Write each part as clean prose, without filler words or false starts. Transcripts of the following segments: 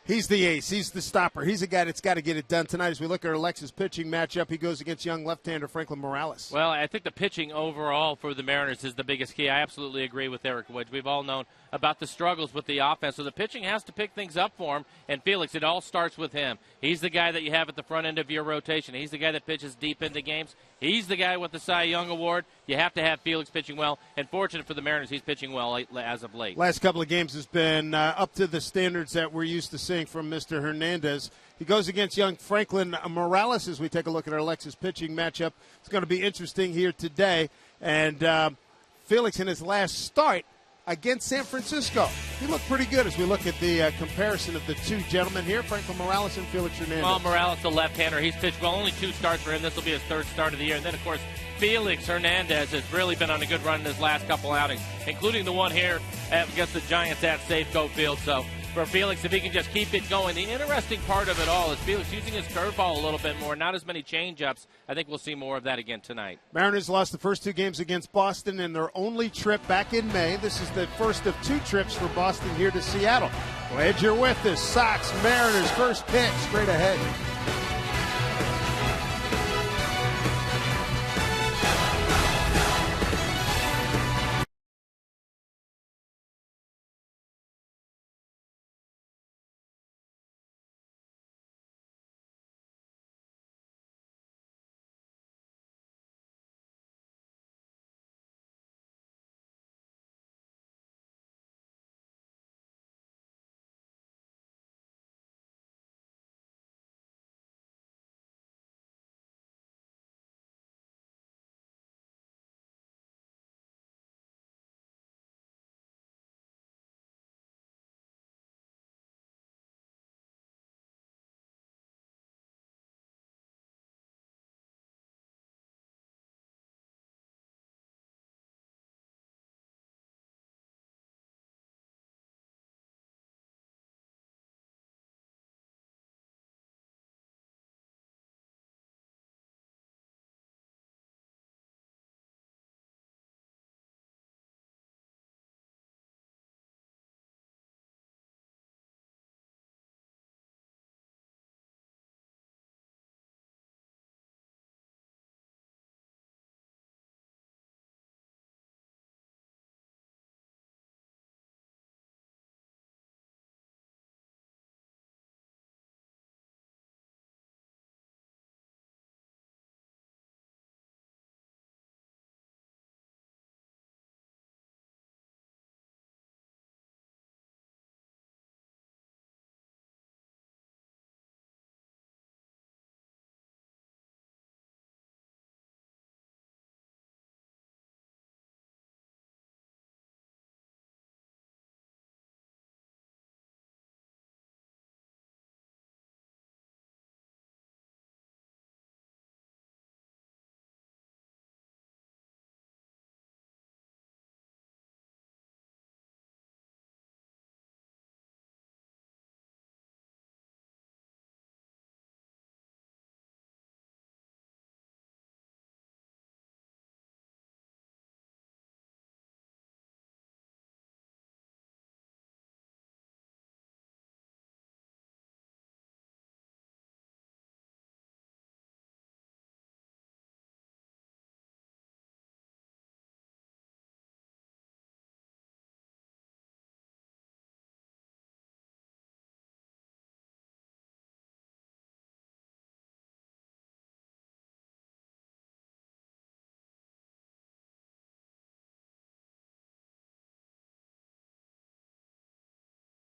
He's the ace. He's the stopper. He's a guy that's got to get it done tonight. As we look at Alexa's pitching matchup, he goes against young left-hander Franklin Morales. Well, I think the pitching overall for the Mariners is the biggest key. I absolutely agree with Eric Wood. We've all known about the struggles with the offense, so the pitching has to pick things up for him. And Felix, it all starts with him. He's the guy that you have at the front end of your rotation. He's the guy that pitches deep into games. He's the guy with the Cy Young Award. You have to have Felix pitching well. And fortunate for the Mariners, he's pitching well as of late. Last couple of games has been up to the standards that we're used to seeing from Mr. Hernandez. He goes against young Franklin Morales as we take a look at our Alexa's pitching matchup. It's going to be interesting here today. And Felix, in his last start against San Francisco, he looked pretty good as we look at the comparison of the two gentlemen here, Franklin Morales and Felix Hernandez. Well, Morales, the left-hander, he's pitched well. Only 2 starts for him. This will be his 3rd start of the year. And then, of course, Felix Hernandez has really been on a good run in his last couple outings, including the one here against the Giants at Safeco Field. So for Felix, if he can just keep it going. The interesting part of it all is Felix using his curveball a little bit more, not as many change-ups. I think we'll see more of that again tonight. Mariners lost the first 2 games against Boston in their only trip back in May. This is the first of 2 trips for Boston here to Seattle. Glad you're with us. Sox, Mariners, first pitch, straight ahead.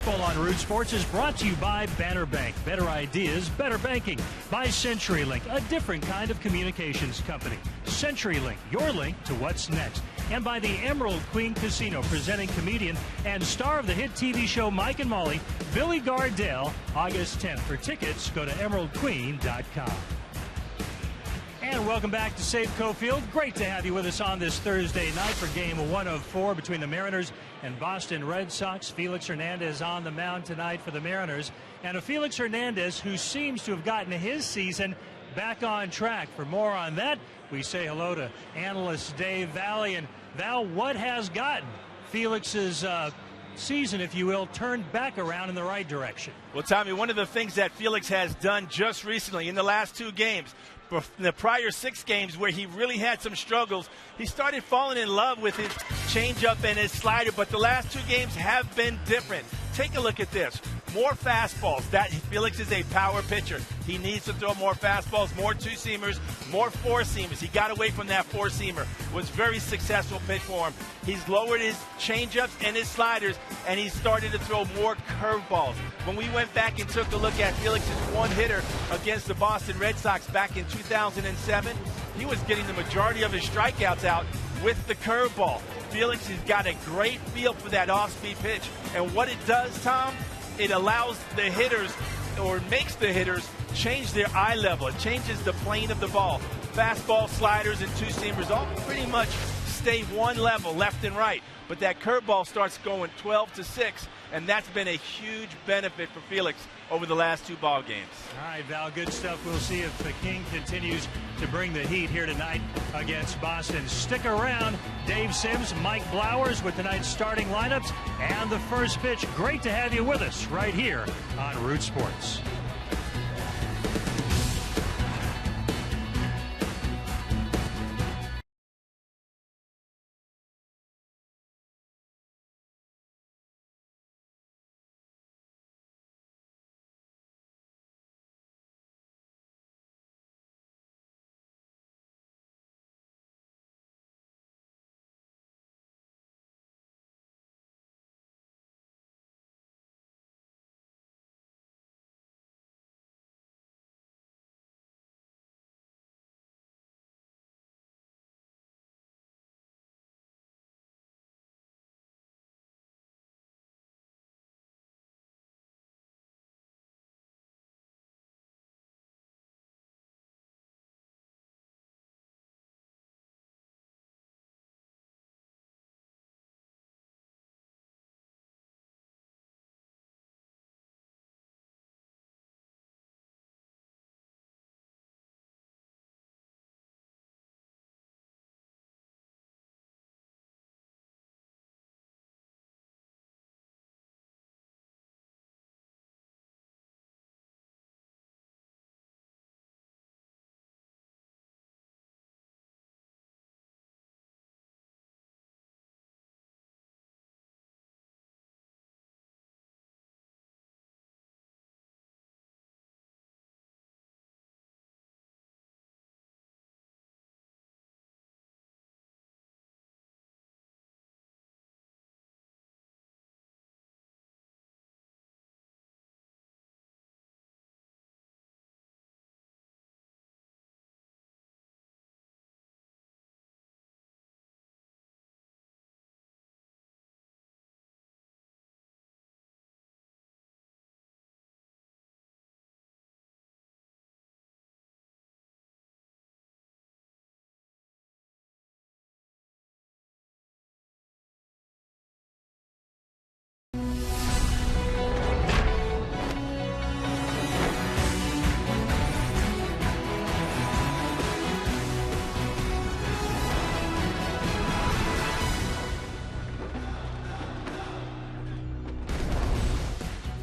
On Root Sports is brought to you by Banner Bank. Better ideas, better banking. By CenturyLink, a different kind of communications company. CenturyLink, your link to what's next. And by the Emerald Queen Casino, presenting comedian and star of the hit TV show Mike and Molly, Billy Gardell, August 10th. For tickets, go to emeraldqueen.com. And welcome back to Safeco Field. Great to have you with us on this Thursday night for Game 1 of 4 between the Mariners and Boston Red Sox. Felix Hernandez on the mound tonight for the Mariners. And a Felix Hernandez who seems to have gotten his season back on track. For more on that, we say hello to analyst Dave Valley. And Val, what has gotten Felix's season, if you will, turned back around in the right direction. Well, Tommy, one of the things that Felix has done just recently in the last 2 games, in the prior 6 games where he really had some struggles, he started falling in love with his changeup and his slider, but the last 2 games have been different. Take a look at this. More fastballs. Felix is a power pitcher. He needs to throw more fastballs, more 2-seamers, more 4-seamers. He got away from that 4-seamer. Was very successful pitch for him. He's lowered his changeups and his sliders, and he's started to throw more curveballs. When we went back and took a look at Felix's one-hitter against the Boston Red Sox back in 2007, he was getting the majority of his strikeouts out with the curveball. Felix has got a great feel for that off-speed pitch. And what it does, Tom, it allows the hitters, or makes the hitters, change their eye level. It changes the plane of the ball. Fastball, sliders, and 2-seamers all pretty much stay one level, left and right. But that curveball starts going 12-6, and that's been a huge benefit for Felix over the last 2 ball games. All right, Val, good stuff. We'll see if the King continues to bring the heat here tonight against Boston. Stick around. Dave Sims, Mike Blowers with tonight's starting lineups and the first pitch. Great to have you with us right here on Root Sports.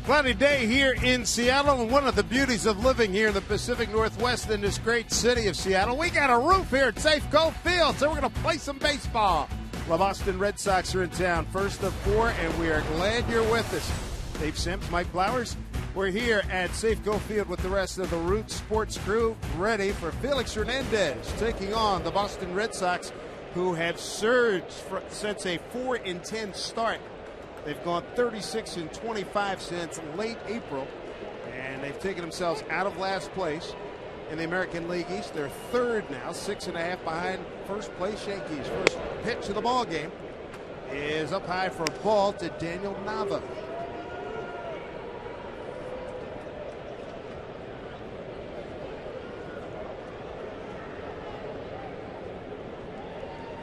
Cloudy day here in Seattle, and one of the beauties of living here in the Pacific Northwest in this great city of Seattle, we got a roof here at Safeco Field, so we're going to play some baseball. The Boston Red Sox are in town, first of 4, and we are glad you're with us. Dave Sims, Mike Blowers, we're here at Safeco Field with the rest of the Root Sports crew, ready for Felix Hernandez taking on the Boston Red Sox, who have surged since a 4-10 start. They've gone 36-25 since late April, and they've taken themselves out of last place in the American League East. They're third now, 6.5 behind first place Yankees. First pitch of the ball game is up high for a ball to Daniel Nava.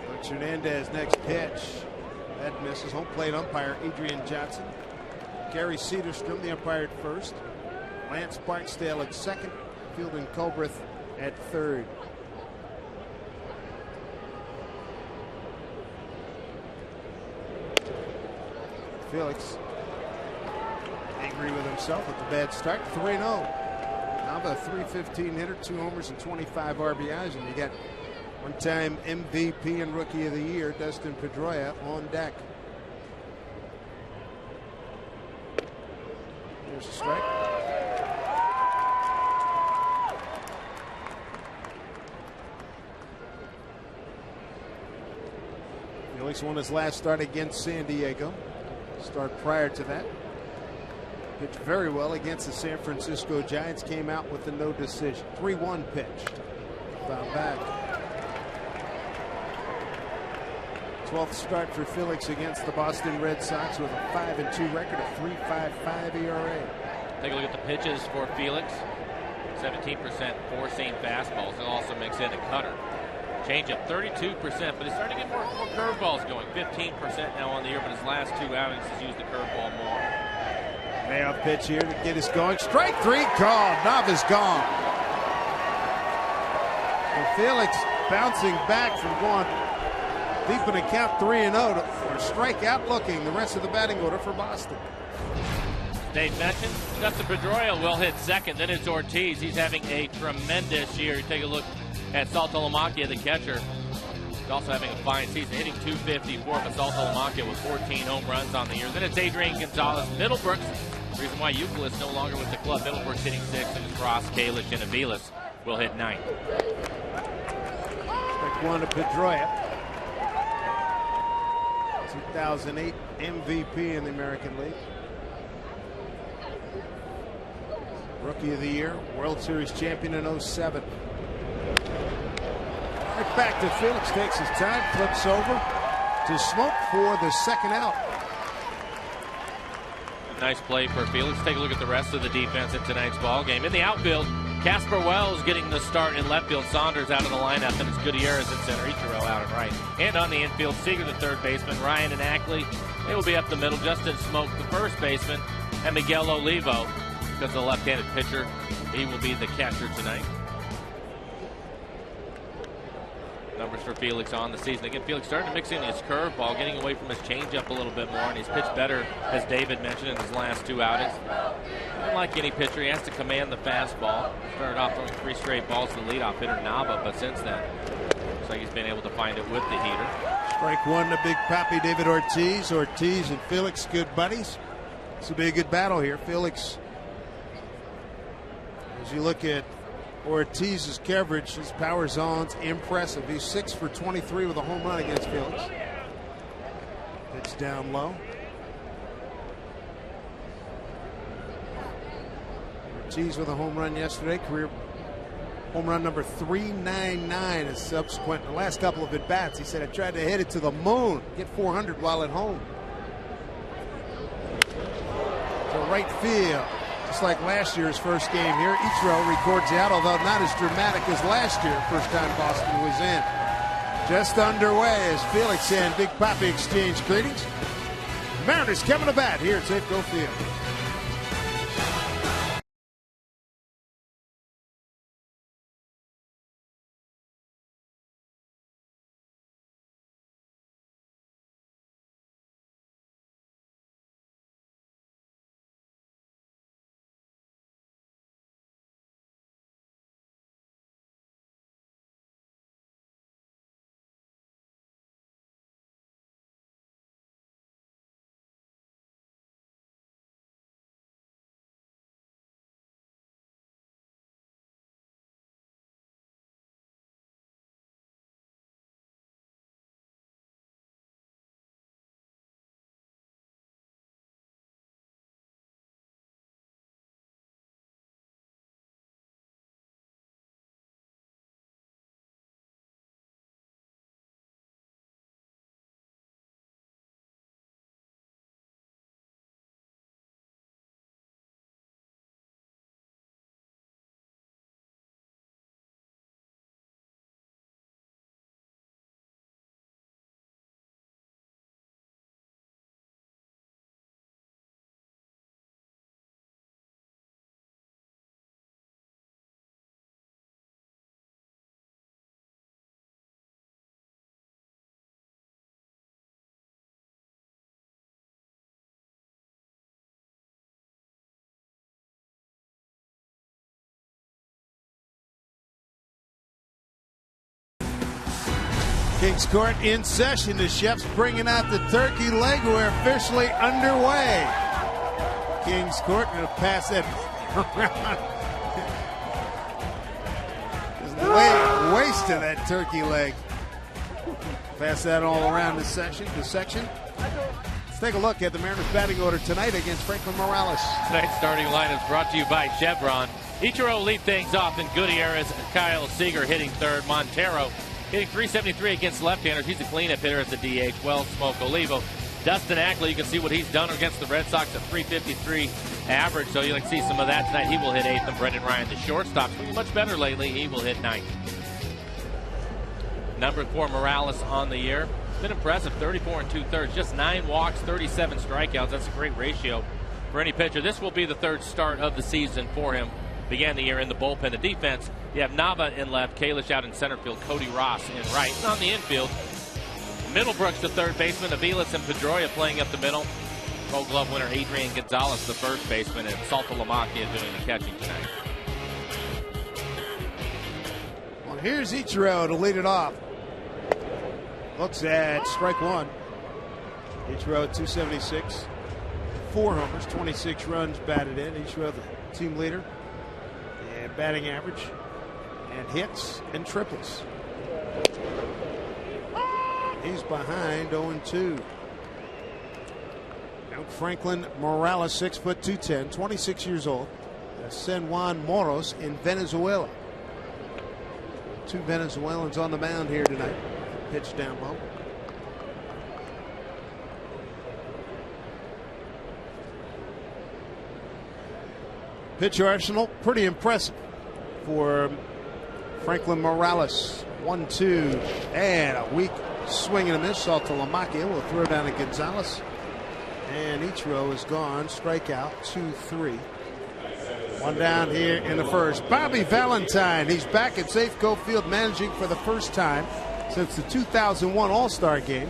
Felix Hernandez, next pitch. That misses. Home plate umpire Adrian Johnson. Gary Cedarstrom, the umpire at first. Lance Barksdale at second. Fielding Colbreth at third. Felix angry with himself with the bad start. 3-0. Nava, a 315 hitter, 2 homers and 25 RBIs, and you got one-time MVP and Rookie of the Year, Dustin Pedroia, on deck. Here's a strike. Felix won his last start against San Diego. Start prior to that. Pitched very well against the San Francisco Giants. Came out with a no decision. 3-1 pitch. Foul back. 12th start for Felix against the Boston Red Sox with a 5-2 record, a 3.55 ERA. Take a look at the pitches for Felix. 17% four-seam fastballs. He'll also mix in a cutter. Changeup 32%, but he's starting to get more curveballs going. 15% now on the year, but his last 2 outings he's used the curveball more. Payoff pitch here to get us going. Strike 3 called. Nava's gone. And Felix bouncing back from going deep in a count 3-0 for a strikeout looking. The rest of the batting order for Boston. Dave mentioned Dustin Pedroia will hit second. Then it's Ortiz. He's having a tremendous year. Take a look at Saltalamacchia, the catcher. He's also having a fine season, hitting .254 for Saltalamacchia with 14 home runs on the year. Then it's Adrian Gonzalez. Middlebrooks, the reason why Euclid is no longer with the club. Middlebrooks hitting 6, and it's Ross, Kalish, and Aviles will hit 9. Strike 1 to Pedroia. 2008 MVP in the American League. Rookie of the Year, World Series champion in 07. Right back to Felix, takes his time, flips over to Smoke for the second out. Nice play for Felix. Take a look at the rest of the defense in tonight's ball game. In the outfield, Casper Wells getting the start in left field. Saunders out of the lineup, and it's Gutierrez at center. Ichiro out and right. And on the infield, Seager the third baseman, Ryan and Ackley. They will be up the middle. Justin Smoke the first baseman, and Miguel Olivo, because the left-handed pitcher, he will be the catcher tonight. Numbers for Felix on the season. Again, Felix starting to mix in his curveball, getting away from his changeup a little bit more, and he's pitched better, as David mentioned, in his last 2 outings. And like any pitcher, he has to command the fastball. Started off throwing 3 straight balls to the leadoff hitter, Nava, but since then, looks like he's been able to find it with the heater. Strike 1 to Big Papi David Ortiz. Ortiz and Felix, good buddies. This will be a good battle here. Felix, as you look at Ortiz's coverage, his power zone's impressive. He's 6 for 23 with a home run against Felix. Pitch down low. Ortiz with a home run yesterday, career home run number 399 is subsequent. The last couple of at-bats, he said, I tried to hit it to the moon, get 400 while at home. To right field. Just like last year's first game here, Ichiro records the out, although not as dramatic as last year, first time Boston was in. Just underway as Felix and Big Papi exchange greetings. Mariners coming to bat here at Safeco Field. Kings Court in session. The chefs bringing out the turkey leg. We're officially underway. Kings Court going to pass that around. Just wasted that turkey leg. Pass that all around the section. Let's take a look at the Mariners batting order tonight against Franklin Morales. Tonight's starting line is brought to you by Chevron. Ichiro lead things off in Gutierrez. Kyle Seager hitting third. Montero hitting .373 against left-handers. He's a cleanup hitter as a DH. Well, Smoke Olivo. Dustin Ackley, you can see what he's done against the Red Sox at .353 average. So you'll see some of that tonight. He will hit eighth. And Brendan Ryan, the shortstop's been much better lately. He will hit ninth. Number 4, Morales on the year. It's been impressive, 34 2/3, just 9 walks, 37 strikeouts. That's a great ratio for any pitcher. This will be the third start of the season for him. Began the year in the bullpen. The defense, you have Nava in left, Kalish out in center field, Cody Ross in right. And on the infield, Middlebrooks the third baseman, Aviles and Pedroia playing up the middle. Gold Glove winner Adrian Gonzalez the first baseman, and Salta Lamakia doing the catching tonight. Well, here's Ichiro to lead it off. Looks at strike one. Ichiro at .276. 4 homers, 26 runs batted in. Ichiro the team leader. And batting average. And hits and triples. He's behind 0-2. Now Franklin Morales, 6', 210, 26 years old. San Juan Moros in Venezuela. 2 Venezuelans on the mound here tonight. Pitch down low. Pitch arsenal, pretty impressive for Franklin Morales. 1-2, and a weak swing and a miss. Salta Lamakia will throw down to Gonzalez. And Ichiro is gone. Strikeout, 2-3. One down here in the first. Bobby Valentine, he's back at Safeco Field managing for the first time since the 2001 All-Star game.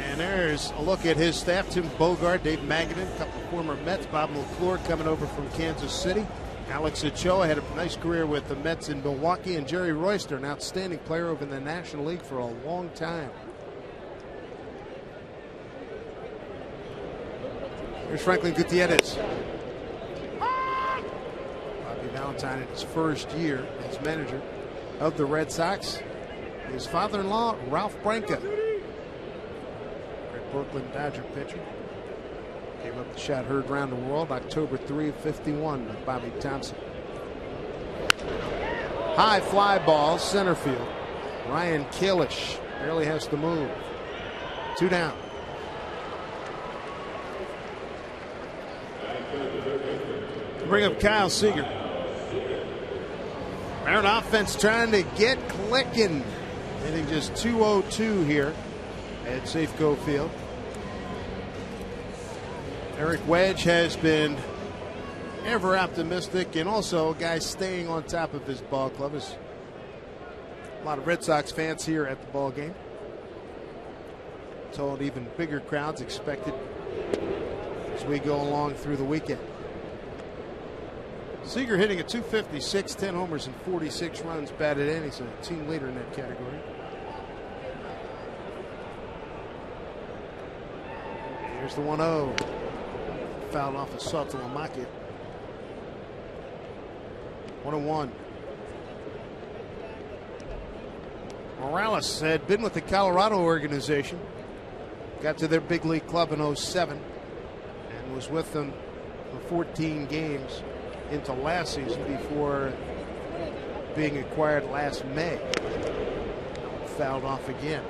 And there's a look at his staff. Tim Bogart, Dave Magadan, a couple of former Mets. Bob McClure coming over from Kansas City. Alex Ochoa had a nice career with the Mets in Milwaukee. And Jerry Royster, an outstanding player over in the National League for a long time. Here's Franklin Gutierrez. Bobby Valentine in his first year as manager of the Red Sox. His father-in-law, Ralph Branca, great Brooklyn Dodger pitcher. Gave up the shot heard around the world October 3 of '51 with Bobby Thompson. High fly ball, center field. Ryan Kalish barely has to move. 2 down. Bring up Kyle Seager. Marin offense trying to get clicking. Hitting just .202 here at Safeco Field. Eric Wedge has been ever optimistic, and also a guy staying on top of his ball club. There's a lot of Red Sox fans here at the ball game. Told even bigger crowds expected as we go along through the weekend. Seager hitting at .256, 10 homers and 46 runs batted in. He's a team leader in that category. Here's the 1-0. Fouled off of Salta Lamakia. 1-1. Morales had been with the Colorado organization. Got to their big league club in '07 and was with them for 14 games into last season before being acquired last May. Fouled off again.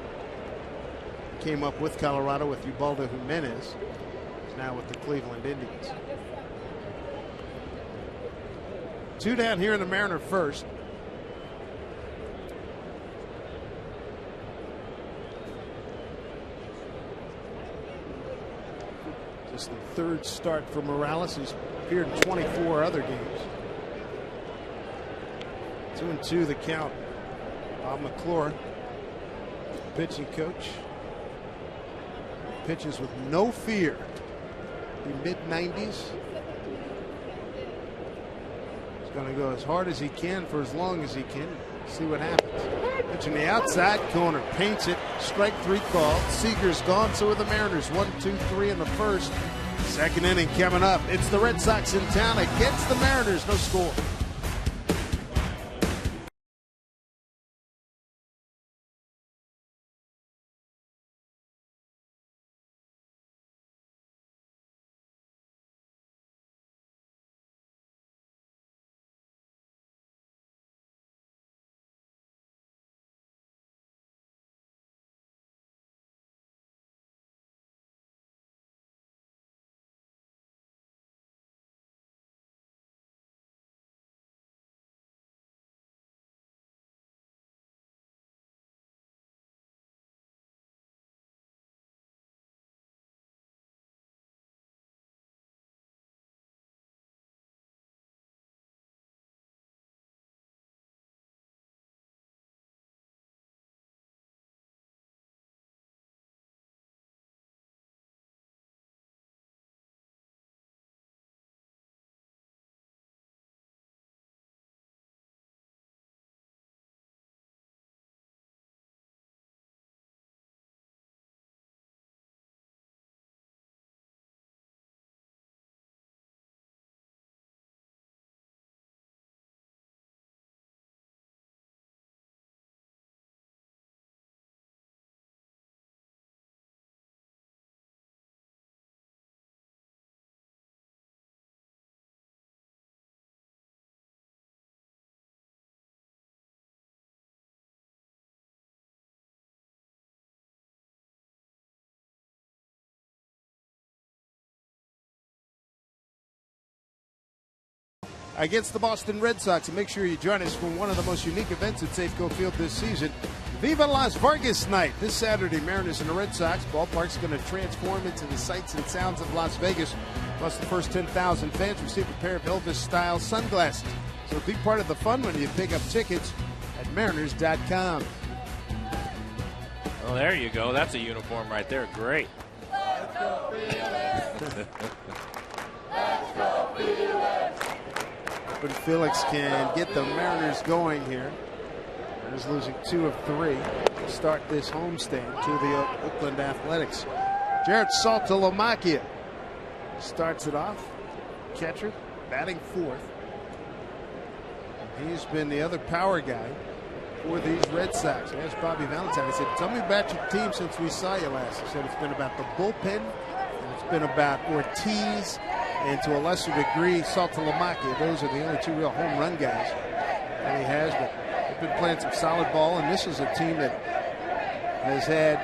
Came up with Colorado with Ubaldo Jimenez. He's now with the Cleveland Indians. 2 down here in the Mariner first. Just the third start for Morales. He's appeared in 24 other games. 2-2 the count. Bob McClure, pitching coach. Pitches with no fear. The mid-90s. He's going to go as hard as he can for as long as he can. See what happens. Pitching the outside corner, paints it. Strike 3 called. Seager's gone, so are the Mariners. 1, 2, 3 in the first. Second inning coming up. It's the Red Sox in town against the Mariners. No score. Against the Boston Red Sox, and make sure you join us for one of the most unique events at Safeco Field this season, Viva Las Vegas Night. This Saturday, Mariners and the Red Sox. Ballpark's going to transform into the sights and sounds of Las Vegas. Plus, the first 10,000 fans receive a pair of Elvis-style sunglasses. So be part of the fun when you pick up tickets at Mariners.com. Well, there you go. That's a uniform right there. Great. But Felix can get the Mariners going here. Mariners losing 2 of 3 to start this homestand to the Oakland Athletics. Jared Saltalamacchia starts it off. Catcher, batting 4th. And he's been the other power guy for these Red Sox. I asked Bobby Valentine, I said, tell me about your team since we saw you last. He said it's been about the bullpen, and it's been about Ortiz, and to a lesser degree, Saltalamacchia. Those are the only 2 real home run guys that he has. But they've been playing some solid ball, and this is a team that has had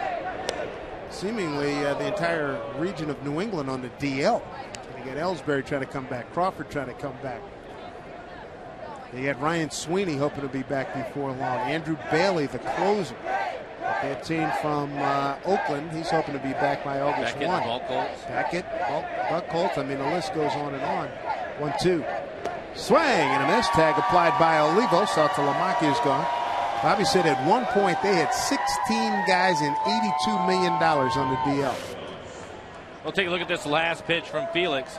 seemingly the entire region of New England on the DL. You got Ellsbury trying to come back, Crawford trying to come back. You got Ryan Sweeney hoping to be back before long. Andrew Bailey, the closer. They obtained from Oakland. He's hoping to be back by August 1. Beckett, Buck Holtz. I mean, the list goes on and on. 1-2. Swing and a miss. Tag applied by Olivo. Saltalamacchia is gone. Bobby said at one point they had 16 guys and $82 million on the DL. We'll take a look at this last pitch from Felix.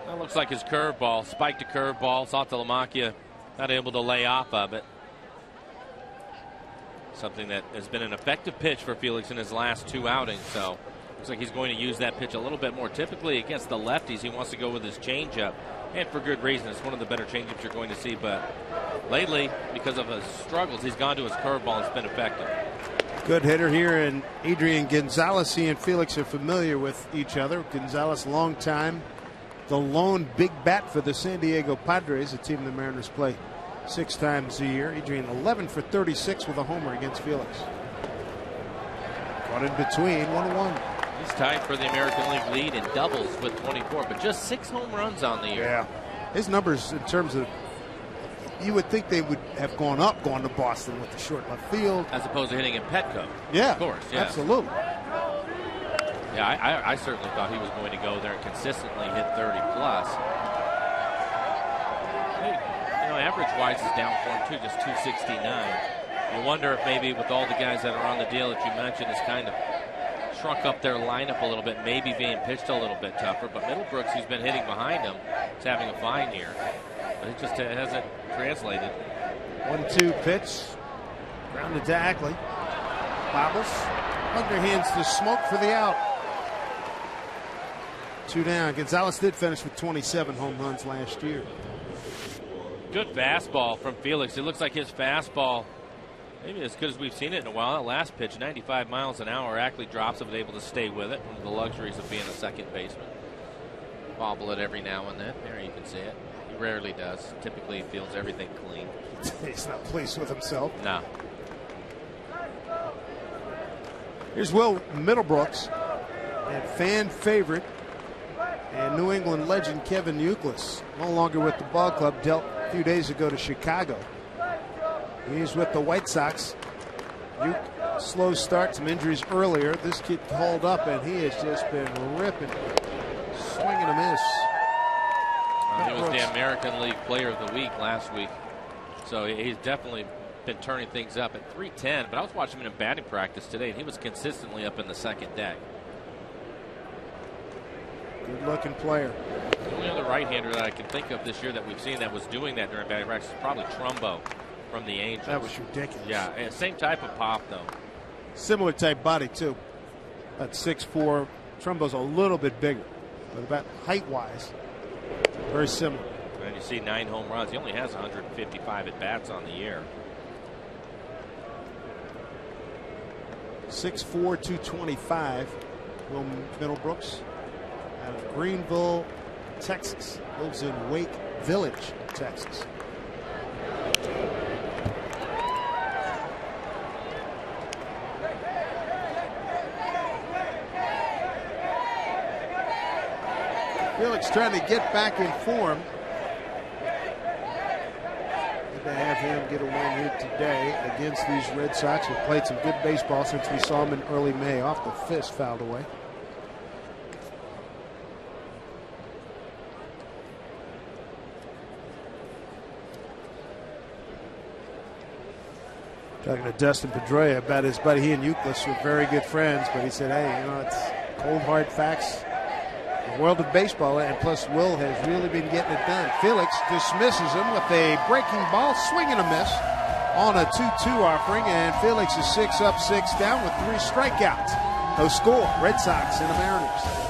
That looks like his curveball. Spiked a curveball. Saltalamacchia not able to lay off of it. Something that has been an effective pitch for Felix in his last 2 outings. So looks like he's going to use that pitch a little bit more. Typically against the lefties, he wants to go with his changeup, and for good reason. It's one of the better changeups you're going to see. But lately, because of his struggles, he's gone to his curveball and it's been effective. Good hitter here, and Adrian Gonzalez. He and Felix are familiar with each other. Gonzalez, long time, the lone big bat for the San Diego Padres, a team the Mariners play 6 times a year. Adrian 11 for 36 with a homer against Felix. Caught in between, 1-1. He's tied for the American League lead in doubles with 24, but just 6 home runs on the year. Yeah, his numbers in terms of, you would think they would have gone up going to Boston with the short left field. As opposed to hitting in Petco. Yeah, of course. Yeah. Absolutely. Yeah, I certainly thought he was going to go there and consistently hit 30 plus. Average-wise is down for him, too, just 269. You wonder if maybe with all the guys that are on the deal that you mentioned has kind of shrunk up their lineup a little bit, maybe being pitched a little bit tougher. But Middlebrooks, who's been hitting behind him, is having a fine year. It just hasn't translated. 1-2 pitch. Grounded to Ackley. Bobbles. Underhands to Smoke for the out. 2 down. Gonzalez did finish with 27 home runs last year. Good fastball from Felix. It looks like his fastball, maybe as good as we've seen it in a while. That last pitch, 95 miles an hour. Ackley drops it, was able to stay with it. One of the luxuries of being a second baseman. Bobble it every now and then. There you can see it. He rarely does. Typically, he feels everything clean. He's not pleased with himself. No. Here's Will Middlebrooks and fan favorite and New England legend Kevin Youkilis, no longer with the ball club, dealt a few days ago to Chicago. He's with the White Sox. Slow start, some injuries earlier. This kid called up, and he has just been ripping, swinging a miss. He was the American League Player of the Week last week, so he's definitely been turning things up at 310. But I was watching him in batting practice today, and he was consistently up in the second deck. Good-looking player. The only other right-hander that I can think of this year that we've seen that was doing that during batting practice is probably Trumbo from the Angels. That was ridiculous. Yeah, and same type of pop, though. Similar type body, too. About 6'4". Trumbo's a little bit bigger, but about height-wise, very similar. And you see 9 home runs. He only has 155 at-bats on the year. 6'4", 225. Will Middlebrooks out of Greenville, Texas. Lives in Wake Village, Texas. Felix trying to get back in form. Good to have him get a win here today against these Red Sox, who played some good baseball since we saw him in early May. Off the fist, fouled away. Talking to Dustin Pedroia about his buddy. He and Youkilis were very good friends, but he said, hey, you know, it's cold, hard facts. The world of baseball, and plus Will has really been getting it done. Felix dismisses him with a breaking ball, swing and a miss on a 2-2 offering, and Felix is 6 up, 6 down with 3 strikeouts. No score. Red Sox and the Mariners.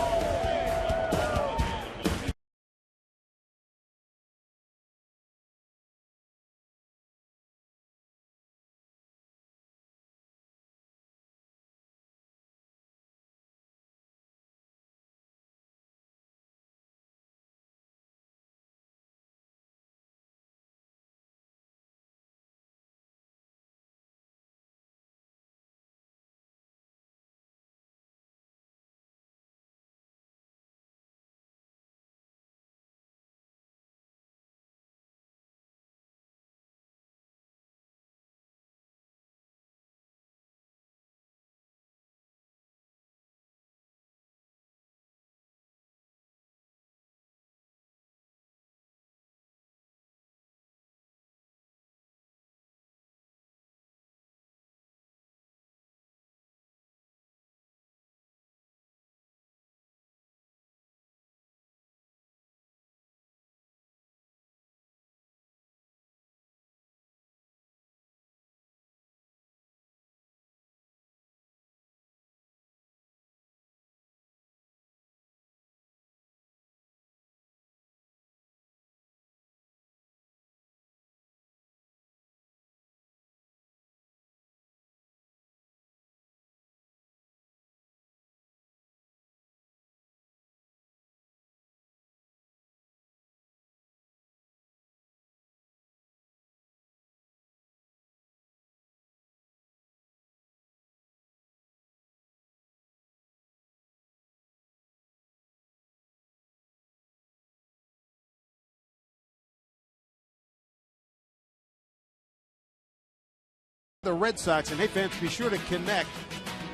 The Red Sox, and hey fans, be sure to connect.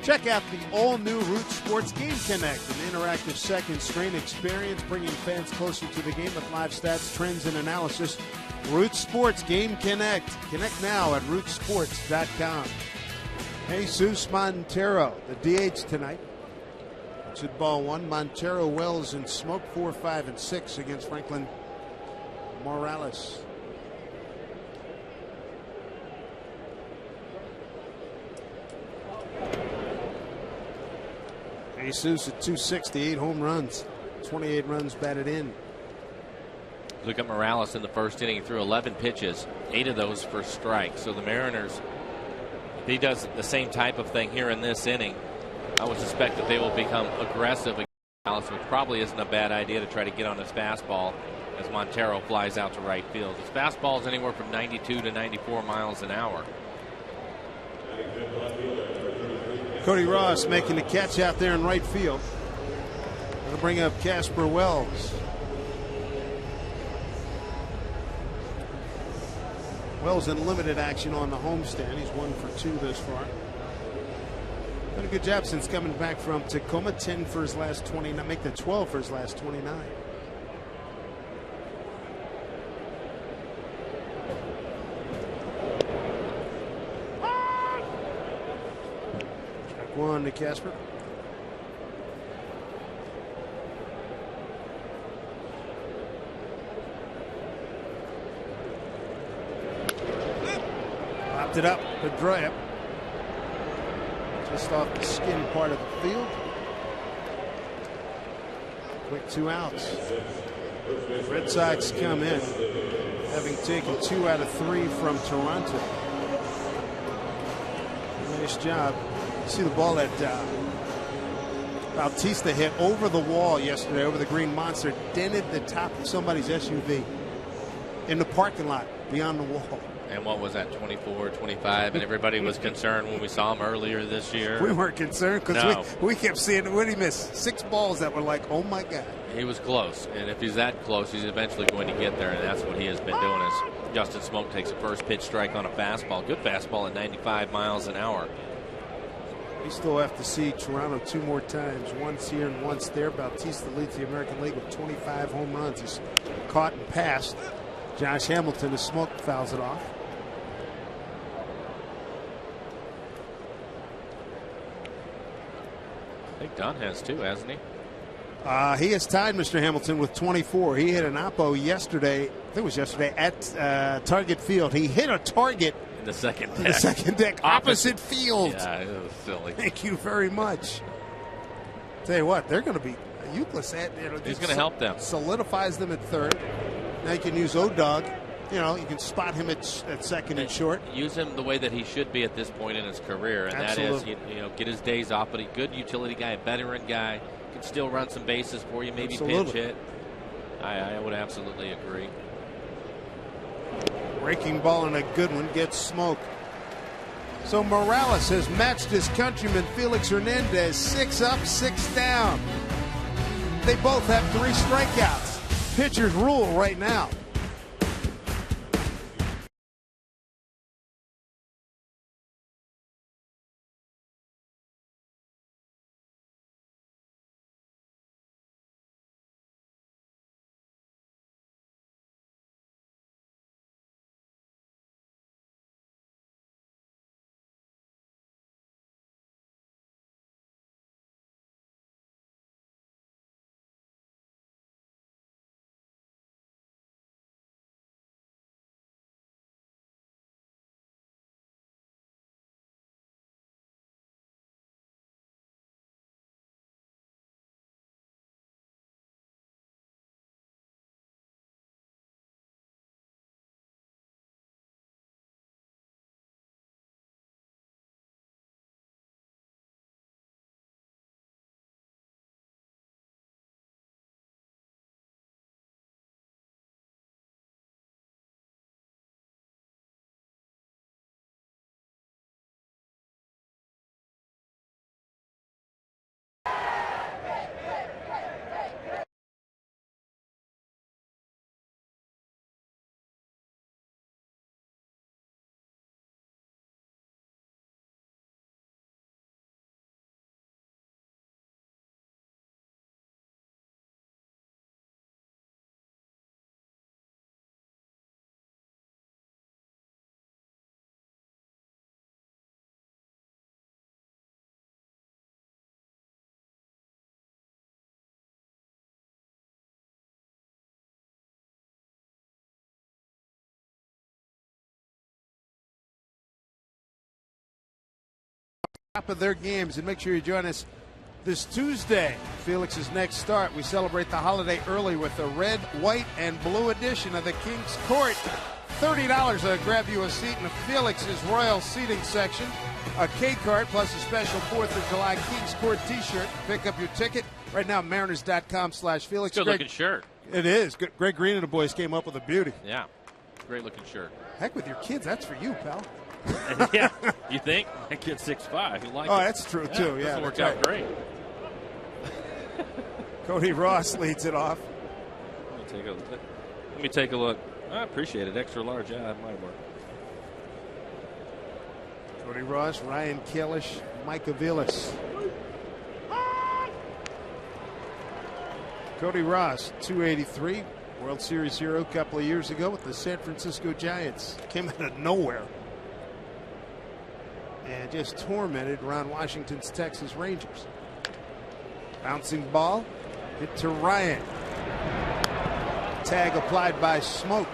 Check out the all-new Root Sports Game Connect, an interactive second screen experience bringing fans closer to the game with live stats, trends, and analysis. Root Sports Game Connect. Connect now at rootsports.com. Jesus Montero, the DH tonight. It's at ball 1. Montero, Wells, and Smoke 4, 5, and 6 against Franklin Morales. Jesus at 268 home runs, 28 runs batted in. Look at Morales in the first inning. He threw 11 pitches, 8 of those for strikes. So the Mariners, if he does the same type of thing here in this inning, I would suspect that they will become aggressive against Morales, which probably isn't a bad idea to try to get on his fastball as Montero flies out to right field. His fastball is anywhere from 92 to 94 miles an hour. Cody Ross making the catch out there in right field. That'll bring up Casper Wells. Wells in limited action on the homestand. He's 1 for 2 thus far. Done a good job since coming back from Tacoma. 10 for his last 29. Make that 12 for his last 29. Strike 1 to Casper. Popped it up to Drab. Just off the skin part of the field. Quick 2 outs. Red Sox come in, having taken 2 out of 3 from Toronto. Nice job. You see the ball that Bautista hit over the wall yesterday, over the green monster, dented the top of somebody's SUV in the parking lot beyond the wall. And what was that, 24, 25? And everybody was concerned when we saw him earlier this year. We weren't concerned because we kept seeing, what did he miss? 6 balls that were like, oh my God. He was close. And if he's that close, he's eventually going to get there. And that's what he has been doing as Justin Smoke takes a first pitch strike on a fastball. Good fastball at 95 miles an hour. We still have to see Toronto 2 more times. Once here and once there. Bautista leads the American League with 25 home runs. He's caught and passed Josh Hamilton as Smoke fouls it off. I think Dunn has too, hasn't he? He has tied Mr. Hamilton with 24. He hit an oppo yesterday. I think it was yesterday at Target Field. He hit a target in the second deck. In the second deck, opposite field. Yeah, it was silly. Thank you very much. Tell you what, they're going to be Euclid. He's going to help them. Solidifies them at third. Now you can use O-Dog. You know, you can spot him at second and short. Use him the way that he should be at this point in his career, and Absolutely. that is, you know, get his days off. But a good utility guy, a veteran guy, can still run some bases for you, maybe Absolutely. pinch hit. I would absolutely agree. Breaking ball and a good one gets Smoke. So Morales has matched his countryman Felix Hernandez, 6 up, 6 down. They both have 3 strikeouts. Pitchers rule right now. top of their games, and make sure you join us this Tuesday. Felix's next start. We celebrate the holiday early with the red, white, and blue edition of the King's Court. $30 to grab you a seat in the Felix's Royal Seating section. A K card plus a special 4th of July King's Court t-shirt. Pick up your ticket right now, Mariners.com/Felix. Good looking shirt. It is. Greg Green and the boys came up with a beauty. Yeah, great looking shirt. Heck with your kids. That's for you, pal. Yeah, you think? My kid's 6'5". You like Oh, it. that's true, too. Yeah, this worked out great. Cody Ross leads it off. Let me take a look. I appreciate it. Extra large. Yeah, that might work. Cody Ross, Ryan Kalish, Mike Aviles. Cody Ross, 283, World Series hero a couple of years ago with the San Francisco Giants. Came out of nowhere and just tormented around Washington's Texas Rangers. Bouncing ball, hit to Ryan. Tag applied by Smoke.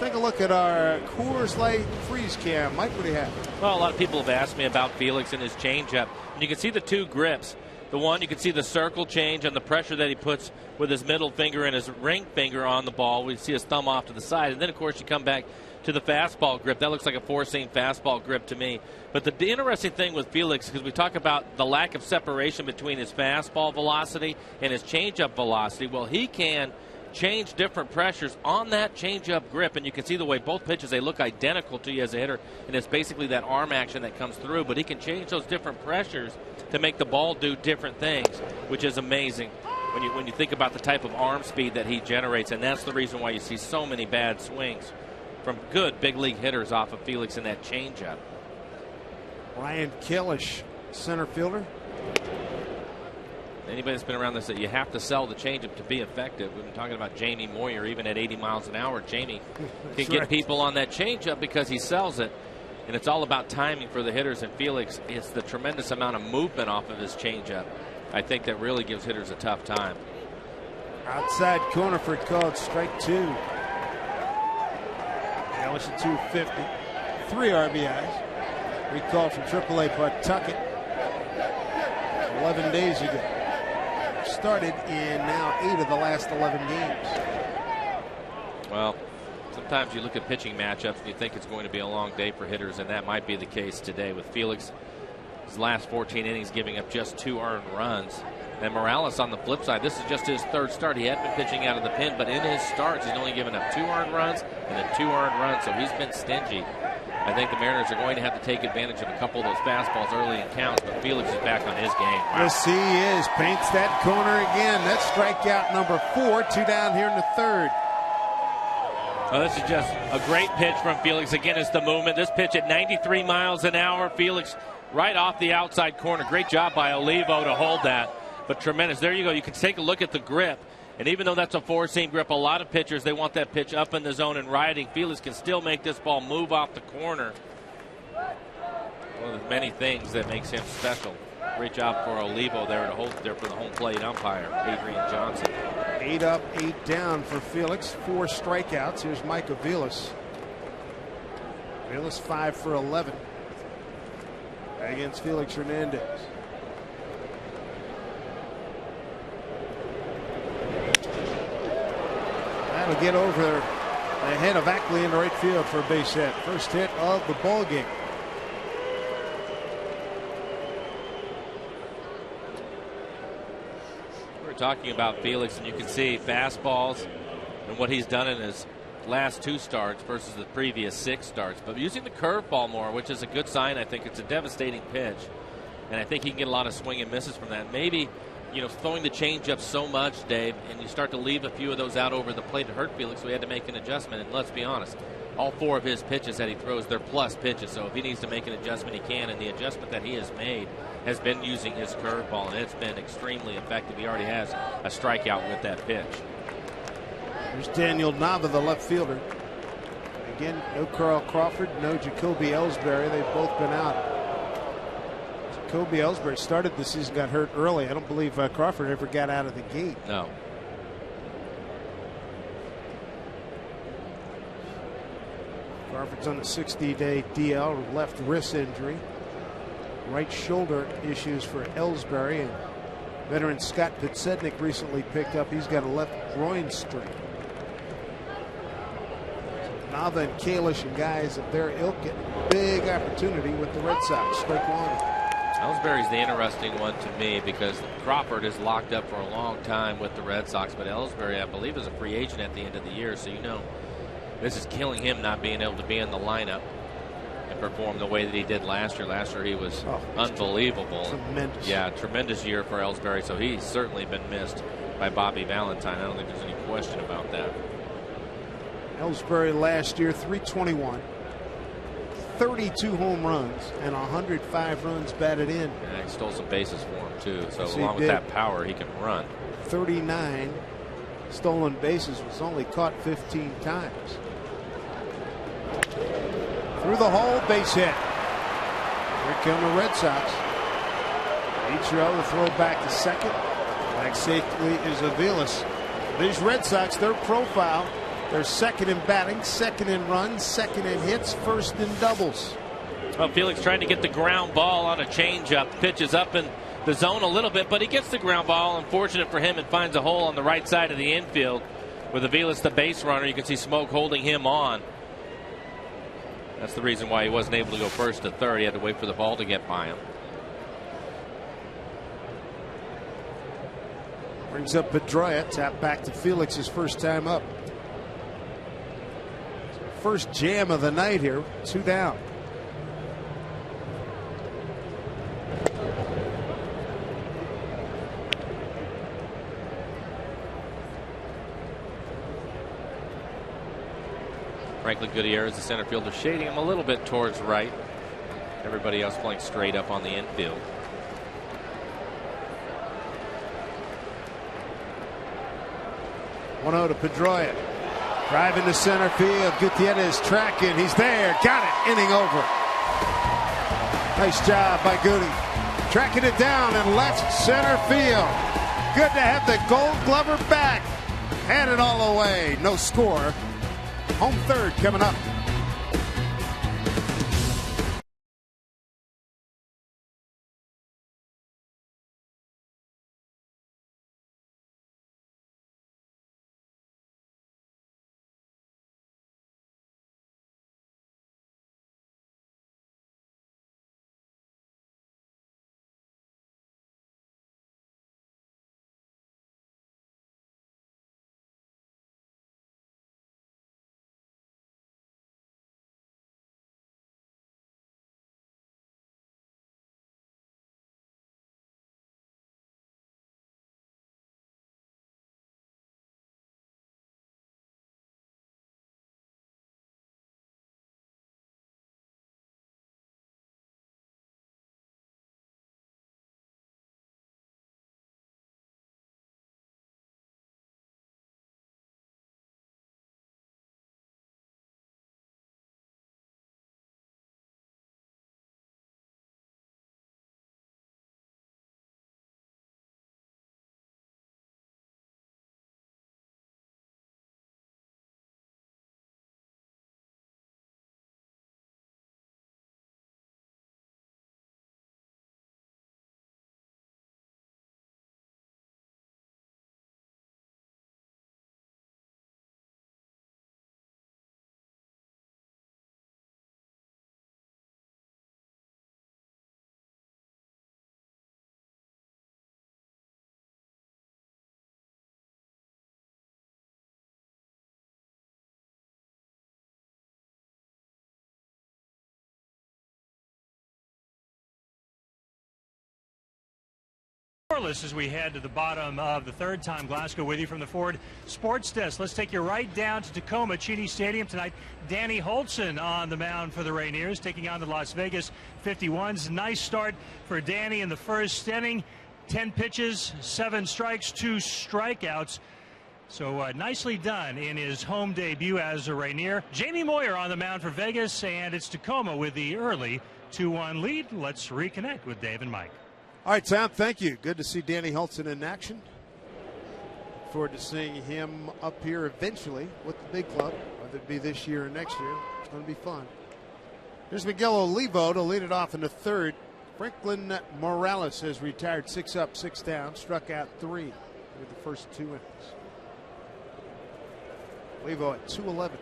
Take a look at our Coors Light freeze cam. Mike, what do you have? Well, a lot of people have asked me about Felix and his changeup. And you can see the two grips. The one, you can see the circle change and the pressure that he puts with his middle finger and his ring finger on the ball. We see his thumb off to the side. And then, of course, you come back to the fastball grip. That looks like a four-seam fastball grip to me. But the interesting thing with Felix, because we talk about the lack of separation between his fastball velocity and his changeup velocity, well, he can change different pressures on that changeup grip, and you can see the way both pitches, they look identical to you as a hitter, and it's basically that arm action that comes through, but he can change those different pressures to make the ball do different things, which is amazing when you think about the type of arm speed that he generates, and that's the reason why you see so many bad swings from good big league hitters off of Felix in that changeup. Ryan Kalish, center fielder. Anybody that's been around this, that you have to sell the changeup to be effective. We've been talking about Jamie Moyer, even at 80 miles an hour. Jamie can get people on that changeup because he sells it. And it's all about timing for the hitters. And Felix, it's the tremendous amount of movement off of his changeup, I think, that really gives hitters a tough time. Outside corner for called strike two. Kalish at 250. 3 RBIs. Recall from AAA Pawtucket 11 days ago. Started in now 8 of the last 11 games. Well, sometimes you look at pitching matchups and you think it's going to be a long day for hitters, and that might be the case today with Felix. His last 14 innings giving up just 2 earned runs. And Morales on the flip side, this is just his 3rd start. He had been pitching out of the pen, but in his starts he's only given up 2 earned runs and then 2 earned runs, so he's been stingy. I think the Mariners are going to have to take advantage of a couple of those fastballs early in counts, but Felix is back on his game. Wow. Yes, he is. Paints that corner again. That's strikeout number 4. 2 down here in the 3rd. Well, this is just a great pitch from Felix. Again, it's the movement. This pitch at 93 miles an hour. Felix right off the outside corner. Great job by Olivo to hold that, but tremendous. There you go. You can take a look at the grip. And even though that's a four-seam grip, a lot of pitchers, they want that pitch up in the zone and riding. Felix can still make this ball move off the corner. One of the many things that makes him special. Great job for Olivo there to hold there for the home plate umpire, Adrian Johnson. 8 up, 8 down for Felix. 4 strikeouts. Here's Mike Aviles. Aviles 5 for 11 against Felix Hernandez. That'll get over the head of Ackley into right field for a base hit. First hit of the ball game. We're talking about Felix, and you can see fastballs and what he's done in his last 2 starts versus the previous 6 starts. But using the curveball more, which is a good sign. I think it's a devastating pitch, and I think he can get a lot of swing and misses from that. Maybe, throwing the changeup so much, Dave, and you start to leave a few of those out over the plate to hurt Felix, so he had to make an adjustment. And let's be honest, all 4 of his pitches that he throws, they're plus pitches. So if he needs to make an adjustment, he can. And the adjustment that he has made has been using his curveball, and it's been extremely effective. He already has a strikeout with that pitch. There's Daniel Nava, the left fielder. Again, no Carl Crawford, no Jacoby Ellsbury. They've both been out. Jacoby Ellsbury started the season, got hurt early. I don't believe Crawford ever got out of the gate. No. Crawford's on a 60-day DL, left wrist injury. Right shoulder issues for Ellsbury, and veteran Scott Podsednik recently picked up. He's got a left groin strain. Nava and Kalish and guys of their ilk get big opportunity with the Red Sox. Strike one. Ellsbury's the interesting one to me because Crawford is locked up for a long time with the Red Sox, but Ellsbury, I believe, is a free agent at the end of the year, so you know this is killing him not being able to be in the lineup and perform the way that he did last year. Last year he was unbelievable. Tremendous. Yeah, tremendous year for Ellsbury, so he's certainly been missed by Bobby Valentine. I don't think there's any question about that. Ellsbury last year, .321, 32 home runs, and 105 runs batted in. Yeah, he stole some bases for him, too, so Yes, along with that power, he can run. 39 stolen bases, was only caught 15 times. Through the hole, base hit. Here come the Red Sox. Ichiro, the throw back to second. Back safely is Aviles. These Red Sox, their profile, they're second in batting, second in runs, second in hits, first in doubles. Well, Felix trying to get the ground ball on a changeup. Pitches up in the zone a little bit, but he gets the ground ball. Unfortunate for him, it finds a hole on the right side of the infield. With Aviles, the base runner, you can see Smoke holding him on. That's the reason why he wasn't able to go first to third. He had to wait for the ball to get by him. Brings up Pedroia, tap back to Felix his first time up. First jam of the night here, 2 down. Franklin Gutierrez, the center fielder, shading him a little bit towards right. Everybody else playing straight up on the infield. One-0 to Pedroia. Driving to center field. Gutierrez tracking. He's there. Got it. Inning over. Nice job by Goody. Tracking it down in left center field. Good to have the Gold Glover back. Had it all away. No score. Home third coming up. As we head to the bottom of the third, Tom Glasgow with you from the Ford Sports Desk. Let's take you right down to Tacoma, Cheney Stadium tonight. Danny Holtzen on the mound for the Rainiers, taking on the Las Vegas 51s. Nice start for Danny in the first inning. 10 pitches, 7 strikes, 2 strikeouts. So nicely done in his home debut as a Rainier. Jamie Moyer on the mound for Vegas, and it's Tacoma with the early 2-1 lead. Let's reconnect with Dave and Mike. All right, Tom, thank you. Good to see Danny Holtzen in action. Look forward to seeing him up here eventually with the big club. whether it be this year or next year. It's going to be fun. Here's Miguel Olivo to lead it off in the third. Franklin Morales has retired 6 up, 6 down, struck out 3 with the first 2 innings. Olivo at 211,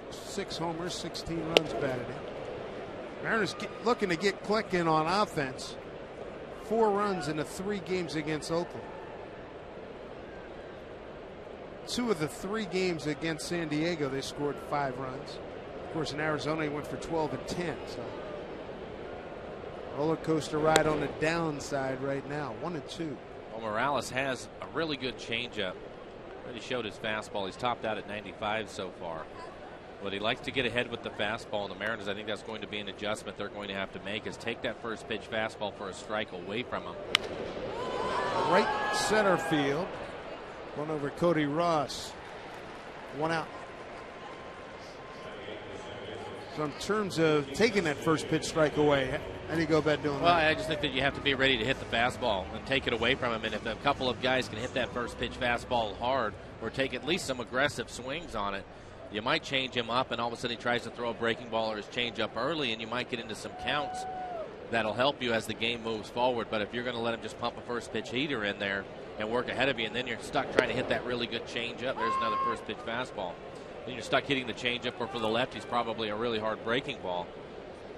6 homers, 16 runs batted in. Mariners looking to get clicking on offense. 4 runs in the 3 games against Oakland. 2 of the 3 games against San Diego, they scored 5 runs. Of course, in Arizona, he went for 12 and 10. So, roller coaster ride on the downside right now. 1 and 2. Well, Morales has a really good changeup. Really showed his fastball. He's topped out at 95 so far. But he likes to get ahead with the fastball, and the Mariners, I think that's going to be an adjustment they're going to have to make, is take that first pitch fastball for a strike away from him. Right center field. One over Cody Ross. 1 out. So in terms of taking that first pitch strike away, how do you go about doing well, that? I just think that you have to be ready to hit the fastball and take it away from him. And if a couple of guys can hit that first pitch fastball hard or take at least some aggressive swings on it, you might change him up, and all of a sudden he tries to throw a breaking ball or his change up early, and you might get into some counts that'll help you as the game moves forward. But if you're going to let him just pump a first pitch heater in there and work ahead of you, and then you're stuck trying to hit that really good change up, there's another first pitch fastball. Then you're stuck hitting the changeup, or for the lefties, probably a really hard breaking ball.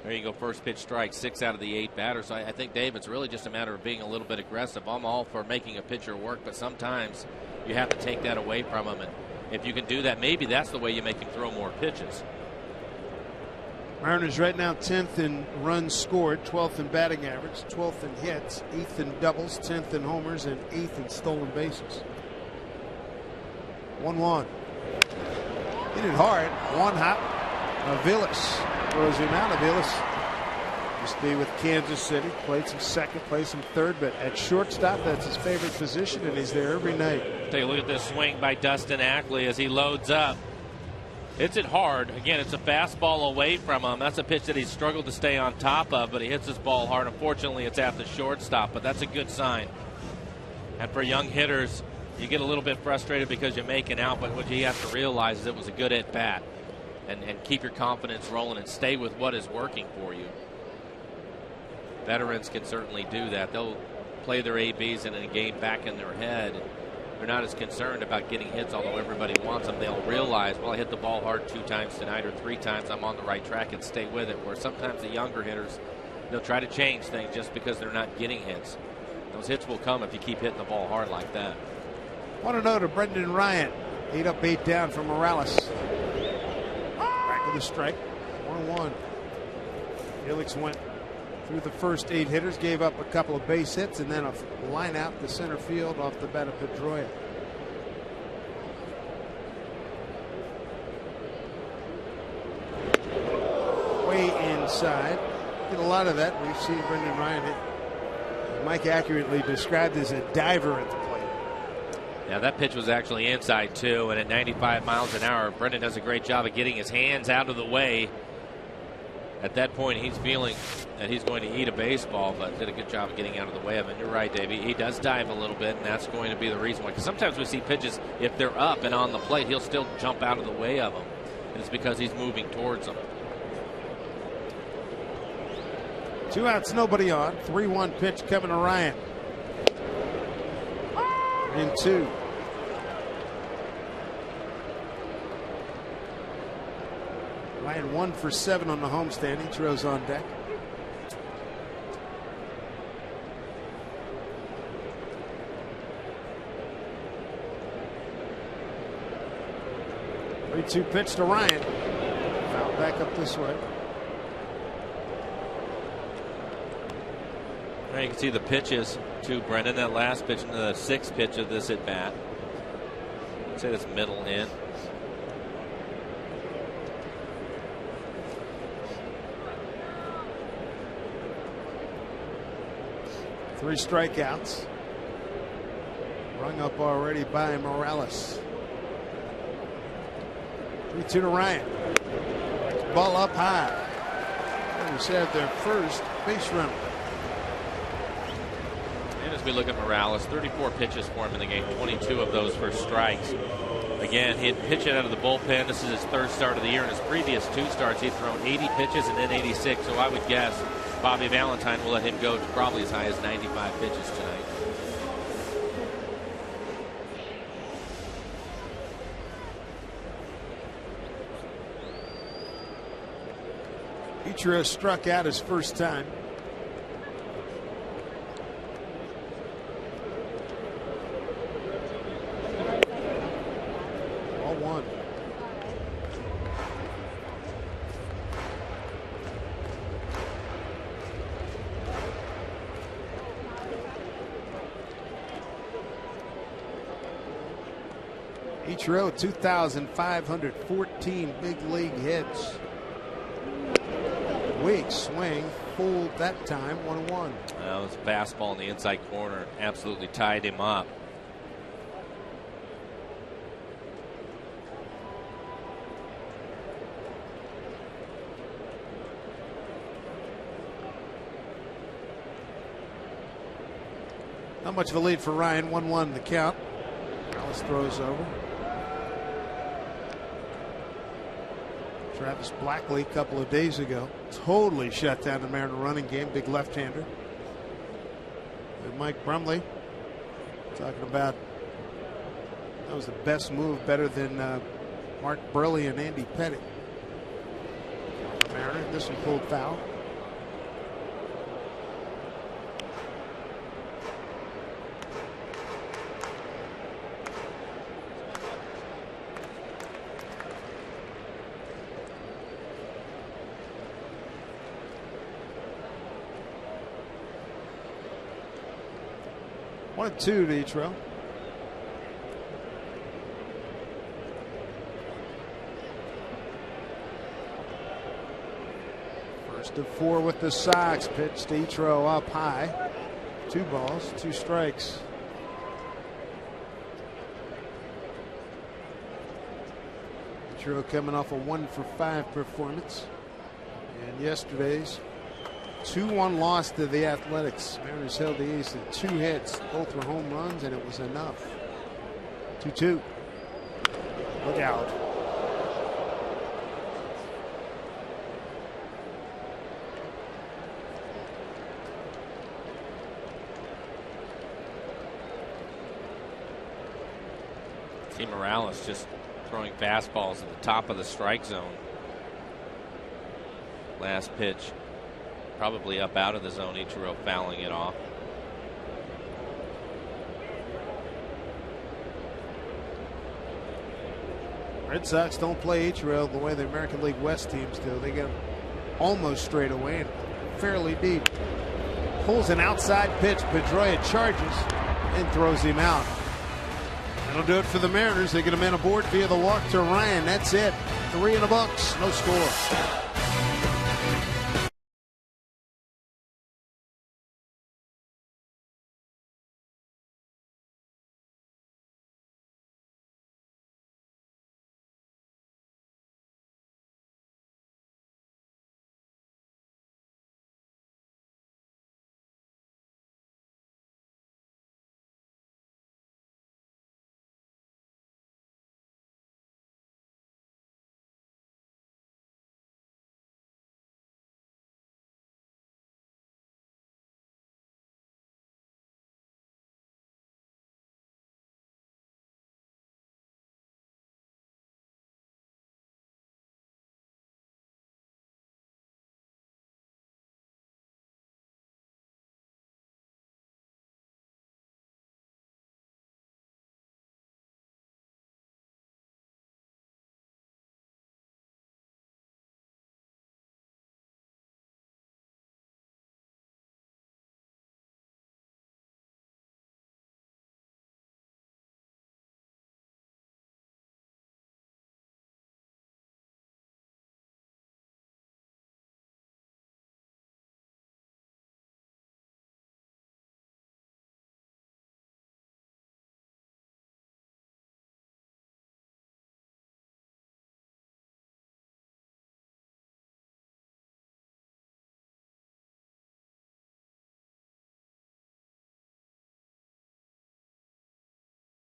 There you go, first pitch strike, 6 out of the 8 batters. So I think, Dave, it's really just a matter of being a little bit aggressive. I'm all for making a pitcher work, but sometimes you have to take that away from him. And if you can do that, maybe that's the way you make him throw more pitches. Mariners right now 10th in runs scored, 12th in batting average, 12th in hits, 8th in doubles, 10th in homers, and 8th in stolen bases. 1-1. Hit it hard. 1 hop. Aviles throws him out. Aviles used to be with Kansas City. Played some second, played some third, but at shortstop, that's his favorite position, and he's there every night. Take a look at this swing by Dustin Ackley as he loads up. Hits it hard. Again, it's a fastball away from him. That's a pitch that he's struggled to stay on top of, but he hits his ball hard. Unfortunately, it's at the shortstop, but that's a good sign. And for young hitters, you get a little bit frustrated because you make an out, but what you have to realize is it was a good at-bat. And keep your confidence rolling and stay with what is working for you. Veterans can certainly do that. They'll play their ABs in a game back in their head. They're not as concerned about getting hits, although everybody wants them. They'll realize, well, I hit the ball hard 2 times tonight or 3 times. I'm on the right track, and stay with it. Where sometimes the younger hitters, they'll try to change things just because they're not getting hits. Those hits will come if you keep hitting the ball hard like that. 1-0 to Brendan Ryan. 8 up, 8 down for Morales. Back with a strike. 1-1. Felix went through the first 8 hitters, gave up a couple of base hits, and then a line out to center field off the bat of Pedroia. Way inside. Did a lot of that. We've seen Brendan Ryan hit. Mike accurately described as a diver at the plate. Yeah, that pitch was actually inside, too, and at 95 miles an hour, Brendan does a great job of getting his hands out of the way. At that point, he's feeling that he's going to eat a baseball, but did a good job of getting out of the way of it. And you're right, Davey. He does dive a little bit, and that's going to be the reason why. Because sometimes we see pitches, if they're up and on the plate, he'll still jump out of the way of them. And it's because he's moving towards them. 2 outs, nobody on. 3-1 pitch coming to Ryan. 3-2. Ryan 1 for 7 on the homestand. Ichiro's on deck. The 3-2 pitch to Ryan. Foul back up this way. Now you can see the pitches to Brendan. That last pitch and the 6th pitch of this at bat. I'd say that's middle in. Three strikeouts. Rung up already by Morales. 3-2 to Ryan. Ball up high. Mariners have their first base runner. And as we look at Morales, 34 pitches for him in the game, 22 of those for strikes. Again, he had pitched it out of the bullpen. This is his third start of the year. In his previous 2 starts, he'd thrown 80 pitches and then 86. So I would guess Bobby Valentine will let him go to probably as high as 95 pitches tonight. Ichiro struck out his first time. Ball 1. Ichiro, 2,514 big league hits. Weak swing, fooled that time, 1-1. That was a fastball in the inside corner. Absolutely tied him up. Not much of a lead for Ryan, 1-1 the count. Alice throws over. Travis Blackley a couple of days ago totally shut down the Mariner running game. Big left-hander. And Mike Brumley talking about that was the best move, better than Mark Burley and Andy Pettit. Mariner, this one pulled foul. One and two to Ichiro. First of 4 with the Sox. Pitch to Ichiro up high. 2 balls, 2 strikes. Ichiro coming off a 1-for-5 performance. And yesterday's 2-1 loss to the Athletics. Mariners held the A's to 2 hits. Both were home runs, and it was enough. 2-2. Look out. Team Morales just throwing fastballs at the top of the strike zone. Last pitch. Probably up out of the zone. Ichiro fouling it off. Red Sox don't play Ichiro the way the American League West teams do. They get him almost straight away and fairly deep. Pulls an outside pitch. Pedroia charges and throws him out. That'll do it for the Mariners. They get a man aboard via the walk to Ryan. That's it. 3 in the books. No score.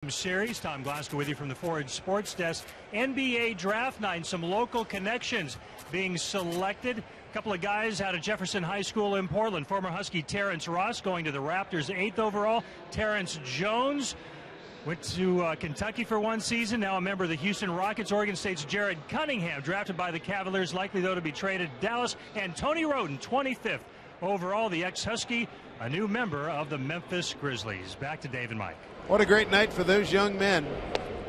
Series. Tom Glasgow with you from the Forage Sports Desk. NBA Draft Night, some local connections being selected. A couple of guys out of Jefferson High School in Portland. Former Husky Terrence Ross going to the Raptors 8th overall. Terrence Jones went to Kentucky for one season, now a member of the Houston Rockets. Oregon State's Jared Cunningham drafted by the Cavaliers, likely though to be traded to Dallas. And Tony Roden, 25th overall, the ex-Husky, a new member of the Memphis Grizzlies. Back to Dave and Mike. What a great night for those young men.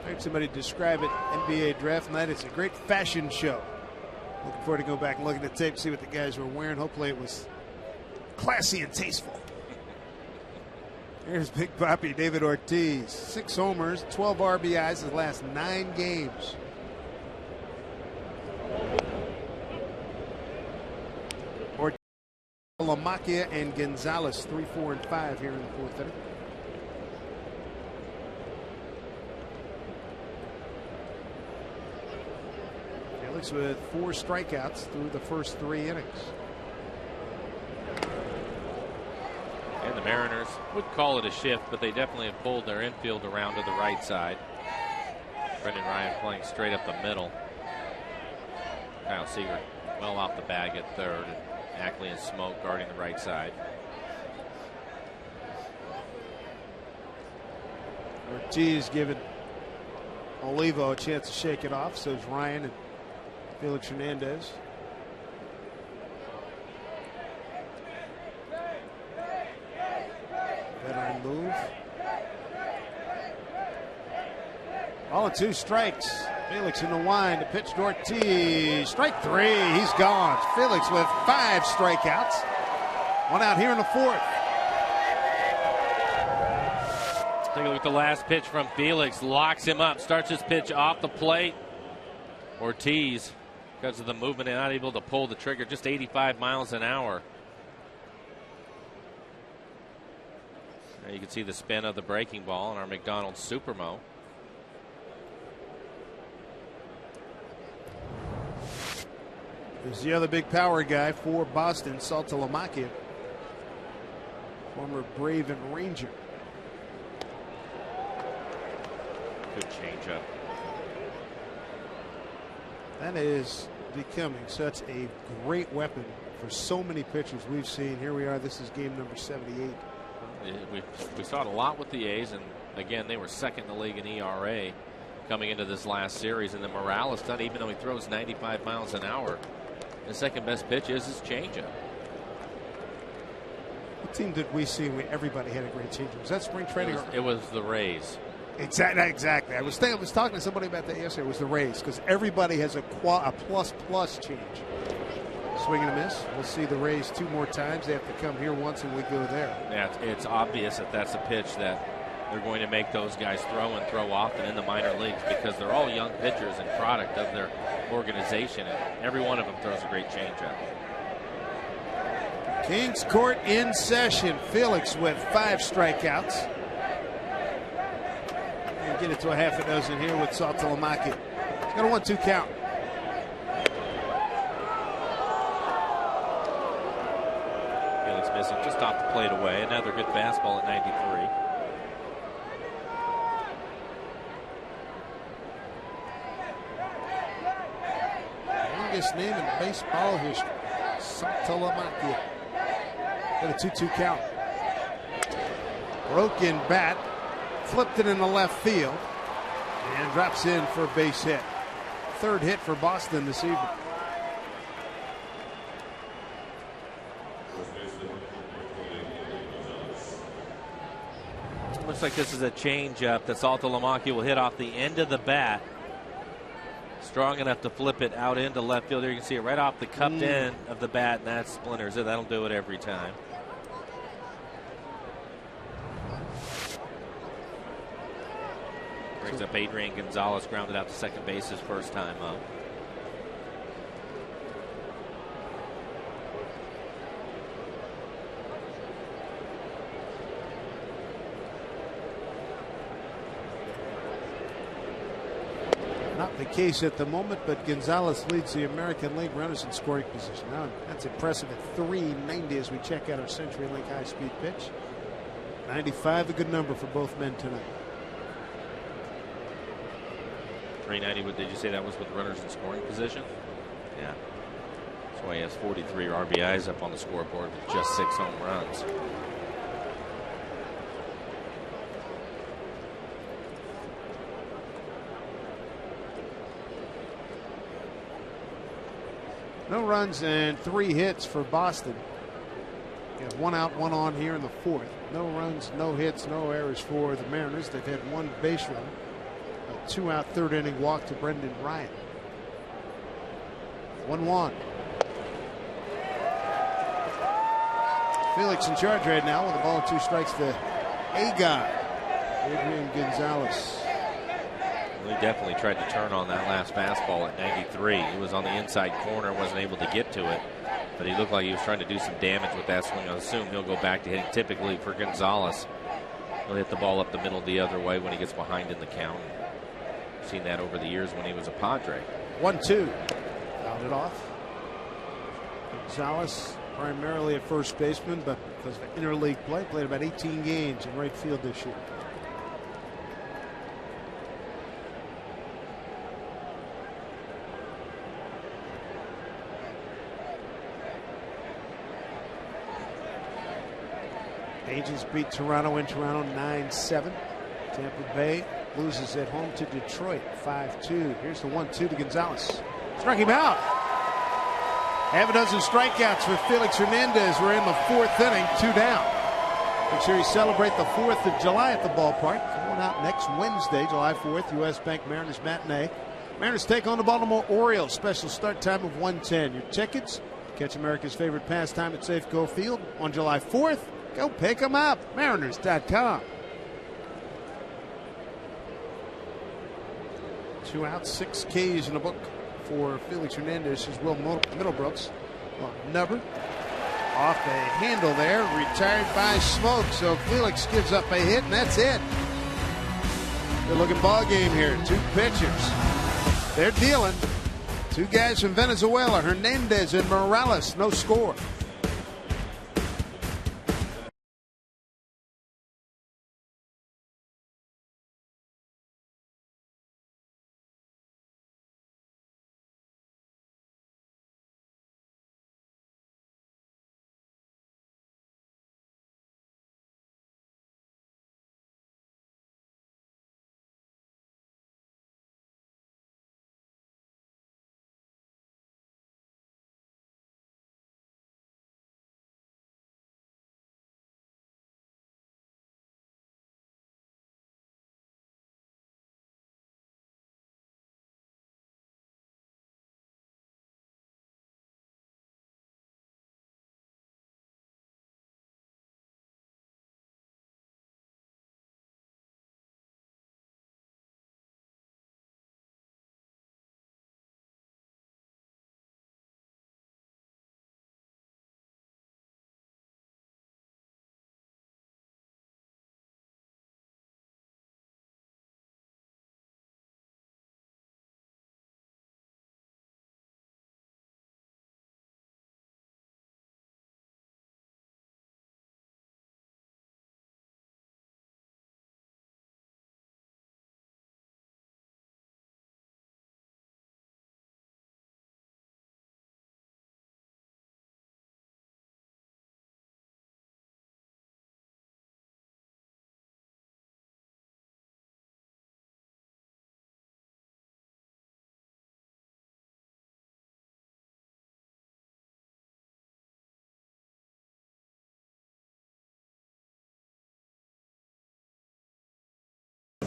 I heard somebody describe it, NBA Draft Night. It's a great fashion show. Looking forward to go back and look at the tape, see what the guys were wearing. Hopefully it was classy and tasteful. Here's Big Papi David Ortiz. 6 homers, 12 RBIs in the last 9 games. Ortiz, LaMacchia, and Gonzalez, 3, 4, and 5 here in the 4th inning. Felix with 4 strikeouts through the first 3 innings. And the Mariners would call it a shift, but they definitely have pulled their infield around to the right side. Brendan Ryan playing straight up the middle. Kyle Seager well off the bag at third, and Ackley and Smoke guarding the right side. Ortiz giving Olivo a chance to shake it off. So is Ryan and Felix Hernandez. Veteran move. All in 2 strikes. Felix in the wind. The pitch to Ortiz. Strike 3. He's gone. Felix with 5 strikeouts. 1 out here in the 4th. Take a look at the last pitch from Felix. Locks him up. Starts his pitch off the plate. Ortiz, because of the movement, and not able to pull the trigger. Just 85 miles an hour. There you can see the spin of the breaking ball in our McDonald's Supermo. There's the other big power guy for Boston, Saltalamacchia, former Brave and Ranger. Good changeup. That is becoming such a great weapon for so many pitchers we've seen. Here we are. This is game number 78. We saw it a lot with the A's, and again, they were second in the league in ERA coming into this last series. And then Morales, not even though he throws 95 miles an hour, the second best pitch is his changeup. What team did we see when everybody had a great changeup? Was that spring training? It was the Rays. Exactly. I was talking to somebody about that yesterday. It was the Rays, because everybody has a plus change. Swing and a miss. We'll see the Rays 2 more times. They have to come here once and we go there. Yeah, it's obvious that that's a pitch that they're going to make those guys throw and throw often in the minor leagues, because they're all young pitchers and product of their organization, and every one of them throws a great changeup. Kings Court in session. Felix with 5 strikeouts. And get it to a half a dozen here with Saltalamacchia. He's got a 1-2 count. Felix missing just off the plate away. Another good fastball at 93. Longest name in baseball history. Saltalamacchia. Got a 2-2 count. Broken bat. Flipped it in the left field. And drops in for a base hit. 3rd hit for Boston this evening. Looks like this is a changeup that Saltalamacchia will hit off the end of the bat. Strong enough to flip it out into left field. There you can see it right off the cupped end of the bat, and that splinters it. That'll do it every time. Brings up Adrian Gonzalez, grounded out to second base his first time up. Not the case at the moment, but Gonzalez leads the American League runners in scoring position. Now that's impressive at 390 as we check out our CenturyLink high-speed pitch. 95, a good number for both men tonight. 390. What did you say that was with runners in scoring position? Yeah. That's why he has 43 RBIs up on the scoreboard with just 6 home runs. No runs and 3 hits for Boston. You have 1 out, 1 on here in the 4th. No runs, no hits, no errors for the Mariners. They've had 1 base run. A 2-out 3rd inning walk to Brendan Ryan. 1-1. Felix in charge right now with a ball and 2 strikes to Adrian Gonzalez. Well, he definitely tried to turn on that last fastball at 93. He was on the inside corner, wasn't able to get to it, but he looked like he was trying to do some damage with that swing. I assume he'll go back to hitting. Typically for Gonzalez, he'll hit the ball up the middle the other way when he gets behind in the count. I've seen that over the years when he was a Padre. 1-2. Fouled it off. Gonzalez primarily a first baseman, but because of interleague play, played about 18 games in right field this year. Angels beat Toronto in Toronto 9-7. Tampa Bay loses at home to Detroit 5-2. Here's the 1-2 to Gonzalez. Struck him out. Half a dozen strikeouts for Felix Hernandez. We're in the 4th inning, 2 down. Make sure you celebrate the 4th of July at the ballpark. Going out next Wednesday, July 4th, U.S. Bank Mariners matinee. Mariners take on the Baltimore Orioles. Special start time of 1:10. Your tickets, catch America's favorite pastime at Safeco Field on July 4th. Go pick them up. Mariners.com. 2 outs, 6 Ks in the book for Felix Hernandez. Is Will Middlebrooks. Nubber off the handle there, retired by Smoke. So Felix gives up a hit, and that's it. Good looking ball game here. 2 pitchers. They're dealing. 2 guys from Venezuela, Hernandez and Morales. No score.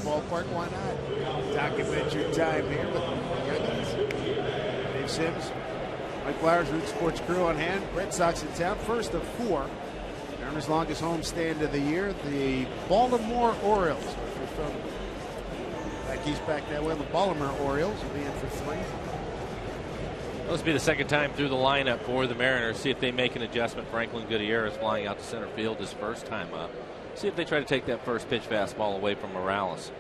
Ballpark, why not? Document your time here with Youngins. Dave Sims, Mike Flowers, Root Sports crew on hand. Red Sox in town, first of 4. Mariners' longest homestand of the year, the Baltimore Orioles. If you're from back east, back that way, the Baltimore Orioles will be in for 3. This will be the second time through the lineup for the Mariners. See if they make an adjustment. Franklin Gutierrez flying out to center field his first time up. See if they try to take that first pitch fastball away from Morales.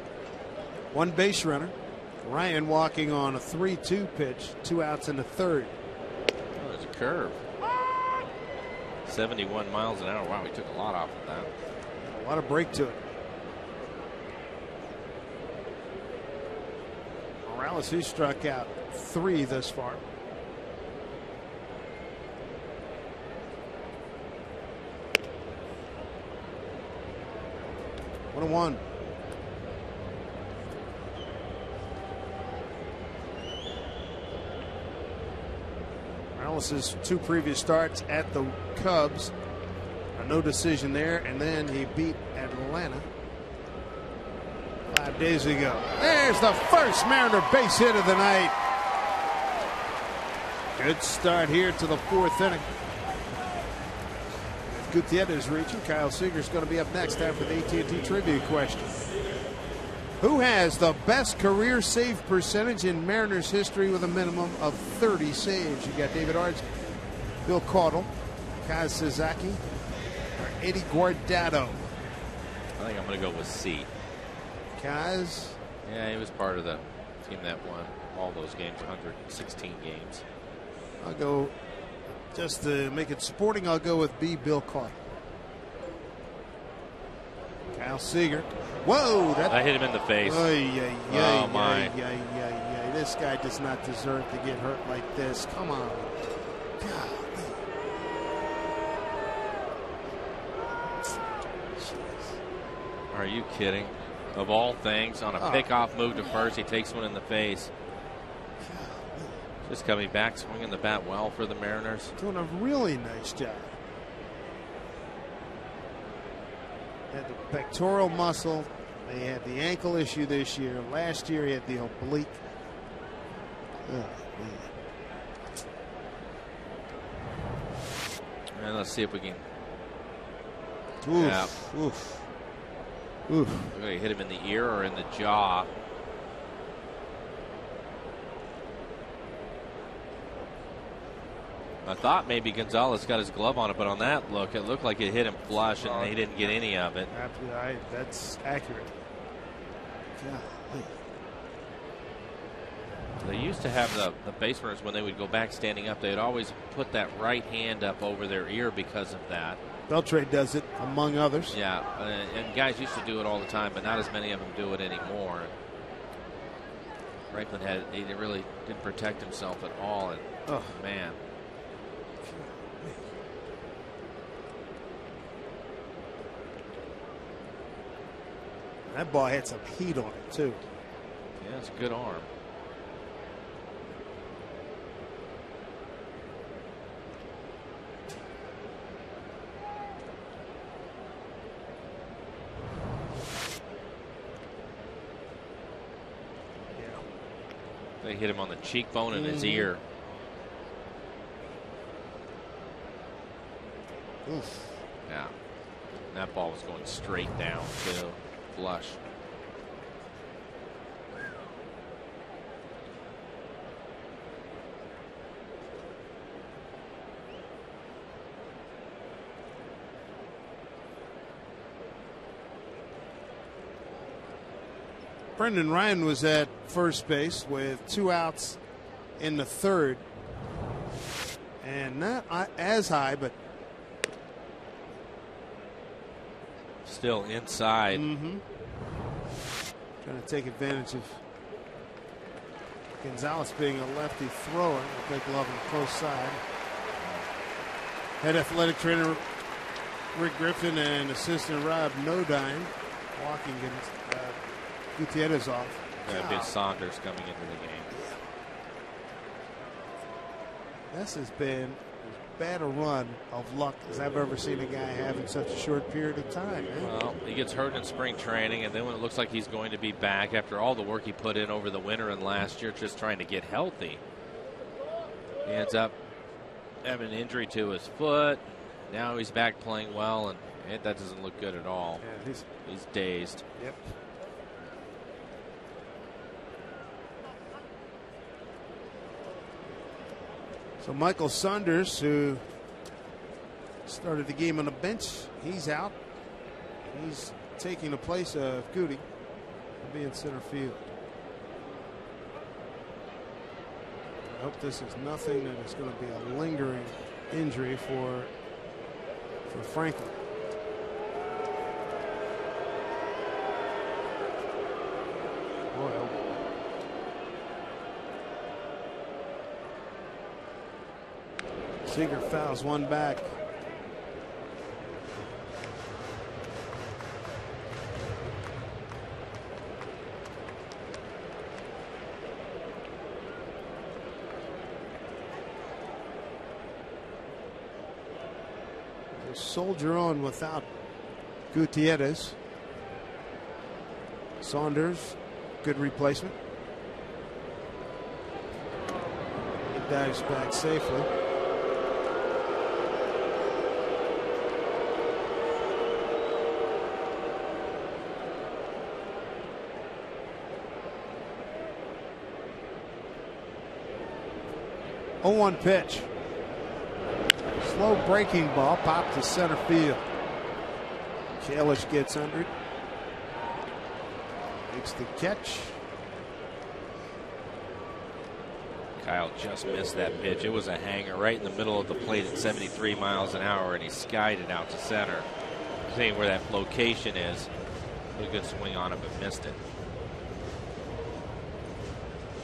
1 base runner. Ryan walking on a 3-2 pitch. 2 outs in the 3rd. Oh, there's a curve. 71 miles an hour. Wow, he took a lot off of that. A lot of break to it. Morales, who struck out 3 thus far. One and one. Morales' 2 previous starts at the Cubs. No decision there, and then he beat Atlanta 5 days ago. There's the first Mariner base hit of the night. Good start here to the 4th inning. Gutierrez reaching. Kyle Seager's going to be up next after the AT&T trivia question. Who has the best career save percentage in Mariners history with a minimum of 30 saves? You got David Ards, Bill Caudle, Kaz Sasaki, or Eddie Guardado. I think I'm going to go with C. Kaz? Yeah, he was part of the team that won all those games, 116 games. I'll go, just to make it sporting, I'll go with B, Bill Caudle. Kyle Seager. Whoa! I hit him in the face. Oh, my. This guy does not deserve to get hurt like this. Come on. God. Are you kidding? Of all things, on a pickoff move to first, he takes one in the face. Just coming back, swinging the bat well for the Mariners. Doing a really nice job. Had the pectoral muscle. They had the ankle issue this year. Last year he had the oblique. And let's see if we can. Oof. Yeah. Oof. Oof. We're going to hit him in the ear or in the jaw. I thought maybe Gonzalez got his glove on it, but on that look, it looked like it hit him flush, and he didn't get any of it. That's accurate. They used to have the baserunners, when they would go back standing up, they would always put that right hand up over their ear because of that. Beltre does it, among others. Yeah, and guys used to do it all the time, but not as many of them do it anymore. Franklin he really didn't protect himself at all, and man. That ball had some heat on it, too. Yeah, it's a good arm. They hit him on the cheekbone and his ear. Oof. Yeah. That ball was going straight down, too. Flush. Brendan Ryan was at first base with 2 outs in the 3rd. And not as high, but still inside. Trying to take advantage of Gonzalez being a lefty thrower. We'll take love on the close side. Head athletic trainer Rick Griffin and assistant Rob Nodine walking Gutierrez off. Ben Saunders coming into the game. This has been as bad a run of luck as I've ever seen a guy have in such a short period of time. Well, he gets hurt in spring training, and then when it looks like he's going to be back after all the work he put in over the winter and last year just trying to get healthy, he ends up having an injury to his foot. Now he's back playing well, and that doesn't look good at all. Yeah, he's dazed. Yep. So Michael Saunders, who started the game on the bench, he's out. He's taking the place of Goody. He'll be in center field. I hope this is nothing that is going to be a lingering injury for Franklin. Boy, oh boy. Seager fouls one back. They'll soldier on without Gutierrez. Saunders, good replacement. He dives back safely. Oh, 1 pitch. Slow breaking ball popped to center field. Kalish gets under it. Makes the catch. Kyle just missed that pitch. It was a hanger right in the middle of the plate at 73 miles an hour, and he skied it out to center. Seeing where that location is. A good swing on it, but missed it.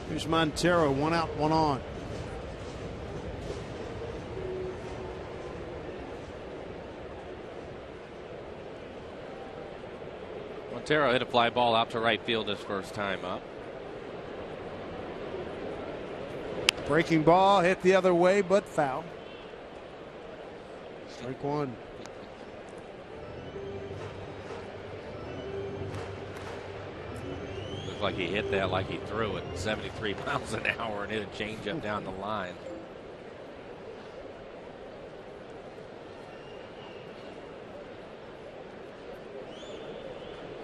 Here's Montero, 1 out, 1 on. Montero hit a fly ball out to right field his first time up. Breaking ball hit the other way, but foul. Strike 1. Looked like he hit that like he threw it. 73 miles an hour and hit a changeup down the line.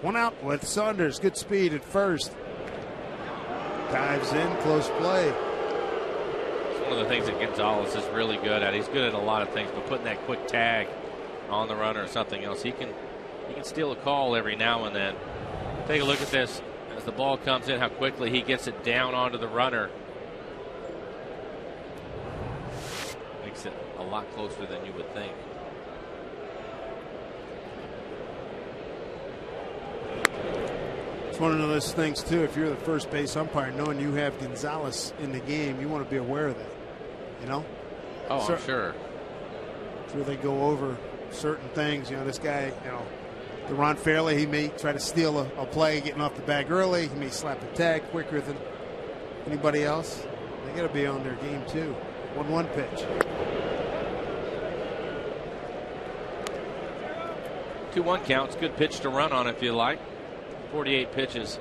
One out with Saunders. Good speed at first. Dives in, close play. It's one of the things that Gonzalez is really good at. He's good at a lot of things, but putting that quick tag on the runner or something else, he can steal a call every now and then. Take a look at this as the ball comes in, how quickly he gets it down onto the runner. Makes it a lot closer than you would think. It's one of those things, too, if you're the first base umpire, knowing you have Gonzalez in the game, you want to be aware of that, you know? Oh, I'm sure. Sure they go over certain things. You know, this guy, you know, Ron Fairley, he may try to steal a play getting off the bag early. He may slap a tag quicker than anybody else. They got to be on their game, too. 1-1 pitch. 2-1 counts. Good pitch to run on if you like. 48 pitches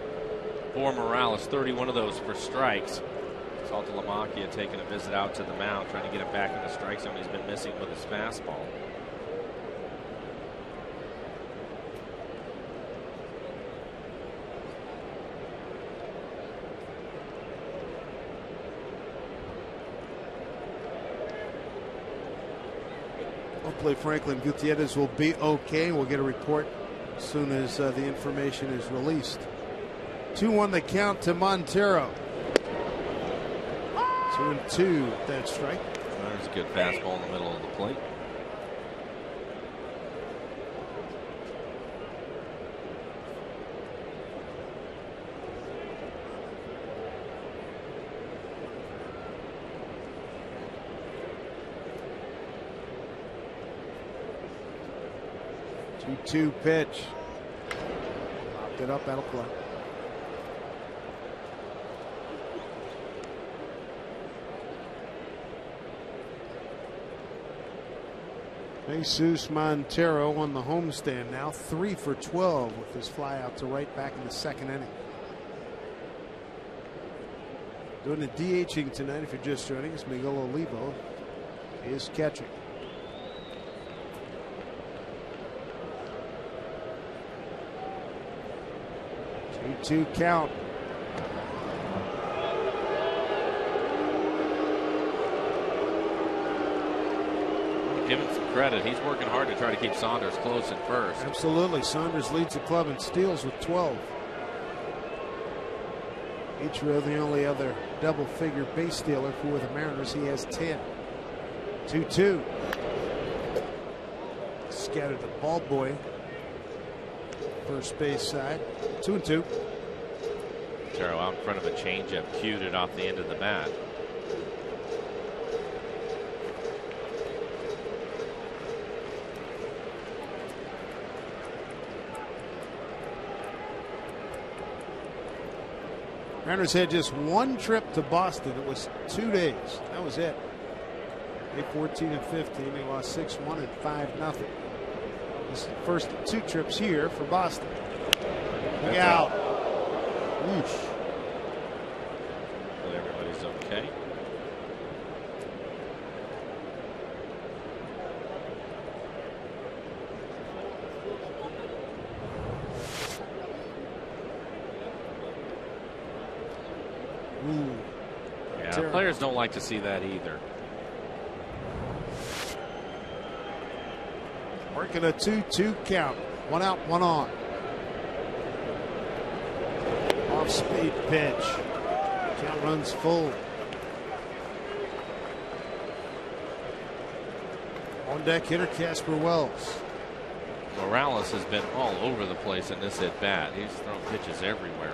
for Morales, 31 of those for strikes. Saltalamacchia taking a visit out to the mound, trying to get him back in the strike zone. He's been missing with his fastball. Hopefully Franklin Gutierrez will be okay. We'll get a report as soon as the information is released. 2-1 the count to Montero. 2-2, that strike. There's a good fastball in the middle of the plate. Two pitch. Popped it up, that'll play. Jesus Montero on the homestand now, 3 for 12 with his fly out to right back in the second inning. Doing the DHing tonight, if you're just joining us, Miguel Olivo is catching. 2-2 count. Give him some credit. He's working hard to try to keep Saunders close at first. Absolutely. Saunders leads the club in steals with 12. Ichiro, the only other double-figure base stealer for the Mariners. He has 10. 2-2. Scattered the ball boy. First base side. 2-2. Montero out in front of a changeup, cued it off the end of the bat. Mariners had just one trip to Boston. It was 2 days. That was it. They 14 and 15. They lost 6-1 and 5-0. This is the first of 2 trips here for Boston. Look out. Whoosh. Hopefully everybody's okay. Ooh. Yeah, Terrible. players don't like to see that either. Working a 2-2 count. 1 out, 1 on. Off speed pitch. Count runs full. On deck hitter Casper Wells. Morales has been all over the place in this at bat. He's thrown pitches everywhere.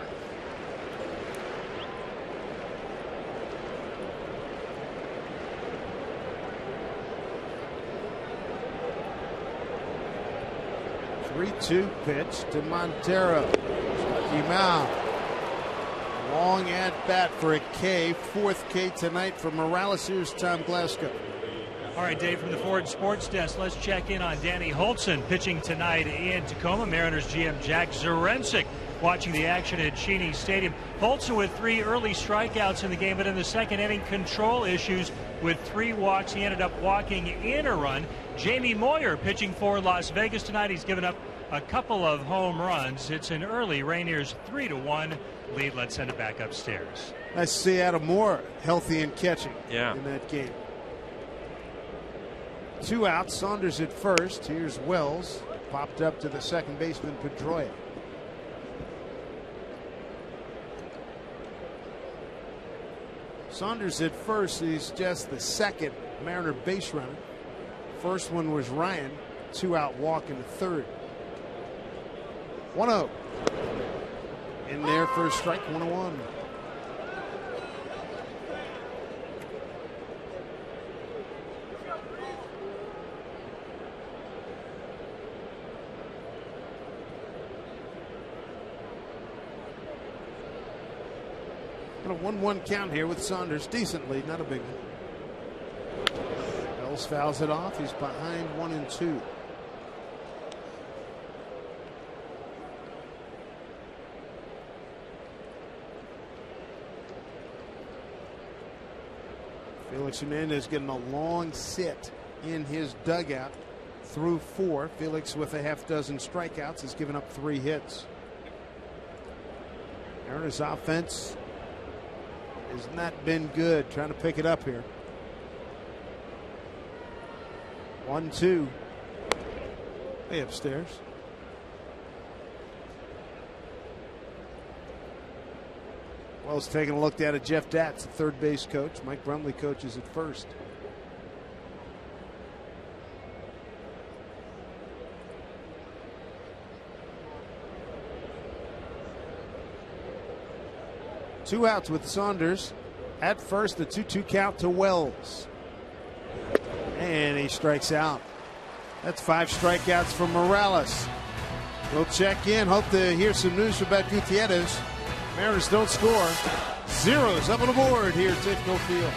Three-two pitch to Montero. Struck him out. Long at bat for a K. 4th K tonight for Morales. Here's Tom Glasgow. All right, Dave, from the Ford Sports Desk, let's check in on Danny Holtzen pitching tonight in Tacoma. Mariners GM Jack Zarensik watching the action at Cheney Stadium. Holtzen with 3 early strikeouts in the game, but in the second inning, control issues with 3 walks. He ended up walking in a run. Jamie Moyer pitching for Las Vegas tonight. He's given up a couple of home runs. It's an early Rainiers 3-1 lead. Let's send it back upstairs. Nice to see Adam Moore healthy and catching in that game. 2 outs. Saunders at first. Here's Wells. Popped up to the second baseman Pedroia. Saunders at first. He's just the second Mariner base runner. First one was Ryan. 2 out walk in the third. 1-0. In there for a strike. 1-1. A 1-1 count here with Saunders. Decent lead, not a big one. Wells fouls it off. He's behind 1-2. Felix Hernandez getting a long sit in his dugout through 4. Felix with a half dozen strikeouts has given up 3 hits. Mariners offense has not been good. Trying to pick it up here. 1-2. Way upstairs. Wells taking a look down at Jeff Datz, the third base coach. Mike Brumley coaches at first. Two outs with Saunders. At first, the 2-2 count to Wells. And he strikes out. That's 5 strikeouts from Morales. We'll check in. Hope to hear some news about Gutierrez. Mariners don't score. 0's up on the board here at Safeco Field.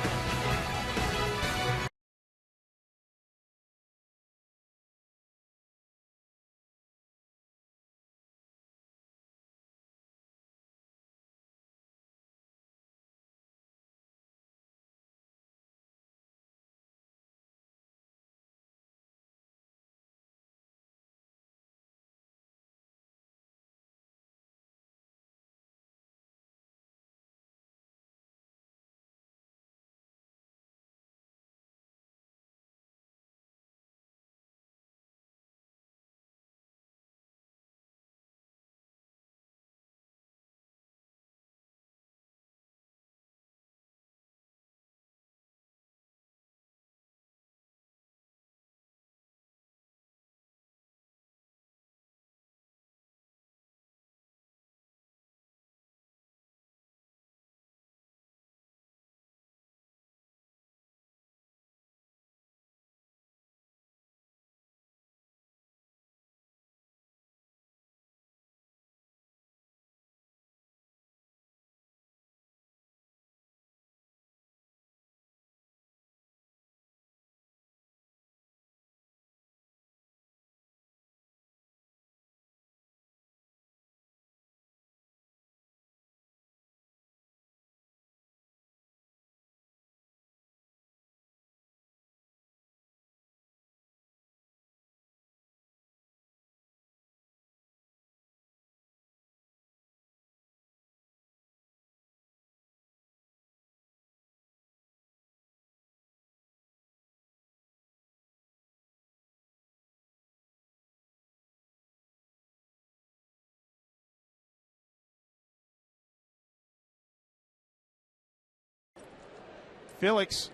Felix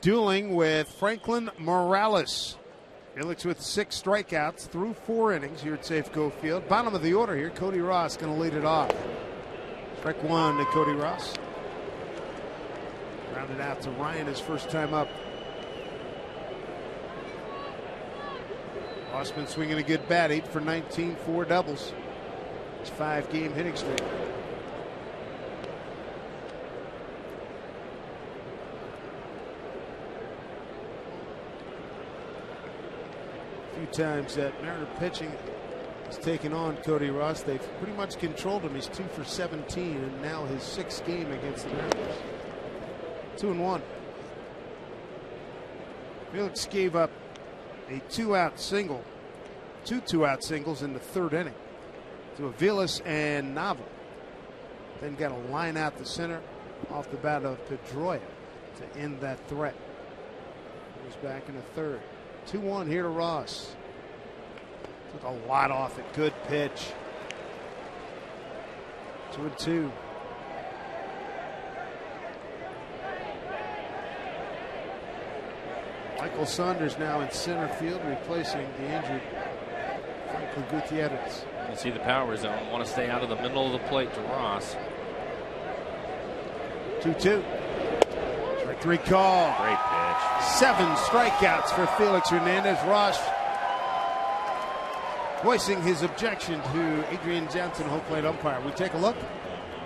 dueling with Franklin Morales. Felix with 6 strikeouts through 4 innings here at Safeco Field. Bottom of the order here, Cody Ross going to lead it off. Strike 1 to Cody Ross. Rounded out to Ryan his first time up. Ross been swinging a good bat, 8 for 19, 4 doubles. It's 5-game hitting streak. A few times that Mariner pitching has taken on Cody Ross. They've pretty much controlled him. He's 2 for 17, and now his 6th game against the Mariners. 2-1. Felix gave up a 2-out single, 2 2-out singles in the 3rd inning to Aviles and Nava. Then got a line out the center off the bat of Pedroia to end that threat. Goes back in the 3rd. 2-1 here to Ross. Took a lot off it. Good pitch. 2-2. Michael Saunders now in center field, replacing the injured Franklin Gutierrez. You see the power zone. Want to stay out of the middle of the plate to Ross. 2-2. Strike 3 call. Great pitch. 7 strikeouts for Felix Hernandez. Ross voicing his objection to Adrian Johnson, home plate umpire. We take a look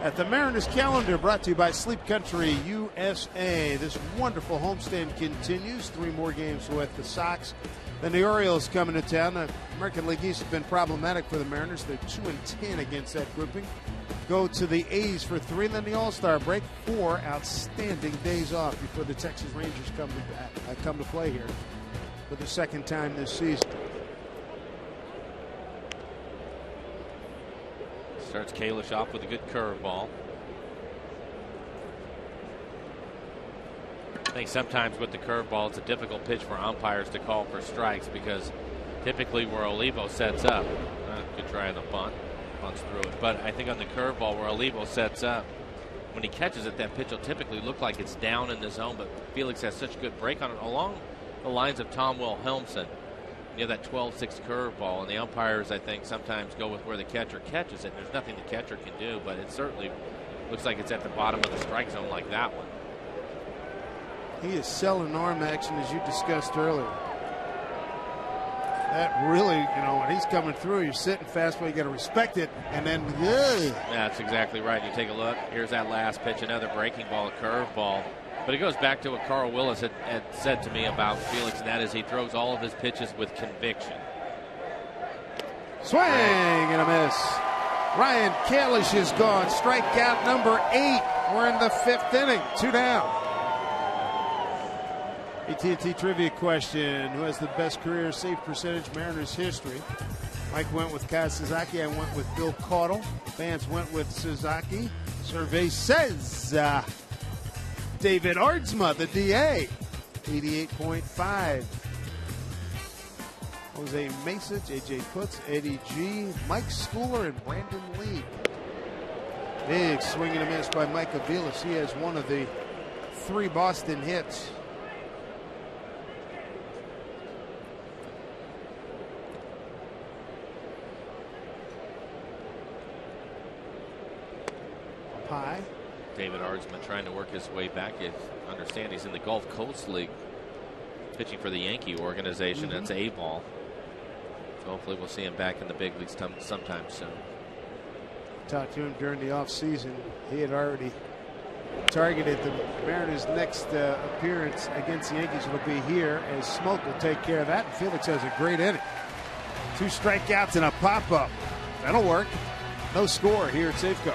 at the Mariners calendar, brought to you by Sleep Country USA. This wonderful homestand continues. 3 more games with the Sox. Then the Orioles coming to town. The American League East has been problematic for the Mariners. They're 2-10 against that grouping. Go to the A's for 3, and then the All-Star break. 4 outstanding days off before the Texas Rangers come to play here for the 2nd time this season. Starts Kalish off with a good curveball. I think sometimes with the curveball, it's a difficult pitch for umpires to call for strikes because typically where Olivo sets up, good try on the bunt, bunts through it. But I think on the curveball where Olivo sets up, when he catches it, that pitch will typically look like it's down in the zone. But Felix has such a good break on it, along the lines of Tom Wilhelmsen. You have that 12-6 curveball, and the umpires, I think, sometimes go with where the catcher catches it. There's nothing the catcher can do, but it certainly looks like it's at the bottom of the strike zone like that one. He is selling arm action, as you discussed earlier. That really, when he's coming through, you're sitting fastball, you got to respect it, and then, That's exactly right. You take a look. Here's that last pitch, another breaking ball, a curveball. But it goes back to what Carl Willis had said to me about Felix, and that is he throws all of his pitches with conviction. Swing and a miss. Ryan Kalish is gone. Strikeout number 8. We're in the 5th inning. 2 down. AT&T trivia question. Who has the best career save percentage Mariners history? Mike went with Kaz Suzuki. I went with Bill Caudle. Fans went with Suzuki. Survey says David Aardsma, the DA, 88.5. Jose Mesa, J.J. Putz, Eddie G., Mike Schooler, and Brandon Lee. Big swing and a miss by Mike Aviles. He has one of the 3 Boston hits. Up high. David Aardsma trying to work his way back. I understand he's in the Gulf Coast League pitching for the Yankee organization. That's A-ball. So hopefully we'll see him back in the big leagues sometime soon. Talked to him during the offseason. He had already targeted the Mariners' next appearance against the Yankees. Will be here as Smoke will take care of that. And Felix has a great inning. 2 strikeouts and a pop-up. That'll work. No score here at Safeco.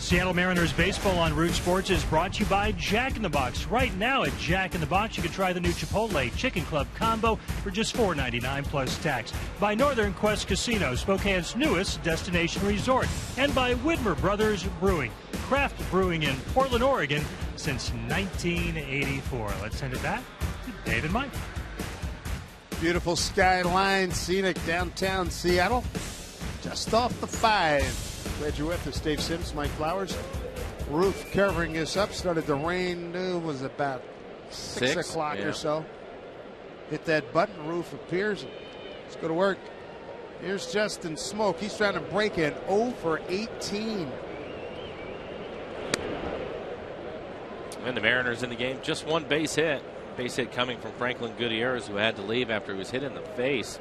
Seattle Mariners baseball on Root Sports is brought to you by Jack in the Box. Right now at Jack in the Box, you can try the new Chipotle Chicken Club Combo for just $4.99 plus tax. By Northern Quest Casino, Spokane's newest destination resort. And by Widmer Brothers Brewing, craft brewing in Portland, Oregon since 1984. Let's send it back to Dave and Mike. Beautiful skyline, scenic downtown Seattle. Just off the 5. Glad you're with us. Dave Sims, Mike Flowers. Roof covering us up. Started to rain. It was about 6 o'clock or so. Hit that button. Roof appears. Let's go to work. Here's Justin Smoke. He's trying to break in 0 for 18. And the Mariners in the game. Just one base hit. Base hit coming from Franklin Gutierrez, who had to leave after he was hit in the face.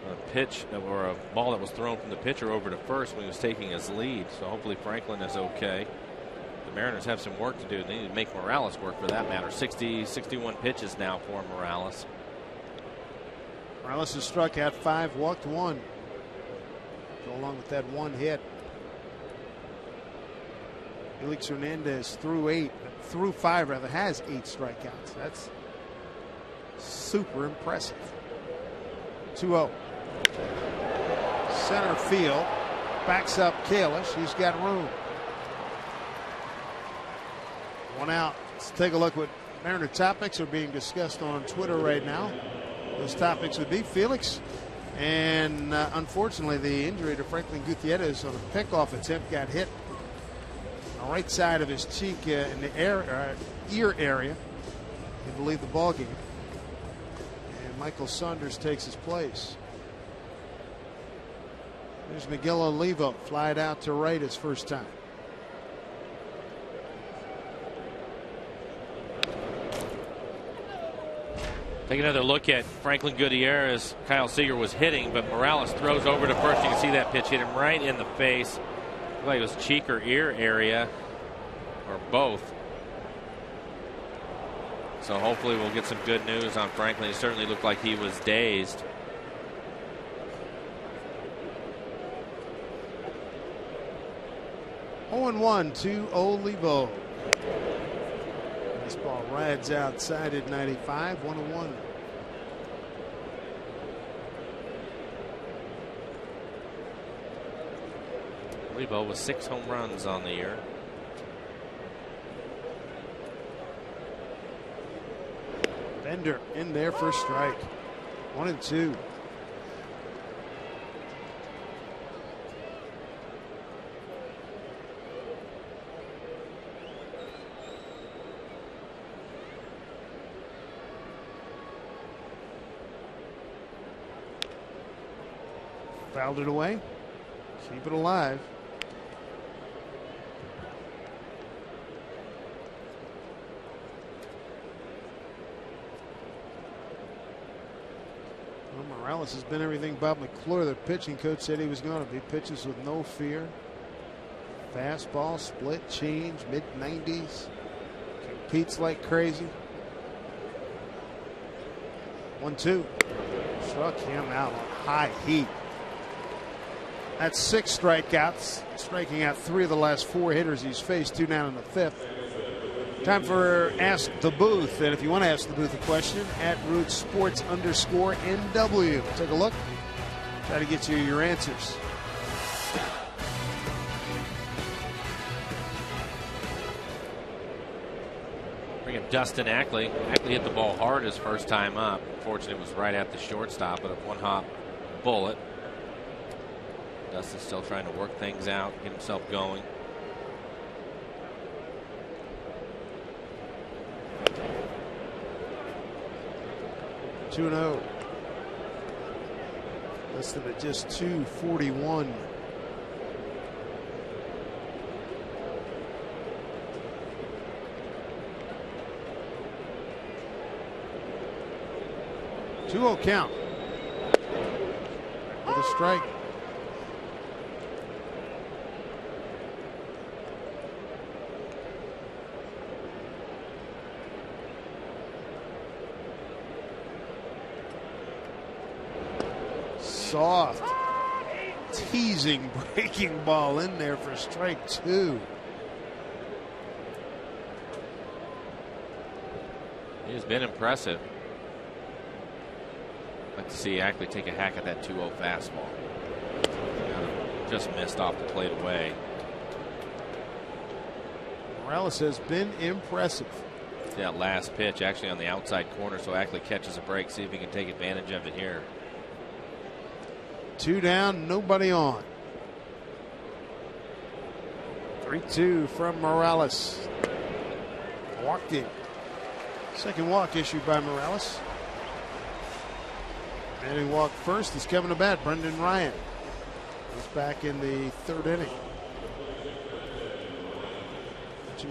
A pitch or a ball that was thrown from the pitcher over to first when he was taking his lead. So hopefully Franklin is okay. The Mariners have some work to do. They need to make Morales work for that matter. 61 pitches now for Morales. Morales has struck out 5, walked 1. Go along with that one hit. Felix Hernandez through 5 rather, has 8 strikeouts. That's super impressive. 2-0. Center field. Backs up Kalish. He's got room. 1 out. Let's take a look what Mariner topics are being discussed on Twitter right now. Those topics would be Felix. And unfortunately, the injury to Franklin Gutierrez on a pickoff attempt got hit on the right side of his cheek in the ear area. He will leave the ball game. And Michael Saunders takes his place. There's Miguel Olivo, flied out to right his first time. Take another look at Franklin Gutierrez. Kyle Seager was hitting, but Morales throws over to first. You can see that pitch hit him right in the face. Looked like it was cheek or ear area, or both. So hopefully we'll get some good news on Franklin. He certainly looked like he was dazed. Oh, 1 to Olivo. This ball rides outside at 95. 1-1. Olivo with 6 home runs on the year. Bender in there for a strike. 1-2. Fouled it away. Keep it alive. Well, Morales has been everything Bob McClure, the pitching coach, said he was going to be. Pitches with no fear. Fastball, split, change, mid-90s. Competes like crazy. 1-2. Struck him out on high heat. That's 6 strikeouts, striking out 3 of the last 4 hitters he's faced, 2 down in the 5th. Time for Ask the Booth. And if you want to ask the booth a question, at Root Sports _NW. Take a look. Try to get you your answers. Bring in Dustin Ackley. Ackley hit the ball hard his first time up. Unfortunately, it was right at the shortstop, but a 1-hop bullet. Dustin's still trying to work things out, get himself going. Two 2-0. Listed at just 241. Two-0 count. With a strike. Soft teasing breaking ball in there for strike 2. He's been impressive. I'd like to see Ackley take a hack at that 2-0 fastball. Just missed off the plate away. Morales has been impressive. That last pitch actually on the outside corner, so Ackley catches a break. See if he can take advantage of it here. 2 down, nobody on. 3-2 from Morales. Walked in. Second walk issued by Morales. And he walked first. He's coming to bat. Brendan Ryan. He's back in the 3rd inning.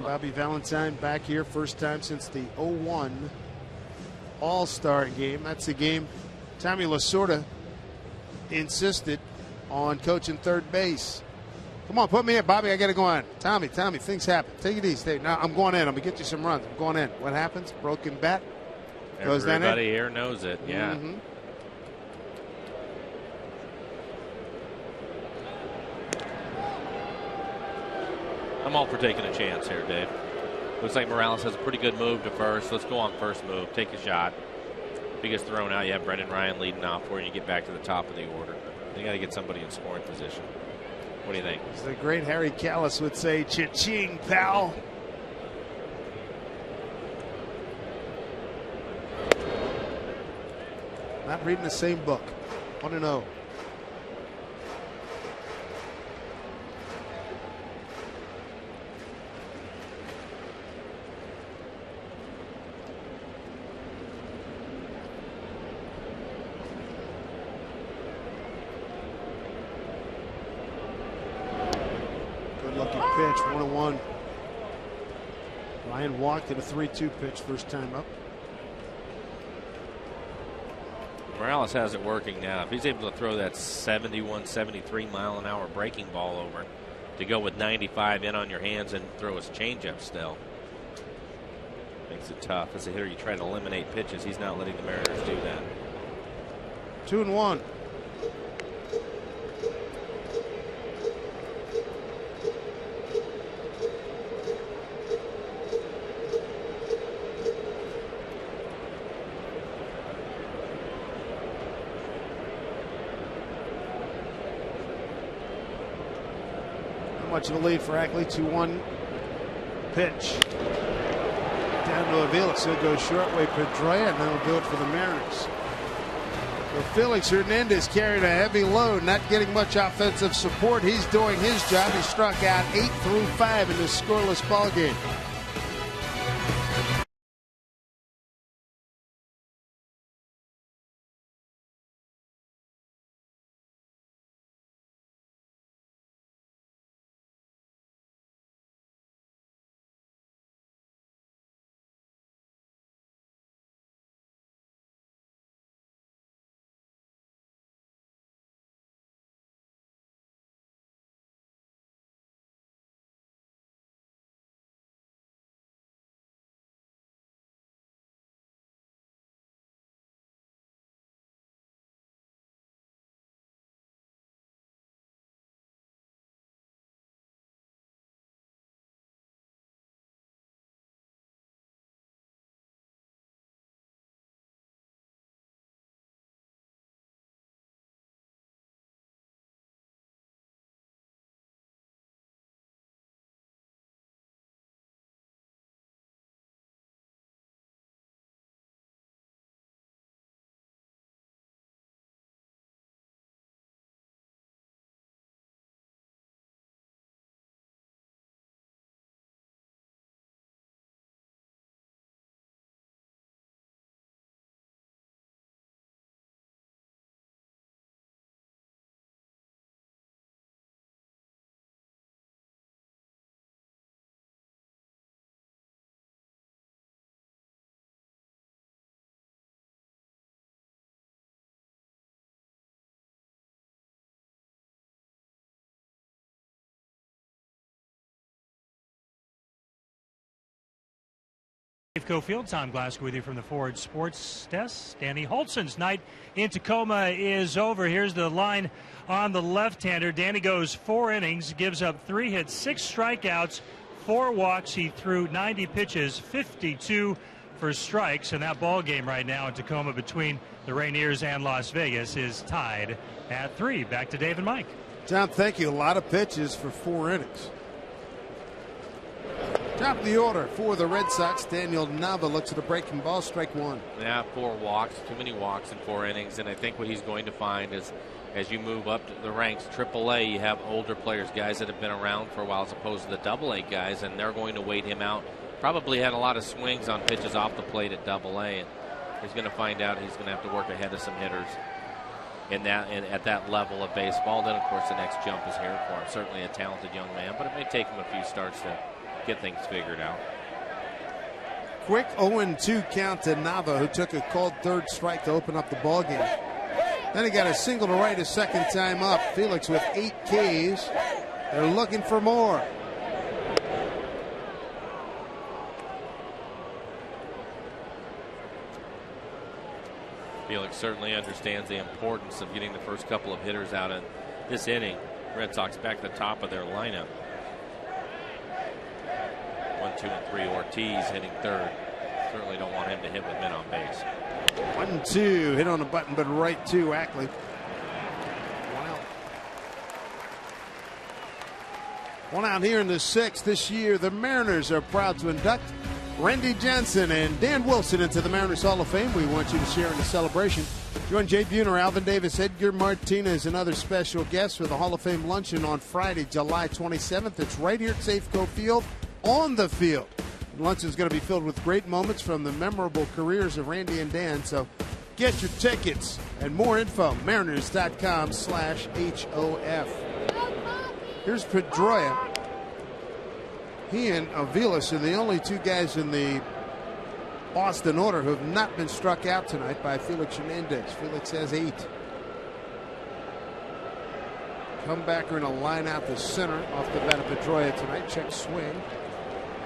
Bobby Valentine back here, first time since the 01 All-Star game. That's the game Tommy Lasorda insisted on coaching third base. Come on, put me in, Bobby. I got to go on. Tommy, things happen. Take it easy. Now I'm going in. I'm going to get you some runs. I'm going in. What happens? Broken bat. Goes down in. Everybody here knows it. Yeah. Mm-hmm. I'm all for taking a chance here, Dave. Looks like Morales has a pretty good move to first. Let's go on first move. Take a shot. If he gets thrown out, you have Brendan Ryan leading off for you. You get back to the top of the order. You got to get somebody in scoring position. What do you think? As the great Harry Callis would say, cha-ching, pal. Not reading the same book. 1-0. Pitch, 1-1. Ryan walked at a 3-2 pitch first time up. Morales has it working now. If he's able to throw that 71, 73 mile an hour breaking ball over to go with 95 in on your hands and throw his changeup still, makes it tough. As a hitter, you try to eliminate pitches. He's not letting the Mariners do that. 2-1. Much of a lead for Ackley. 2-1 pitch down to Aviles. He'll go short way Pedroia, and that'll do it for the Mariners. So Felix Hernandez carried a heavy load, not getting much offensive support. He's doing his job. He struck out 8 through 5 in this scoreless ball game. Safeco Field. Tom Glasgow with you from the Ford Sports Desk. Danny Holtzon's night in Tacoma is over. Here's the line on the left-hander. Danny goes 4 innings, gives up 3 hits, 6 strikeouts, 4 walks. He threw 90 pitches, 52 for strikes, and that ball game right now in Tacoma between the Rainiers and Las Vegas is tied at 3. Back to Dave and Mike. John, thank you. A lot of pitches for 4 innings. Top of the order for the Red Sox. Daniel Nava looks at a breaking ball, strike 1. Yeah, 4 walks, too many walks in 4 innings, and I think what he's going to find is as you move up to the ranks, AAA, you have older players, guys that have been around for a while as opposed to the AA guys, and they're going to wait him out. Probably had a lot of swings on pitches off the plate at AA, and he's going to find out he's going to have to work ahead of some hitters at that level of baseball. Then, of course, the next jump is here for him. Certainly a talented young man, but it may take him a few starts to get things figured out. Quick 0-2 count to Nava, who took a called third strike to open up the ball game. Then he got a single to right his second time up. Felix with 8 Ks. They're looking for more. Felix certainly understands the importance of getting the first couple of hitters out in this inning. Red Sox back to the top of their lineup. 1, 2, and 3. Ortiz hitting third. Certainly don't want him to hit with men on base. 1-2, hit on the button, but right to Ackley. 1 out. 1 out here in the 6th. This year, the Mariners are proud to induct Randy Johnson and Dan Wilson into the Mariners Hall of Fame. We want you to share in the celebration. Join Jay Buhner, Alvin Davis, Edgar Martinez, and other special guests for the Hall of Fame luncheon on Friday, July 27th. It's right here at Safeco Field, on the field. The luncheon is going to be filled with great moments from the memorable careers of Randy and Dan. So get your tickets and more info, mariners.com/HOF. Here's Pedroia. He and Aviles are the only 2 guys in the Boston order who have not been struck out tonight by Felix Hernandez. Felix has 8. Comebacker in a line out the center off the bat of Pedroia tonight. Check swing.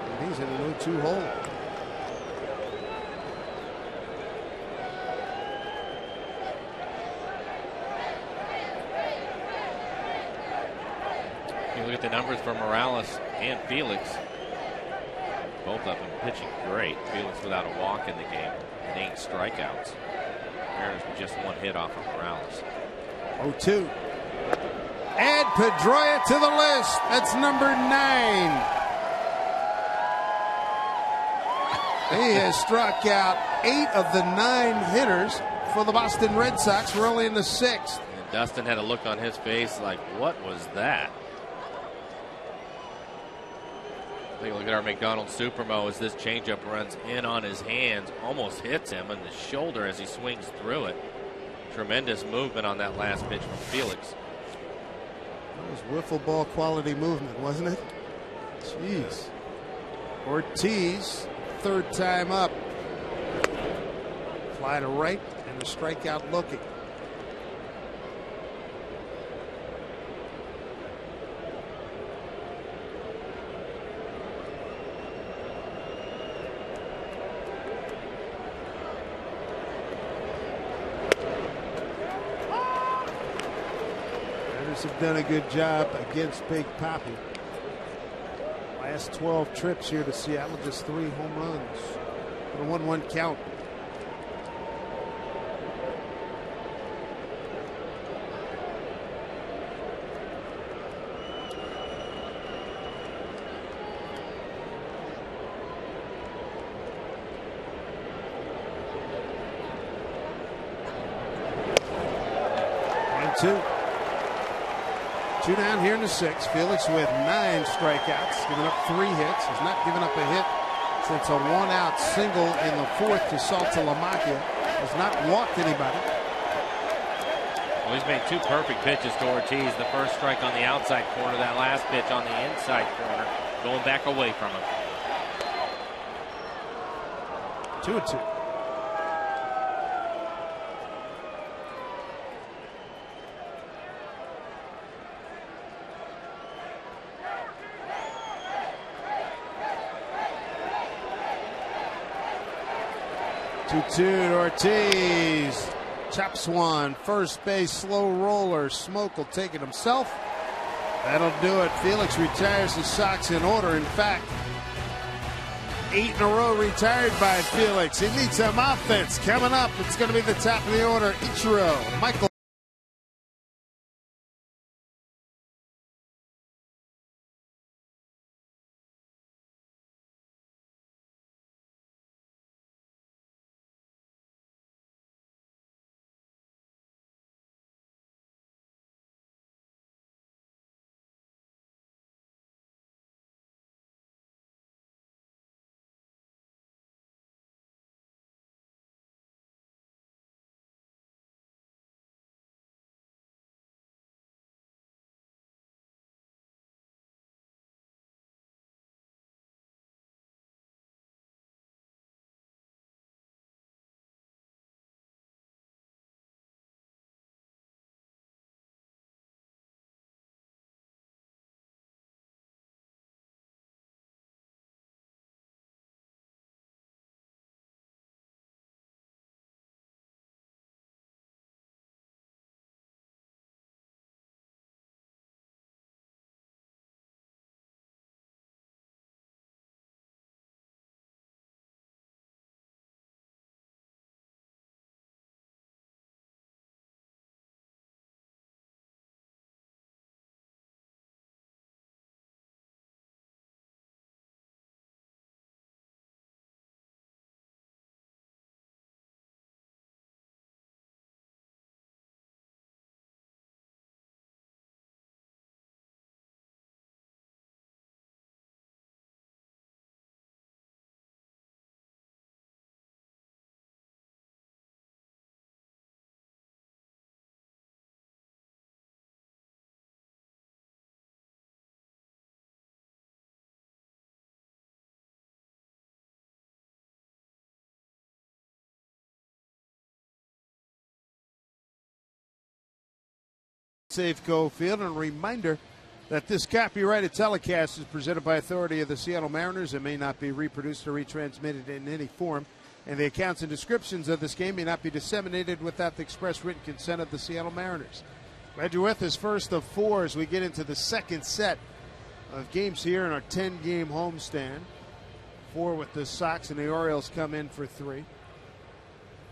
And he's in a 0-2 hole. You look at the numbers for Morales and Felix. Both of them pitching great. Felix without a walk in the game and 8 strikeouts. Mariners with just 1 hit off of Morales. 0-2. Add Pedroia to the list. That's number 9. He has struck out 8 of the 9 hitters for the Boston Red Sox. We're only in the 6th. And Dustin had a look on his face like, what was that? Take a look at our McDonald Supermo as this changeup runs in on his hands, almost hits him in the shoulder as he swings through it. Tremendous movement on that last pitch from Felix. That was wiffle ball quality movement, wasn't it? Jeez. Ortiz, 3rd time up. Fly to right and a strikeout looking. Have done a good job against Big Papi. Last 12 trips here to Seattle, just 3 home runs. A 1-1 count. Two. 2 down here in the 6th. Felix with 9 strikeouts, giving up 3 hits. He's not given up a hit since a 1-out single in the 4th to Saltalamacchia. Has not walked anybody. Well, he's made 2 perfect pitches to Ortiz. The first strike on the outside corner, that last pitch on the inside corner, going back away from him. 2-2. 2-2 to Ortiz. Chops one. First base, slow roller. Smoke will take it himself. That'll do it. Felix retires the Sox in order. In fact, 8 in a row retired by Felix. He needs some offense. Coming up, it's going to be the top of the order. Ichiro, Michael. Safeco Field, and a reminder that this copyrighted telecast is presented by authority of the Seattle Mariners and may not be reproduced or retransmitted in any form, and the accounts and descriptions of this game may not be disseminated without the express written consent of the Seattle Mariners. Glad you're with us. First of 4 as we get into the second set of games here in our 10-game homestand. 4 with the Sox, and the Orioles come in for 3.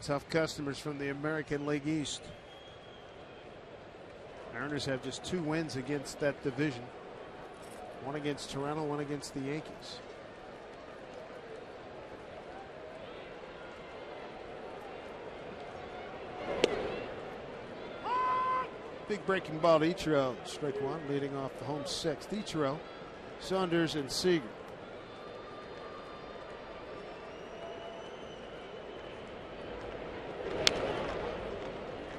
Tough customers from the American League East. Mariners have just 2 wins against that division. 1 against Toronto, 1 against the Yankees. Big breaking ball to Ichiro. Strike 1, leading off the home 6th. Ichiro, Saunders, and Seager.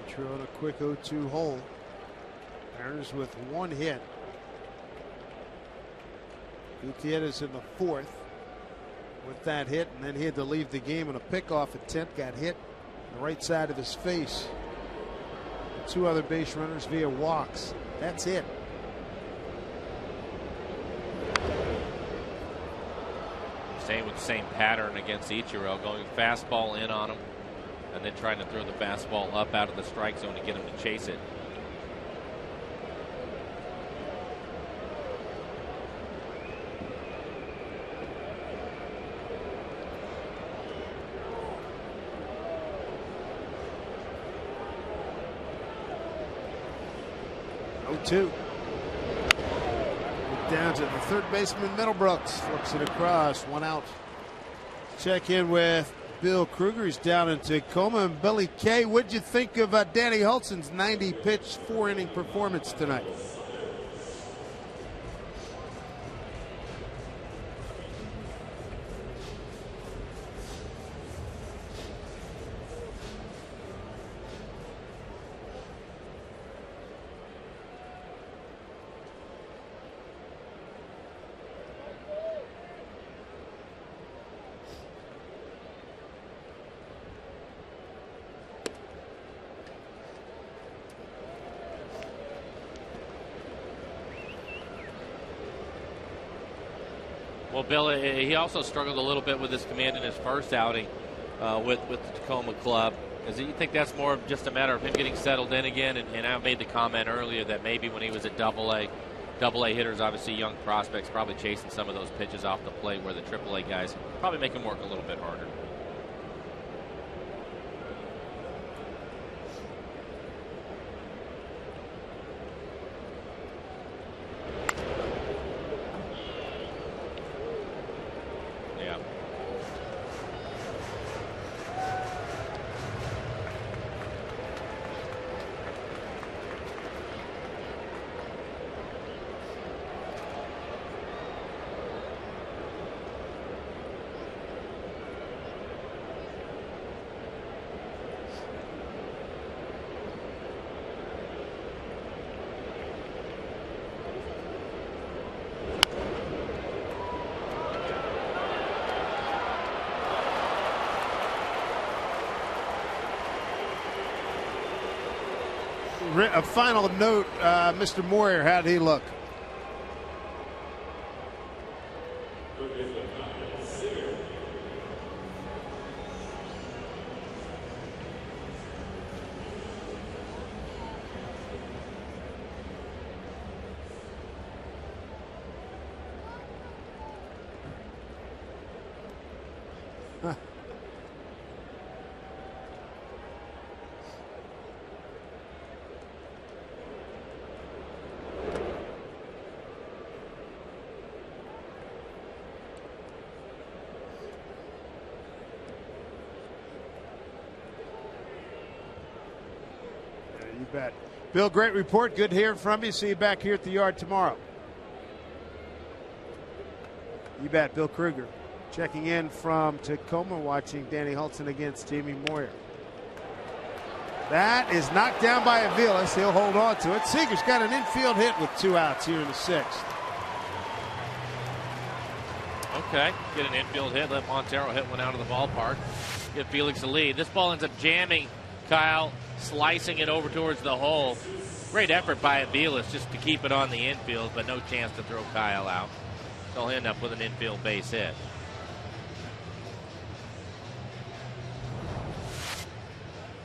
Ichiro on a quick 0-2 hole. Mariners with 1 hit. Gutierrez in the 4th with that hit, and then he had to leave the game on a pickoff attempt. Got hit on the right side of his face. 2 other base runners via walks. That's it. Staying with the same pattern against Ichiro, going fastball in on him, and then trying to throw the fastball up out of the strike zone to get him to chase it. Two. Down to the third baseman, Middlebrooks. Flips it across. 1 out. Check in with Bill Kruger. He's down in Tacoma. And Billy Kay, what'd you think of Danny Hulson's 90-pitch, 4-inning performance tonight? Well, Bill, he also struggled a little bit with his command in his first outing. with the Tacoma club. Because you think that's more of just a matter of him getting settled in again. And I made the comment earlier that maybe when he was at Double A hitters, obviously young prospects, probably chasing some of those pitches off the plate where the Triple A guys probably make him work a little bit harder. A final note, Mr. Moyer, how did he look? You bet. Bill, great report. Good hearing from you. See you back here at the yard tomorrow. You bet. Bill Kruger checking in from Tacoma, watching Danny Hultzen against Jamie Moyer. That is knocked down by Aviles. He'll hold on to it. Seager's got an infield hit with 2 outs here in the 6th. Okay, get an infield hit. Let Montero hit one out of the ballpark. Give Felix a lead. This ball ends up jamming Kyle, slicing it over towards the hole. Great effort by Aviles just to keep it on the infield, but no chance to throw Kyle out. They'll end up with an infield base hit.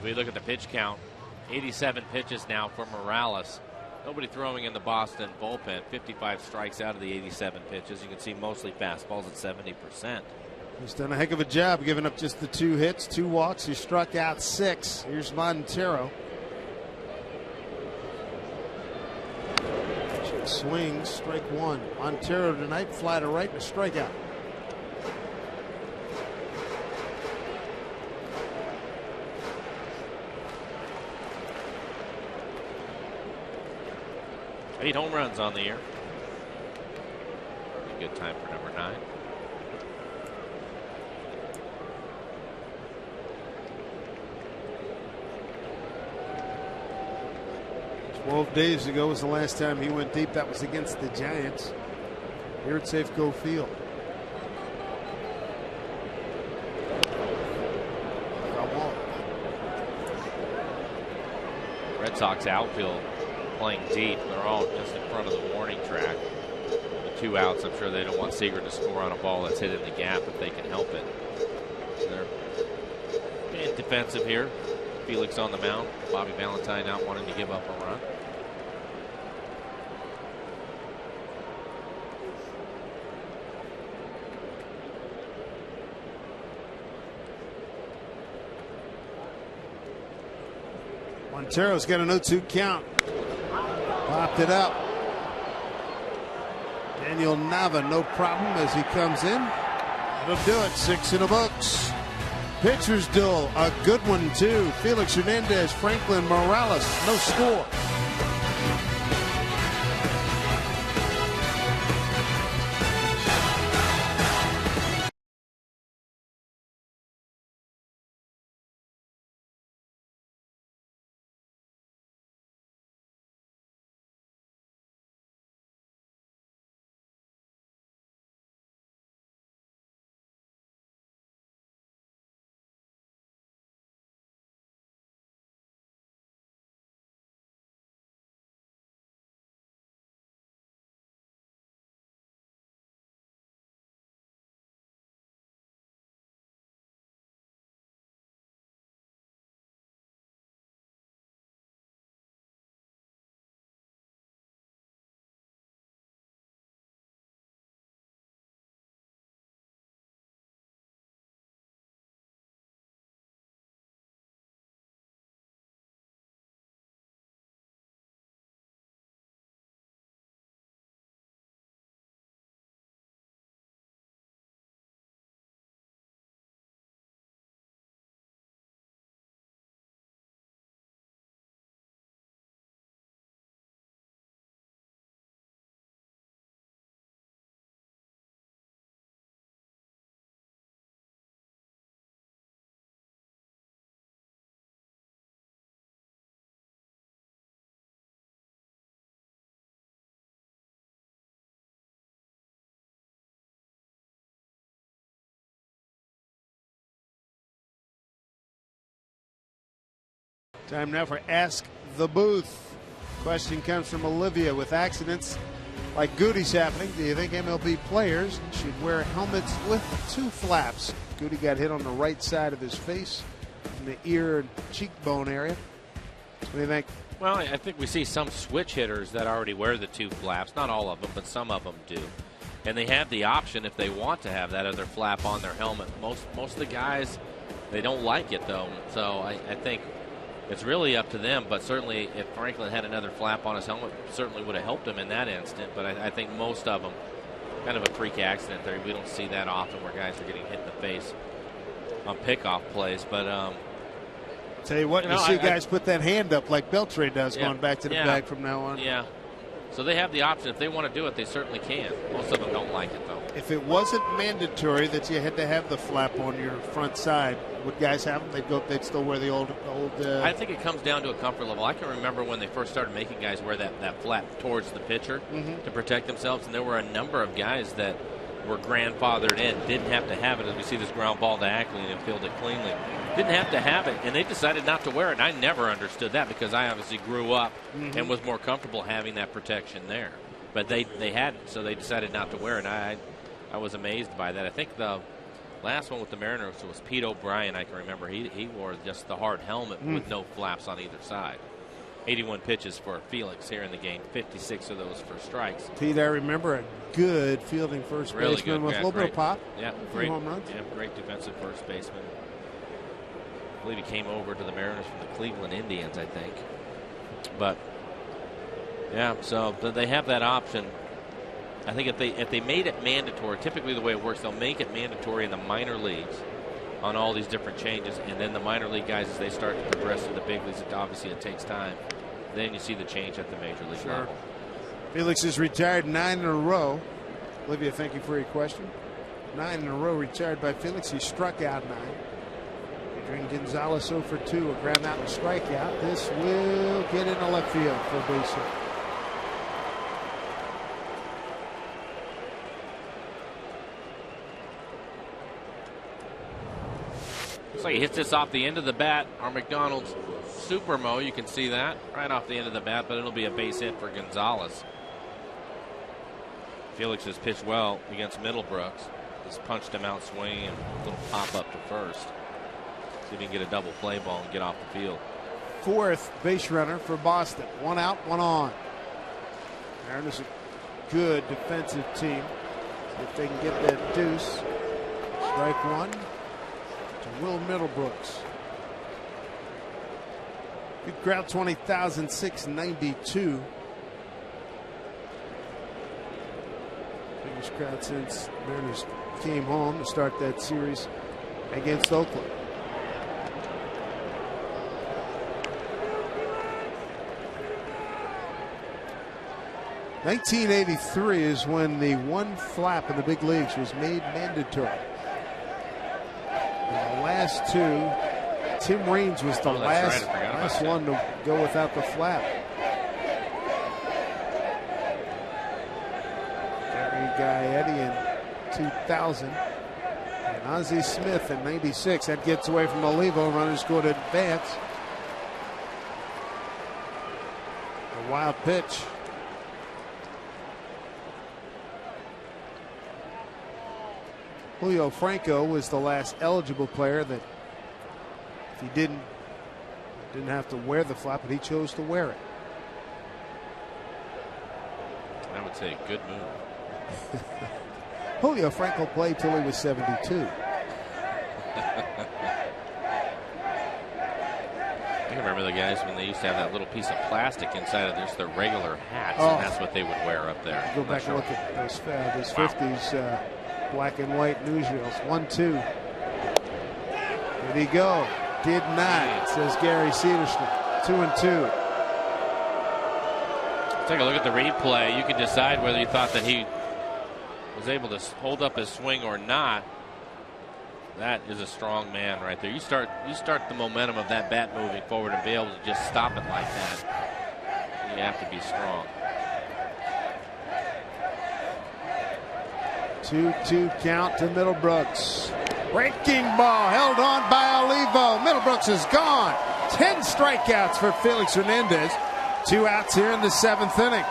We look at the pitch count. 87 pitches now for Morales. Nobody throwing in the Boston bullpen. 55 strikes out of the 87 pitches. You can see mostly fastballs at 70%. He's done a heck of a job giving up just the 2 hits, 2 walks. He struck out 6. Here's Montero. Swings, strike 1. Montero tonight, fly to right and a strikeout. Eight home runs on the year. A good time for number 9. 12 days ago was the last time he went deep. That was against the Giants here at Safeco Field. Red Sox outfield playing deep. They're all just in front of the warning track. With 2 outs, I'm sure they don't want Seager to score on a ball that's hit in the gap if they can help it. So they're being defensive here. Felix on the mound. Bobby Valentine not wanting to give up a run. Montero's got an 0-2 count. Popped it up. Daniel Nava, no problem as he comes in. It'll do it. 6 in the books. Pitcher's duel, a good one too. Felix Hernandez, Franklin Morales, no score. Time now for Ask the Booth. Question comes from Olivia. With accidents like Goody's happening, do you think MLB players should wear helmets with 2 flaps? Goody got hit on the right side of his face, in the ear and cheekbone area. What do you think? Well, I think we see some switch hitters that already wear the 2 flaps. Not all of them, but some of them do. And they have the option if they want to have that other flap on their helmet. Most of the guys, they don't like it, though. So I think it's really up to them. But certainly if Franklin had another flap on his helmet, certainly would have helped him in that instant. But I think most of them, kind of a freak accident there. We don't see that often where guys are getting hit in the face on pickoff plays. But tell you what, you see guys put that hand up like Beltray does, going back to the bag from now on. Yeah. So they have the option. If they want to do it, they certainly can. Most of them don't like it, though. If it wasn't mandatory that you had to have the flap on your front side, would guys have them? They'd still wear the old. I think it comes down to a comfort level. I can remember when they first started making guys wear that flap towards the pitcher to protect themselves, and there were a number of guys that were grandfathered in, didn't have to have it, as we see this ground ball to Ackley and field it cleanly. Didn't have to have it, and they decided not to wear it. And I never understood that because I obviously grew up and was more comfortable having that protection there. But they hadn't, so they decided not to wear it. And I was amazed by that. I think the last one with the Mariners was Pete O'Brien. I can remember he wore just the hard helmet with no flaps on either side. 81 pitches for Felix here in the game. 56 of those for strikes. Pete, I remember a good fielding first baseman with a little bit of pop. Yeah, great home runs. Yeah, great defensive first baseman. I believe he came over to the Mariners from the Cleveland Indians, I think. But yeah, so they have that option. I think if they made it mandatory, typically the way it works, they'll make it mandatory in the minor leagues on all these different changes, and then the minor league guys, as they start to progress to the big leagues, obviously it takes time. Then you see the change at the major league level. Felix has retired 9 in a row. Olivia, thank you for your question. 9 in a row retired by Felix. He struck out 9. Adrian Gonzalez 0 for 2, a ground out and strikeout. This will get into left field for a base hit. Looks like he hits this off the end of the bat. Our McDonald's Super Mo, you can see that right off the end of the bat, but it'll be a base hit for Gonzalez. Felix has pitched well against Middlebrooks. Just punched him out swinging and a little pop up to first. See if he can get a double play ball and get off the field. 4th base runner for Boston. 1 out, 1 on. Mariners a good defensive team. See if they can get that deuce. Strike 1 to Will Middlebrooks. Good crowd, 20,692. Biggest crowd since Mariners came home to start that series against Oakland. (1983) is when the 1 flap in the big leagues was made mandatory. And the last 2, Tim Raines was the last one to go without the flap. Gary Gaetti in 2000 and Ozzie Smith in 96. That gets away from Olivo. Runners go to advance. A wild pitch. Julio Franco was the last eligible player that, if he didn't have to wear the flap, but he chose to wear it. I would say good move. Julio Franco played till he was 72. I can remember the guys when they used to have that little piece of plastic inside of their regular hats, and that's what they would wear up there. Go back and look at those 50s black and white newsreels. 1-2. Did he go? Did not, says Gary Cederstrom. 2-2. Take a look at the replay. You can decide whether you thought that he was able to hold up his swing or not. That is a strong man right there. You start the momentum of that bat moving forward and be able to just stop it like that. You have to be strong. 2-2 count to Middlebrooks. Breaking ball held on by Olivo. Middlebrooks is gone. 10 strikeouts for Felix Hernandez. 2 outs here in the 7th inning.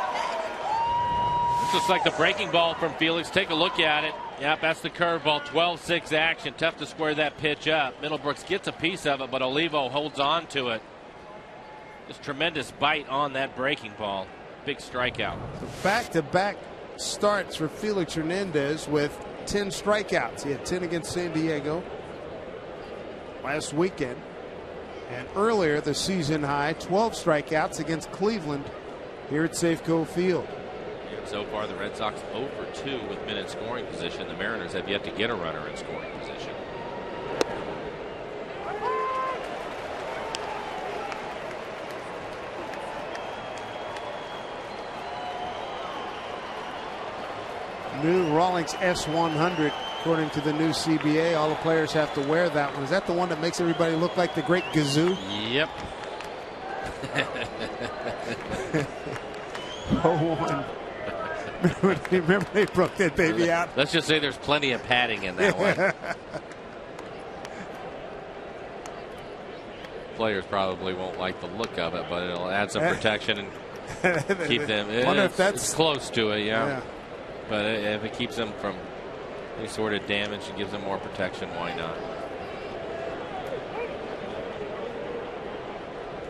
This looks like the breaking ball from Felix. Take a look at it. Yep, that's the curveball. 12-6 action. Tough to square that pitch up. Middlebrooks gets a piece of it, but Olivo holds on to it. Just tremendous bite on that breaking ball. Big strikeout. Back-to-back starts for Felix Hernandez with 10 strikeouts. He had 10 against San Diego last weekend. And earlier, the season high, 12 strikeouts against Cleveland here at Safeco Field. And so far, the Red Sox 0 for 2 with men in scoring position. The Mariners have yet to get a runner in scoring position. New Rawlings S100, according to the new CBA. All the players have to wear that one. Is that the one that makes everybody look like the Great Gazoo? Yep. Oh, one. Remember they broke that baby out? Let's just say there's plenty of padding in that one. Players probably won't like the look of it, but it'll add some protection and keep them. It's close to it, yeah. But if it keeps them from any sort of damage and gives them more protection, why not?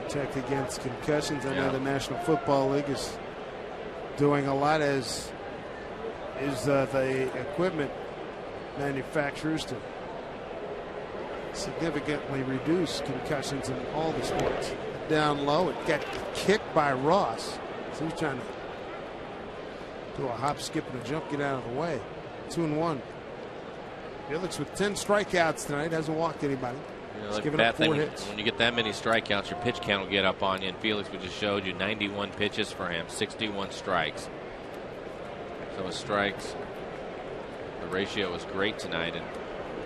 Protect against concussions. I know the National Football League is doing a lot, as is the equipment manufacturers, to significantly reduce concussions in all the sports. Down low, it got kicked by Ross. So he's trying to do a hop, skip, and a jump, get out of the way. 2-1. Felix with 10 strikeouts tonight, hasn't walked anybody. He's given up 4 hits. When you get that many strikeouts, your pitch count will get up on you. And Felix, we just showed you 91 pitches for him, 61 strikes. So his strikes, the ratio was great tonight, and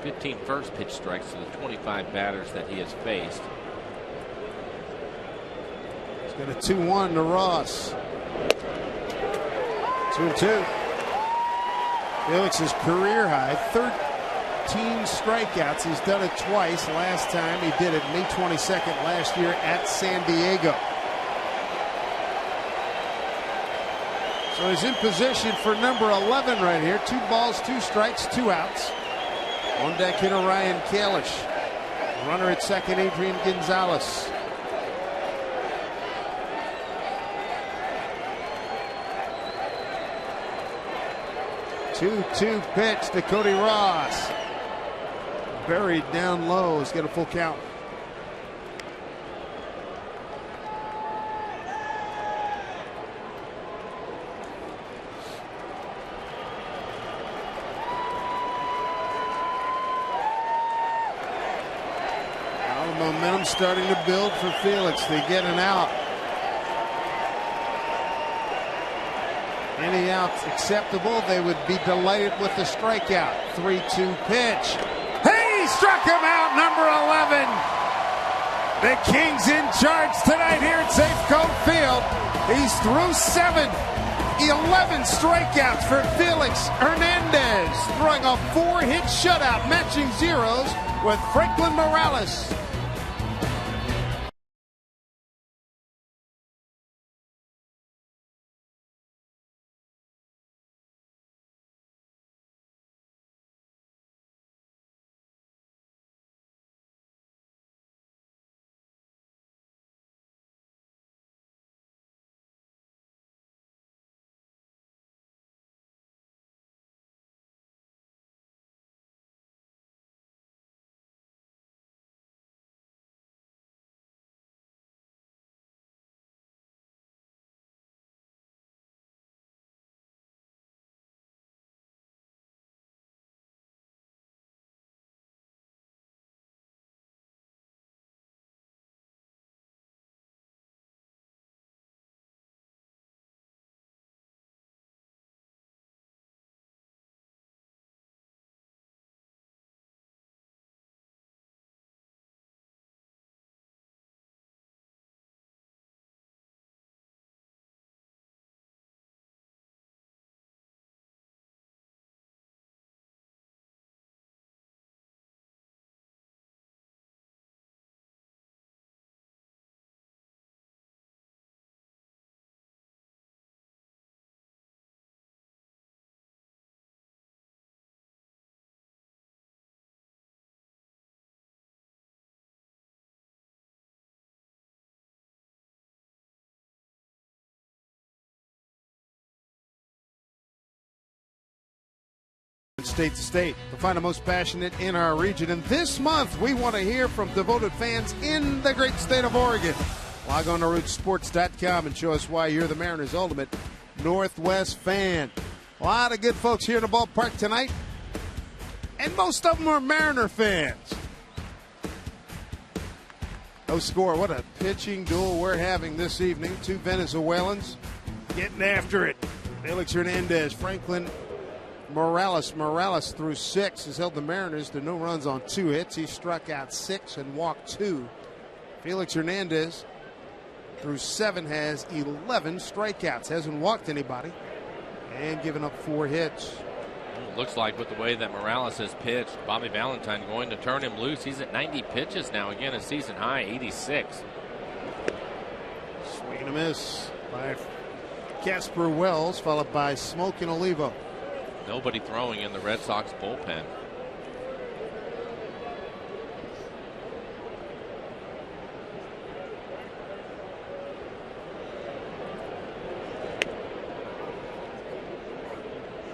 15 first pitch strikes to the 25 batters that he has faced. He's got a 2-1 to Ross. 2-2. Felix's career high, 13 strikeouts. He's done it twice. Last time he did it May 22nd last year at San Diego. So he's in position for number 11 right here. 2 balls, 2 strikes, 2 outs. On deck hitter Ryan Kalish. Runner at second, Adrian Gonzalez. Two pitch to Cody Ross. Buried down low. He's got a full count. Now the momentum starting to build for Felix. They get an out. Any outs acceptable, they would be delighted with the strikeout. 3-2 pitch. Hey, he struck him out, number 11. The Kings in charge tonight here at Safeco Field. He's through 7. 11 strikeouts for Felix Hernandez, throwing a 4-hit shutout, matching zeros with Franklin Morales. state to state to find the most passionate in our region. And this month, we want to hear from devoted fans in the great state of Oregon. Log on to rootsports.com and show us why you're the Mariners' ultimate Northwest fan. A lot of good folks here in the ballpark tonight, and most of them are Mariner fans. No score. What a pitching duel we're having this evening. Two Venezuelans getting after it. Felix Hernandez, Franklin Morales. Morales through 6 has held the Mariners to no runs on 2 hits. He struck out 6 and walked 2. Felix Hernandez through 7 has 11 strikeouts. Hasn't walked anybody and given up 4 hits. It looks like with the way that Morales has pitched, Bobby Valentine going to turn him loose. He's at 90 pitches now. Again, a season high, 86. Swing and a miss by Casper Wells, followed by Smoke and Olivo. Nobody throwing in the Red Sox bullpen.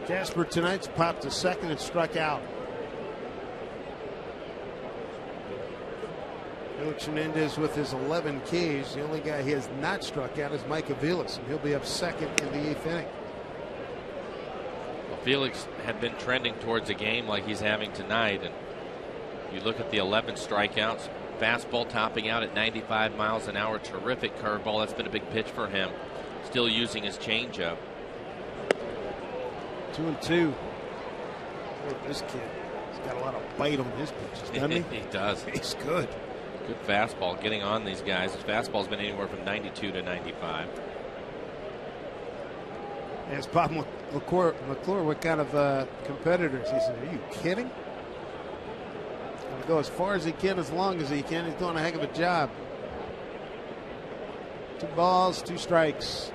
Casper tonight's popped to second and struck out. Felix Hernandez with his 11 Ks. The only guy he has not struck out is Mike Aviles, and he'll be up second in the 8th inning. Well, Felix had been trending towards a game like he's having tonight, and you look at the 11 strikeouts, fastball topping out at 95 miles an hour, terrific curveball. That's been a big pitch for him. Still using his changeup. 2-2. Look at this kid. He's got a lot of bite on his pitches, doesn't he? He does. He's good. Good fastball getting on these guys. His fastball's been anywhere from 92 to 95. Asked Bob McClure what kind of competitors. He said, "Are you kidding? He's going to go as far as he can, as long as he can. He's doing a heck of a job." 2 balls, 2 strikes.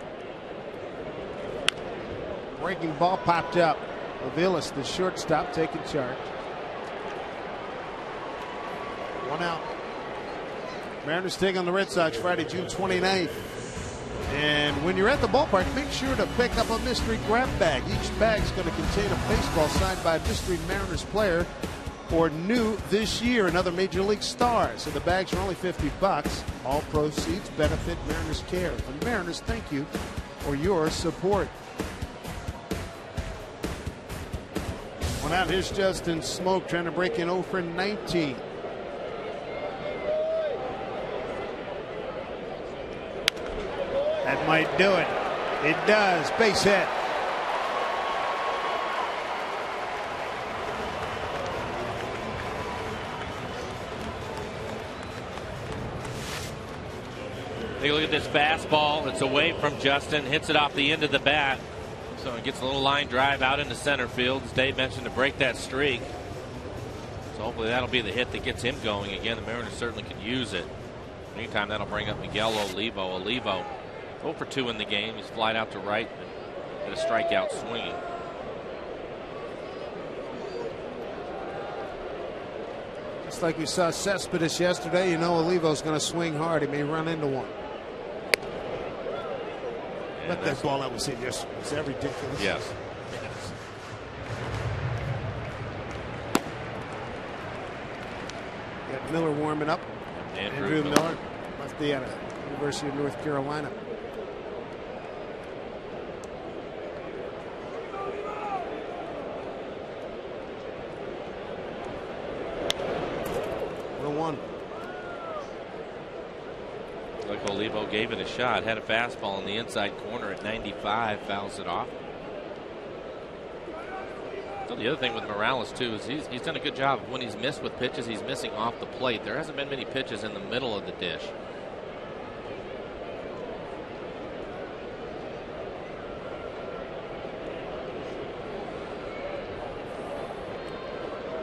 Breaking ball popped up. Aviles, the shortstop, taking charge. 1 out. Mariners take on the Red Sox Friday, June 29th. And when you're at the ballpark, make sure to pick up a mystery grab bag. Each bag is going to contain a baseball signed by a mystery Mariners player or new this year, another Major League star. So the bags are only $50. All proceeds benefit Mariners Care. The Mariners, thank you for your support. 1 out. Here's Justin Smoke trying to break in 0 for 19. That might do it. It does. Base hit. Take a look at this fastball. It's away from Justin. Hits it off the end of the bat. So it gets a little line drive out into center field, as Dave mentioned, to break that streak. So hopefully that'll be the hit that gets him going. Again, the Mariners certainly can use it. Meantime, that'll bring up Miguel Olivo. Olivo 0 for 2 in the game. He's flied out to right and had a strikeout swinging. Just like we saw Cespedes yesterday, you know Olivo's going to swing hard. He may run into one. But that ball that was hit yesterday, is that ridiculous? Yes. Got Miller warming up. Andrew Miller, lefty out of University of North Carolina. Like Olivo gave it a shot, had a fastball in the inside corner at 95, fouls it off. So the other thing with Morales too is he's done a good job. When he's missed with pitches, he's missing off the plate. There hasn't been many pitches in the middle of the dish.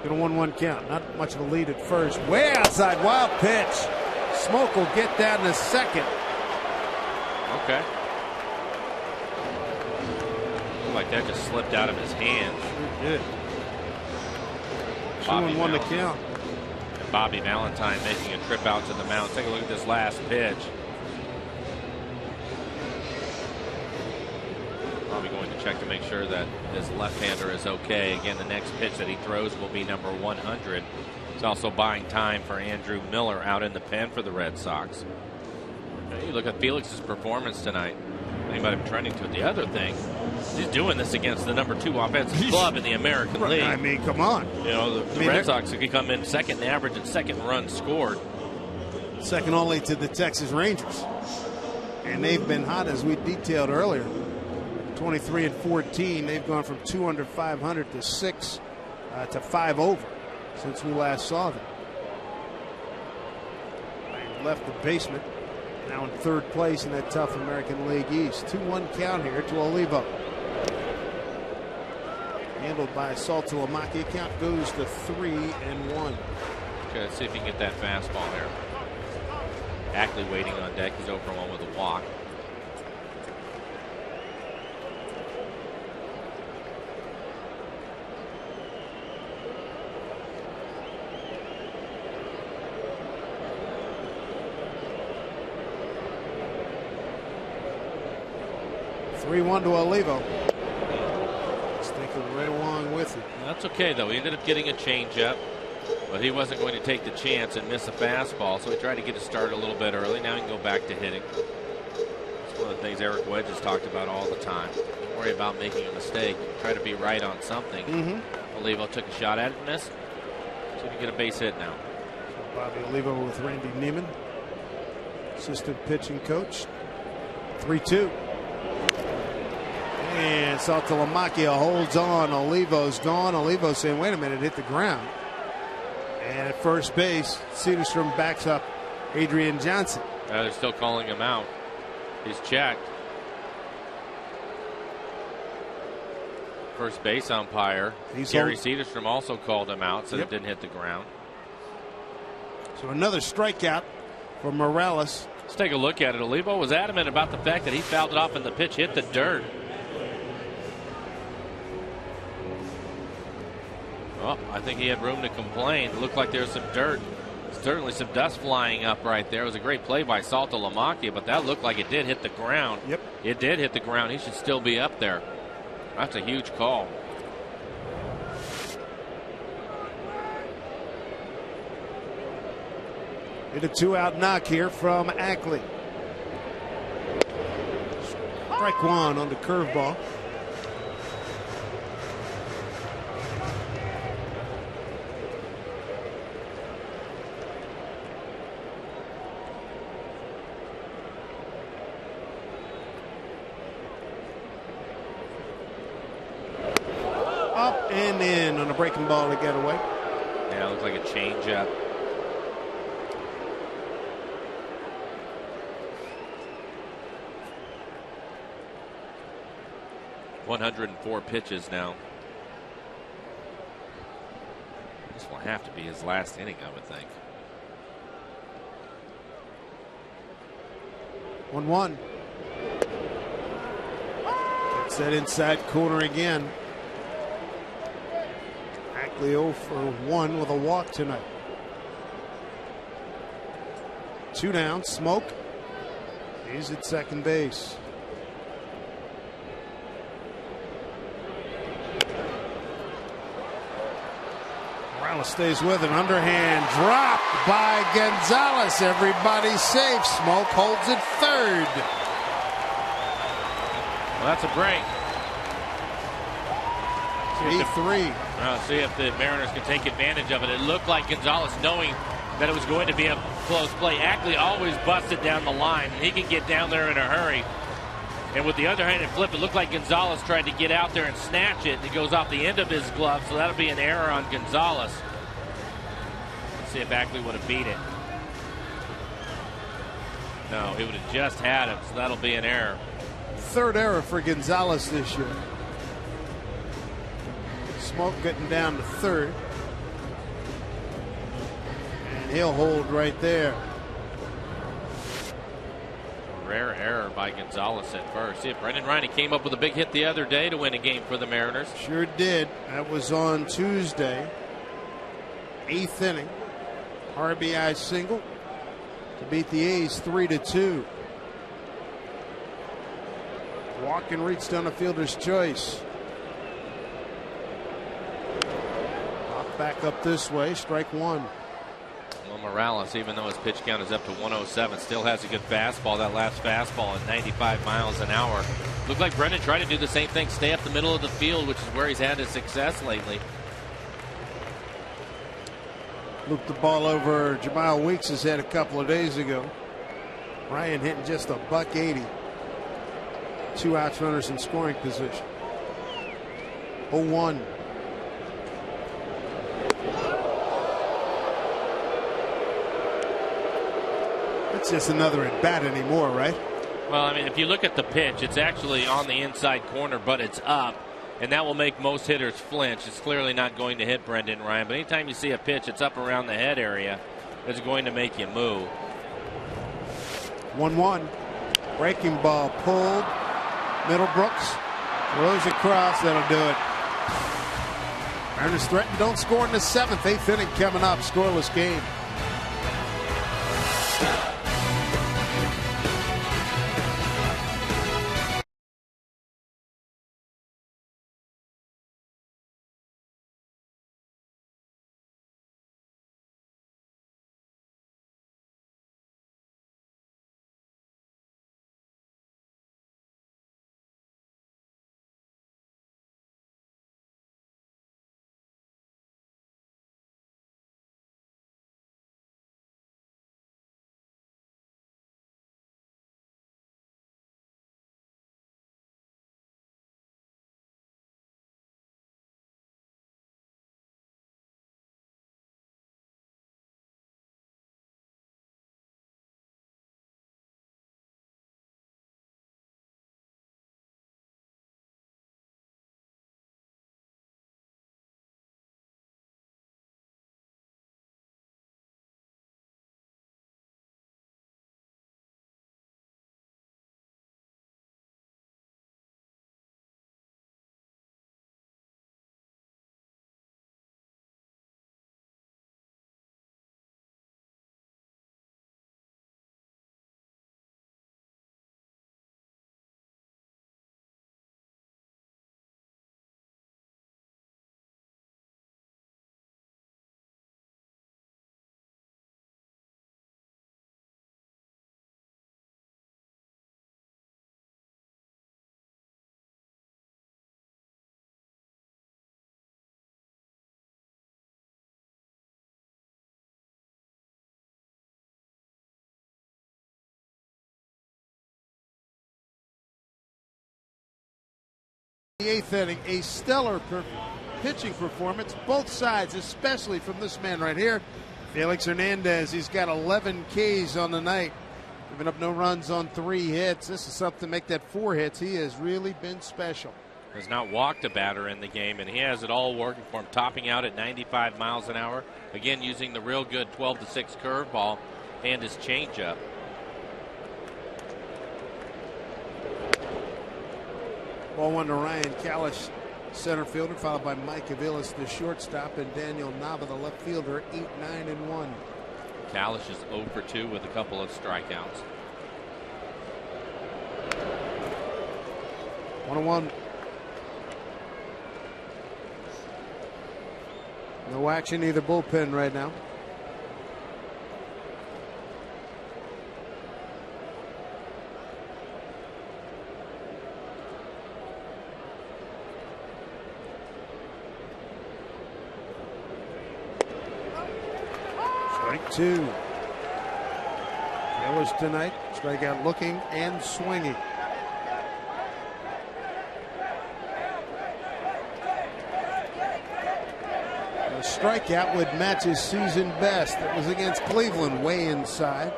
Get a 1-1 count. Not much of a lead at first. Way outside, wild pitch. Smoke will get that in a second. Okay. Looked like that just slipped out of his hands. Sure did. 2-1 to count. And Bobby Valentine making a trip out to the mound. Take a look at this last pitch. Probably going to check to make sure that his left-hander is okay. Again, the next pitch that he throws will be number 100. He's also buying time for Andrew Miller out in the pen for the Red Sox. You look at Felix's performance tonight. He might have trending to it. The other thing, he's doing this against the number 2 offensive club in the American League. I mean, come on. You know, the Red Sox could come in second in average and second runs scored. Second only to the Texas Rangers. And they've been hot, as we detailed earlier. 23 and 14. They've gone from 2 under 500 to 6 to 5 over since we last saw them. They left the basement. Now in third place in that tough American League East. 2-1 count here to Olivo. Handled by Saltalamacchia. Count goes to 3-1. Okay, let's see if he can get that fastball there. Ackley waiting on deck. He's over 1 with a walk. To Olivo. Sticking right along with it. That's okay, though. He ended up getting a changeup, but he wasn't going to take the chance and miss a fastball, so he tried to get a start a little bit early. Now he can go back to hitting. It's one of the things Eric Wedge has talked about all the time. Don't worry about making a mistake. Try to be right on something. Olivo took a shot at it and missed. So he can get a base hit now. So Bobby Olivo with Randy Neiman, assistant pitching coach. 3-2. And Saltalamacchia holds on. Olivo's gone. Olivo's saying, wait a minute, hit the ground. And at first base, Cedarstrom backs up Adrian Johnson. They're still calling him out. He's checked. First base umpire, Gary Cedarstrom, also called him out, said it didn't hit the ground. So another strikeout for Morales. Let's take a look at it. Olivo was adamant about the fact that he fouled it off and the pitch hit the dirt. Well, I think he had room to complain. It looked like there was some dirt. Certainly some dust flying up right there. It was a great play by Saltalamacchia, but that looked like it did hit the ground. Yep. It did hit the ground. He should still be up there. That's a huge call. Hit a 2-out knock here from Ackley. Strike 1 on the curveball. Up and in on a breaking ball to get away. Yeah, it looked like a changeup. .104 pitches now. This will have to be his last inning, I would think. 1-1. Gets that inside corner again. Ackley 0 for 1 with a walk tonight. 2 down. Smoke. He's at second base. Morales stays with an underhand drop by Gonzalez. Everybody safe. Smoke holds it third. Well, that's a break. 3-3. See if the Mariners can take advantage of it. It looked like Gonzalez, knowing that it was going to be a close play. Ackley always busted down the line, and he can get down there in a hurry. And with the underhanded flip, it looked like Gonzalez tried to get out there and snatch it, and it goes off the end of his glove, so that'll be an error on Gonzalez. Let's see if Ackley would have beat it. No, he would have just had him, so that'll be an error. Third error for Gonzalez this year. Smoke getting down to third. And he'll hold right there. Rare error by Gonzalez at first. See, Brendan Riney came up with a big hit the other day to win a game for the Mariners. Sure did. That was on Tuesday. 8th inning. RBI single to beat the A's 3-2. Walk and reached on a fielder's choice. Pop back up this way, strike one. Well, Morales, even though his pitch count is up to 107, still has a good fastball. That last fastball at 95 miles an hour. Looked like Brendan tried to do the same thing, stay up the middle of the field, which is where he's had his success lately. Looped the ball over Jamal Weeks' head a couple of days ago. Ryan hitting just a $180. 2 outs, runners in scoring position. 0-1. It's just another at bat anymore, right? Well, I mean, if you look at the pitch, it's actually on the inside corner, but it's up, and that will make most hitters flinch. It's clearly not going to hit Brendan Ryan, but anytime you see a pitch, it's up around the head area, it's going to make you move. 1-1. Breaking ball pulled. Middlebrooks throws across. That'll do it. Mariners threaten, don't score in the 7th. 8th inning coming up. Scoreless game. The 8th inning, a stellar pitching performance, both sides, especially from this man right here, Felix Hernandez. He's got 11 Ks on the night, giving up no runs on 3 hits. This is something to make that 4 hits. He has really been special. Has not walked a batter in the game, and he has it all working for him, topping out at 95 miles an hour. Again, using the real good 12-6 curveball and his changeup. Ball 1 to Ryan Kalish, center fielder, followed by Mike Aviles, the shortstop, and Daniel Nava, the left fielder, 8-9-1. Kalish is 0 for 2 with a couple of strikeouts. 1-1. No action, either bullpen right now. Strike 2. Kalish tonight, strikeout looking and swinging. A strikeout would match his season best. It was against Cleveland, way inside.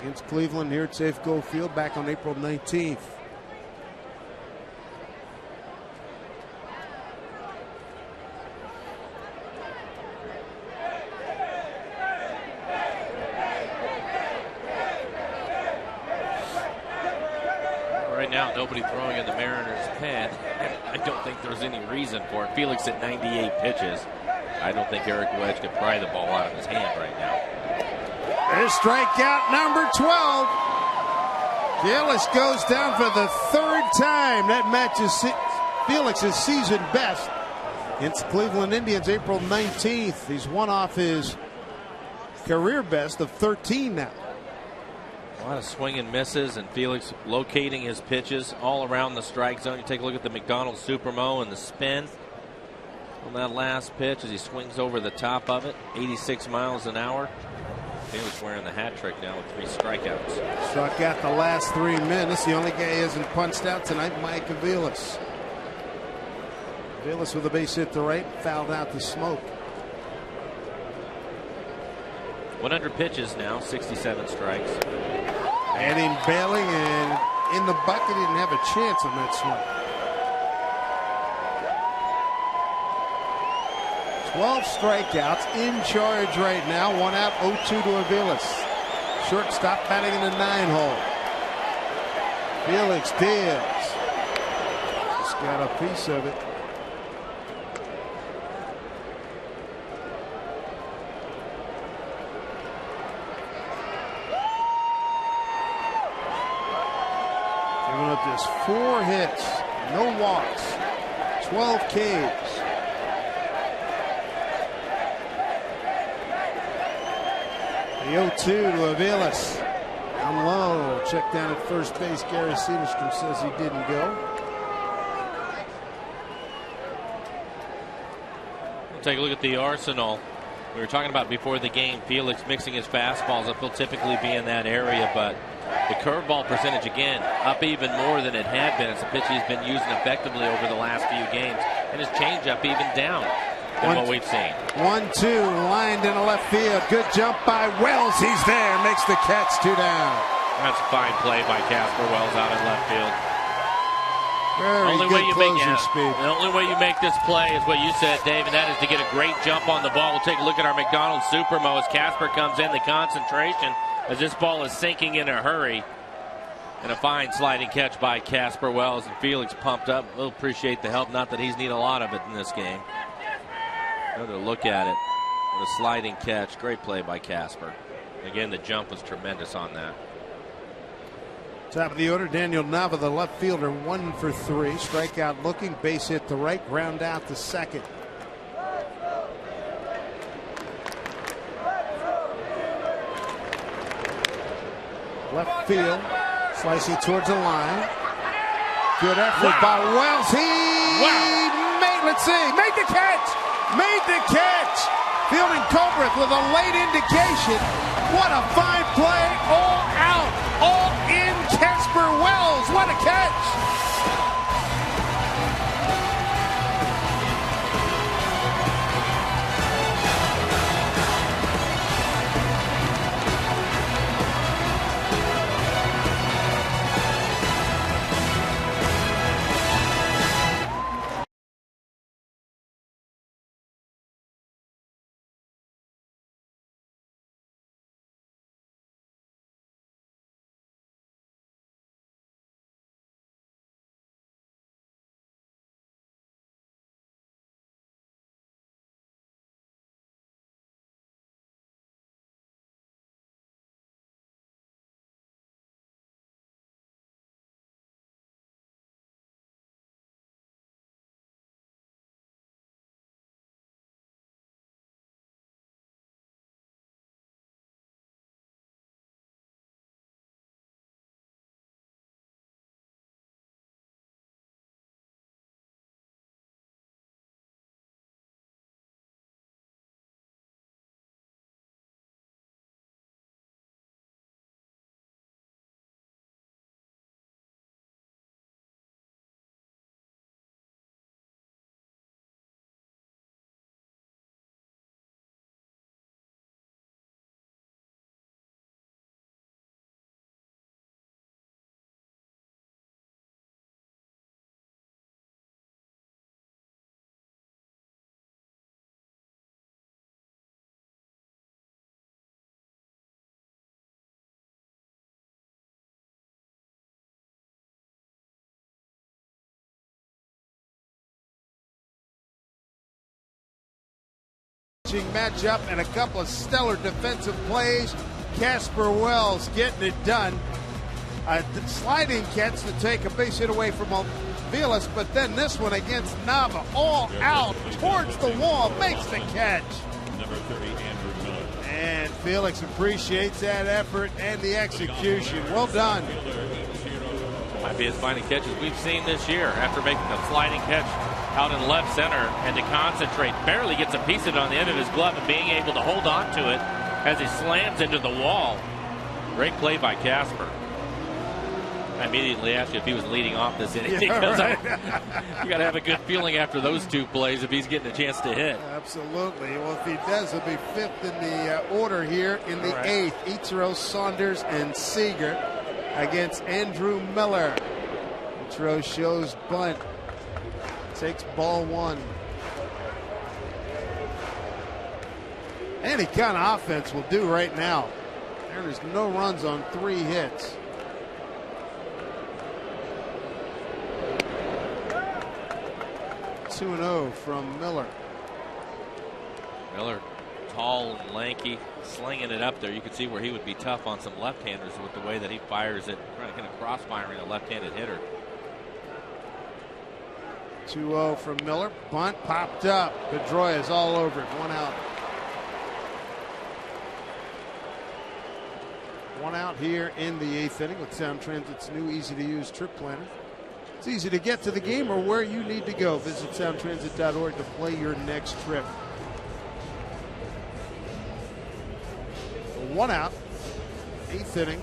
Against Cleveland here at Safeco Field back on April 19th. Now nobody throwing in the Mariners' pen. I don't think there's any reason for it. Felix at 98 pitches. I don't think Eric Wedge could pry the ball out of his hand right now. There's strikeout number 12. Felix goes down for the third time. That matches Felix's season best against Cleveland Indians April 19th. He's one off his career best of 13 now. A lot of swing and misses, and Felix locating his pitches all around the strike zone. You take a look at the McDonald Supermo and the spin on that last pitch as he swings over the top of it, 86 miles an hour. Felix wearing the hat trick now with 3 strikeouts. Struck out the last 3 minutes. The only guy who hasn't punched out tonight, Mike Aviles. Aviles with a base hit to right, fouled out the smoke. 100 pitches now, 67 strikes. And in bailing and in the bucket, he didn't have a chance on that swing. 12 strikeouts, in charge right now. 1 out, 0-2 to Aviles. Shortstop batting in the 9-hole. Felix deals. Just got a piece of it. Giving up just 4 hits, no walks, 12 Ks. The 0-2 to Aviles. Down low, check down at first base. Gary Cedarstrom says he didn't go. We'll take a look at the arsenal. We were talking about before the game, Felix mixing his fastballs up. He'll typically be in that area, but the curveball percentage again up even more than it had been. It's a pitch he's been using effectively over the last few games, and his changeup even down than what we've seen. 1-2 lined in the left field. Good jump by Wells. He's there, makes the catch. 2 down. That's a fine play by Casper Wells out in left field. Very good closing speed. The only way you make this play is what you said, Dave, and that is to get a great jump on the ball. We'll take a look at our McDonald Supermo as Casper comes in. The concentration as this ball is sinking in a hurry. And a fine sliding catch by Casper Wells, and Felix pumped up. We'll appreciate the help. Not that he's need a lot of it in this game. Another look at it. The sliding catch. Great play by Casper. Again, the jump was tremendous on that. Top of the order, Daniel Nava, the left fielder, 1 for 3. Strikeout looking, base hit to right, ground out to second. Left field, slicing towards the line. Good effort by Wells. Made the catch. Made the catch. Fielding Cobrath with a late indication. What a fine play. All out. All in. Casper Wells. What a catch. Matchup and a couple of stellar defensive plays. Casper Wells getting it done. sliding catch to take a base hit away from Vilas, but then this one against Nava, all out towards the wall, makes the catch. Number 30, Andrew Miller. And Felix appreciates that effort and the execution. Well done. Might be as fine catches we've seen this year after making a sliding catch out in left center, and to concentrate, barely gets a piece of it on the end of his glove and being able to hold on to it as he slams into the wall. Great play by Casper. I immediately asked you if he was leading off this inning, because right. you got to have a good feeling after those two plays if he's getting a chance to hit. Absolutely. Well, if he does, he'll be fifth in the order here in the eighth. Ichiro, Saunders, and Seager against Andrew Miller. Ichiro shows bunt. Takes ball one. Any kind of offense will do right now. There's no runs on 3 hits. Two and 0 from Miller. Miller, tall and lanky, slinging it up there. You can see where he would be tough on some left-handers with the way that he fires it, kind of cross-firing a left-handed hitter. 2-0 from Miller. Bunt popped up. Pedroia is all over it. 1 out. 1 out here in the 8th inning with Sound Transit's new easy-to-use trip planner. It's easy to get to the game or where you need to go. Visit soundtransit.org to play your next trip. 1 out. 8th inning.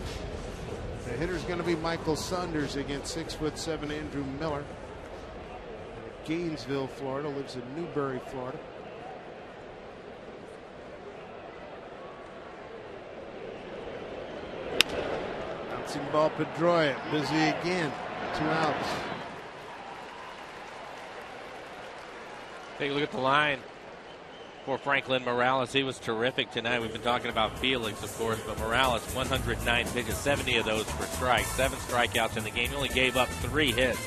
The hitter's going to be Michael Saunders against 6'7" Andrew Miller. Gainesville, Florida, lives in Newberry, Florida. Bouncing ball, Pedroia, busy again. 2 outs. Take a look at the line for Franklin Morales. He was terrific tonight. We've been talking about Felix, of course, but Morales, 109 pitches, 70 of those for strikes, 7 strikeouts in the game. He only gave up 3 hits.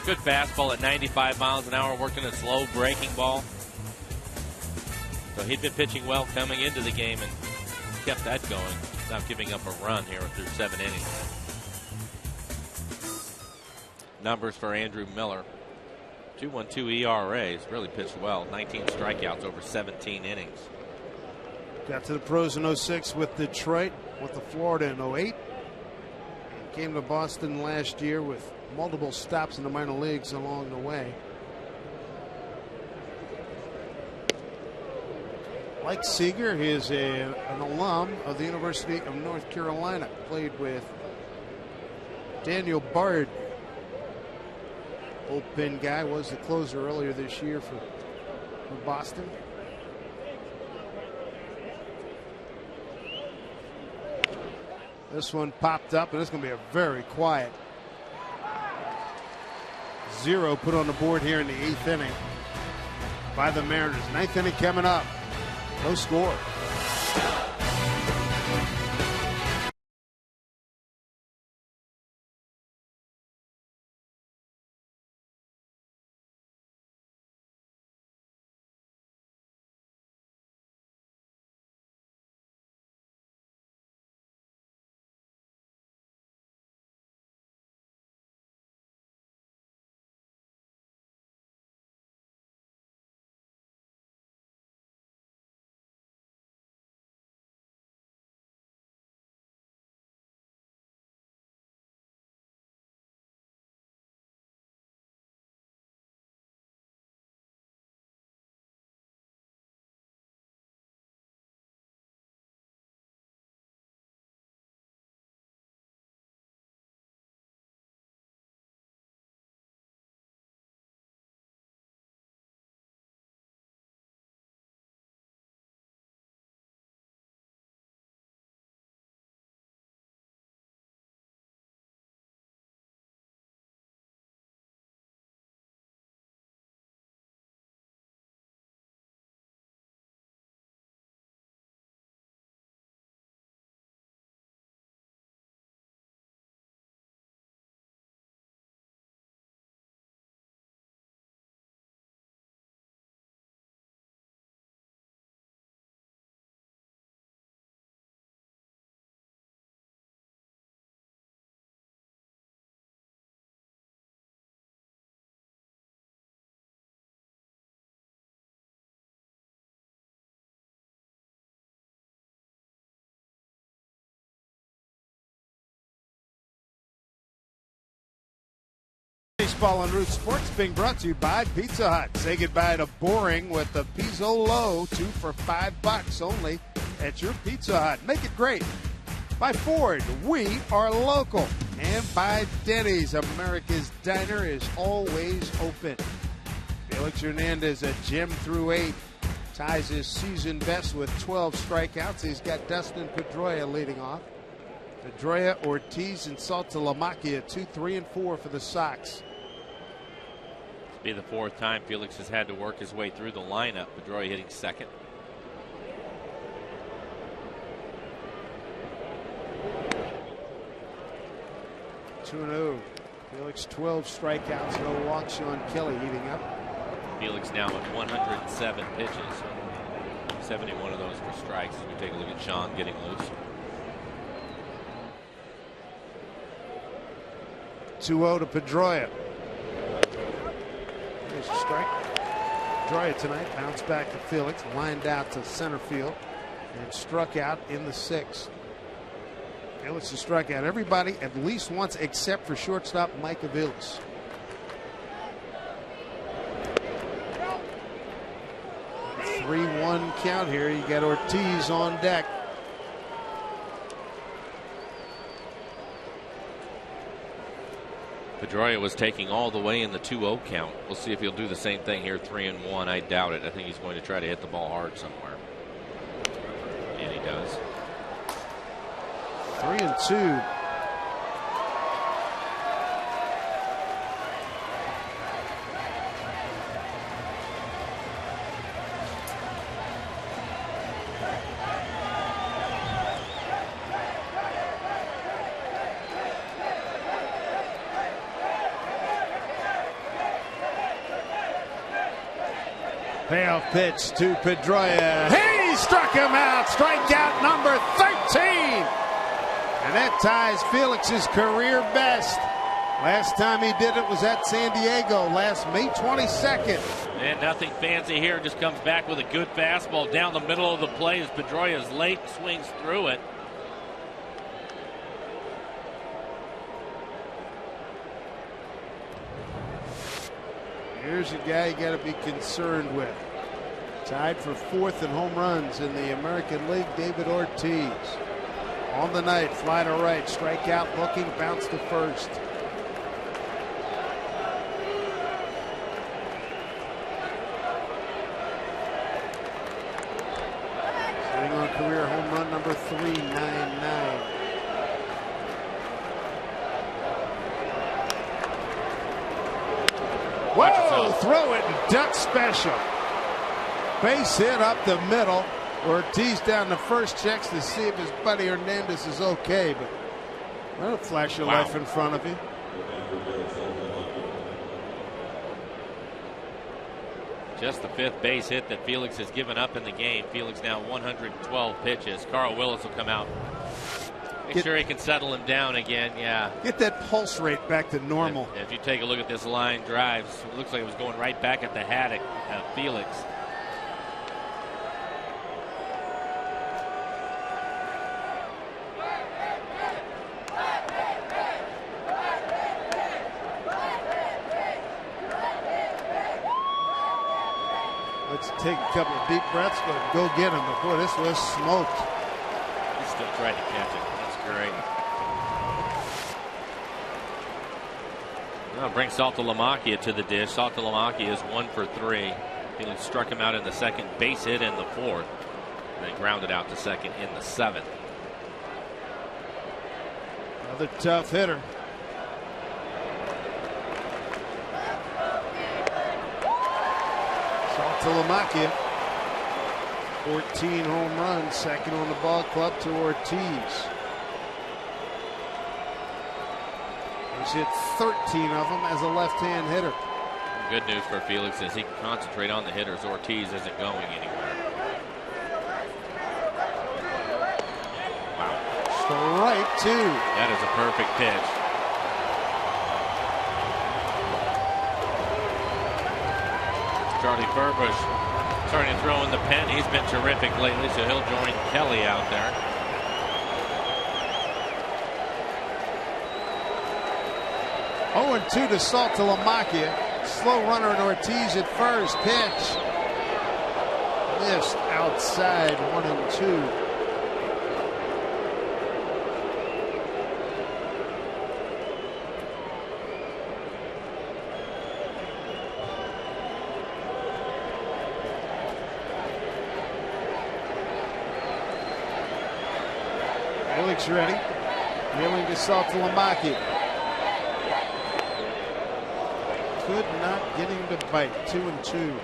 Good fastball at 95 miles an hour, working a slow breaking ball. So he'd been pitching well coming into the game and kept that going without giving up a run here through 7 innings. Numbers for Andrew Miller. 2.12 ERA. He's really pitched well. 19 strikeouts over 17 innings. Got to the pros in 06 with Detroit, with the Florida in 08. Came to Boston last year with multiple stops in the minor leagues along the way. Like Seager, he is an alum of the University of North Carolina. Played with Daniel Bard. Bullpen guy, was the closer earlier this year for Boston. This one popped up, and it's going to be a very quiet 0 put on the board here in the 8th inning by the Mariners. 9th inning coming up. No score. Baseball on Root Sports being brought to you by Pizza Hut. Say goodbye to boring with the Pizzo Low, 2 for $5 only at your Pizza Hut. Make it great. By Ford, we are local. And by Denny's, America's Diner is always open. Felix Hernandez, a gem through 8, ties his season best with 12 strikeouts. He's got Dustin Pedroia leading off. Pedroia, Ortiz, and Saltalamacchia, 2, 3, and 4 for the Sox. This will be the 4th time Felix has had to work his way through the lineup. Pedroia hitting second. Two and 0. Felix 12 strikeouts, no walks. Sean Kelly heating up. Felix now at 107 pitches. 71 of those were strikes. We take a look at Sean getting loose. 2-0 to Pedroia. There's a strike. Pedroia tonight bounced back to Felix, lined out to center field, and struck out in the 6th. Felix has struck out everybody at least once except for shortstop Mike Aviles. A 3-1 count here. You got Ortiz on deck. Pedroia was taking all the way in the 2-0 count. We'll see if he'll do the same thing here, 3-1. I doubt it. I think he's going to try to hit the ball hard somewhere. And he does. 3-2. Payoff pitch to Pedroia. He struck him out. Strikeout number 13. And that ties Felix's career best. Last time he did it was at San Diego last May 22nd. And nothing fancy here. Just comes back with a good fastball down the middle of the plate as Pedroia's late, swings through it. Here's a guy you got to be concerned with. Tied for 4th in home runs in the American League, David Ortiz. On the night, fly to right, strikeout looking, bounce to first. Sitting on career home run number 399. Whoa! Throw it and duck special. Base hit up the middle. Ortiz down the first, checks to see if his buddy Hernandez is okay, but that'll flash your life in front of you. Just the 5th base hit that Felix has given up in the game. Felix now 112 pitches. Carl Willis will come out. Make sure he can settle him down again. Yeah. Get that pulse rate back to normal. If you take a look at this line drives, it looks like it was going right back at the haddock of Felix. Let's take a couple of deep breaths, but go get him before this was smoked. He's still trying to catch it. That's great. Well, bring Saltalamacchia to the dish. Saltalamacchia is 1 for 3. Felix struck him out in the 2nd, base hit in the 4th, and then grounded out to 2nd in the 7th. Another tough hitter. Saltalamacchia, 14 home runs, 2nd on the ball club to Ortiz. He's hit 13 of them as a left-hand hitter. Good news for Felix is he can concentrate on the hitters. Ortiz isn't going anywhere. Wow. Strike 2. That is a perfect pitch. Charlie Furbush starting to throw in the pen. He's been terrific lately, so he'll join Kelly out there. 0-2 to Saltalamacchia. Slow runner and Ortiz at first. Pitch. Missed outside. 1-2. Felix ready. Wheeling to Saltalamacchia. Could not get him to bite. 2-2.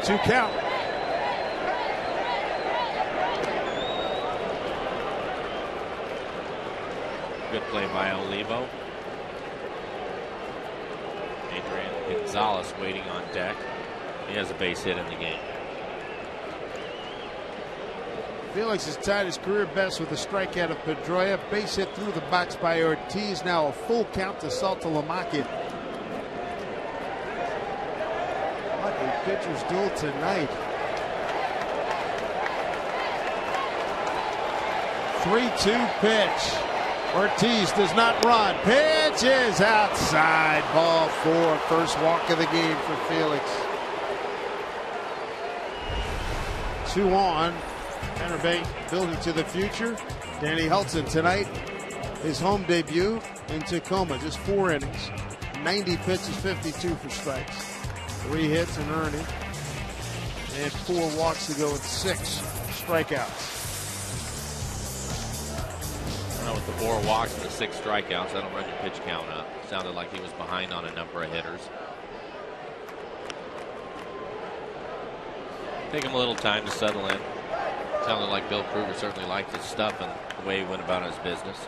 Two count. Good play by Olivo. Adrian Gonzalez waiting on deck. He has a base hit in the game. Felix has tied his career best with a strikeout of Pedroia. Base hit through the box by Ortiz. Now a full count to Saltalamacchia. What a pitcher's duel tonight. 3-2 pitch. Ortiz does not run. Pitch is outside. Ball 4. First walk of the game for Felix. 2 on. Banner Bank building to the future. Danny Hultzen tonight. His home debut in Tacoma. Just 4 innings. 90 pitches, 52 for strikes. 3 hits and earning. And 4 walks to go with 6 strikeouts. With the 4 walks and the 6 strikeouts, that'll run your pitch count up. Sounded like he was behind on a number of hitters. Take him a little time to settle in. Sounded like Bill Kruger certainly liked his stuff and the way he went about his business.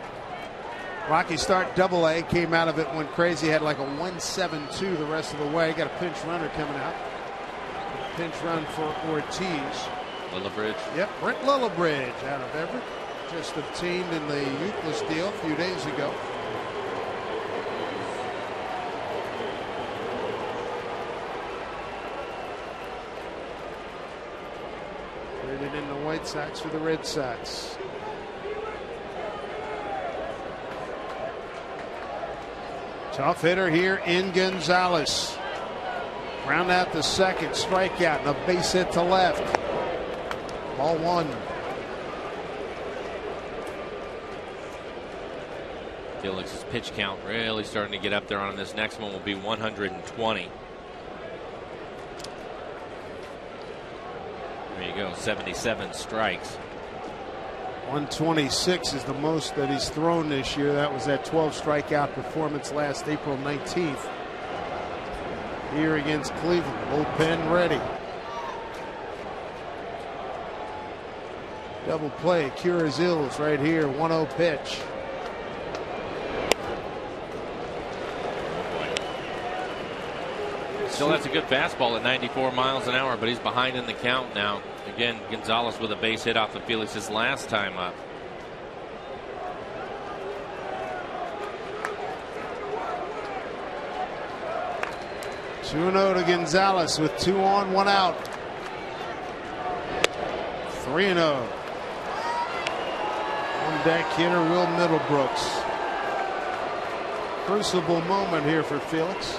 Rocky start Double-A, came out of it, went crazy, had like a 1-7-2 the rest of the way. Got a pinch runner coming out. A pinch run for Ortiz. Lillibridge. Yep, Brent Lillibridge out of Everett. Just obtained in the Euclid deal a few days ago. Traded in the White Sox for the Red Sox. Tough hitter here in Gonzalez. Ground out the second, strikeout, and a base hit to left. Ball 1. Felix's pitch count really starting to get up there on this next one will be 120. There you go, 77 strikes. 126 is the most that he's thrown this year. That was that 12 strikeout performance last April 19th. Here against Cleveland. Bullpen ready. Double play. Cures ills right here. 1-0 pitch. Still has a good fastball at 94 miles an hour, but he's behind in the count now. Again, Gonzalez with a base hit off of Felix's last time up. Two 2-0 to Gonzalez with 2 on, 1 out. 3-0. On deck hitter Will Middlebrooks. Crucible moment here for Felix.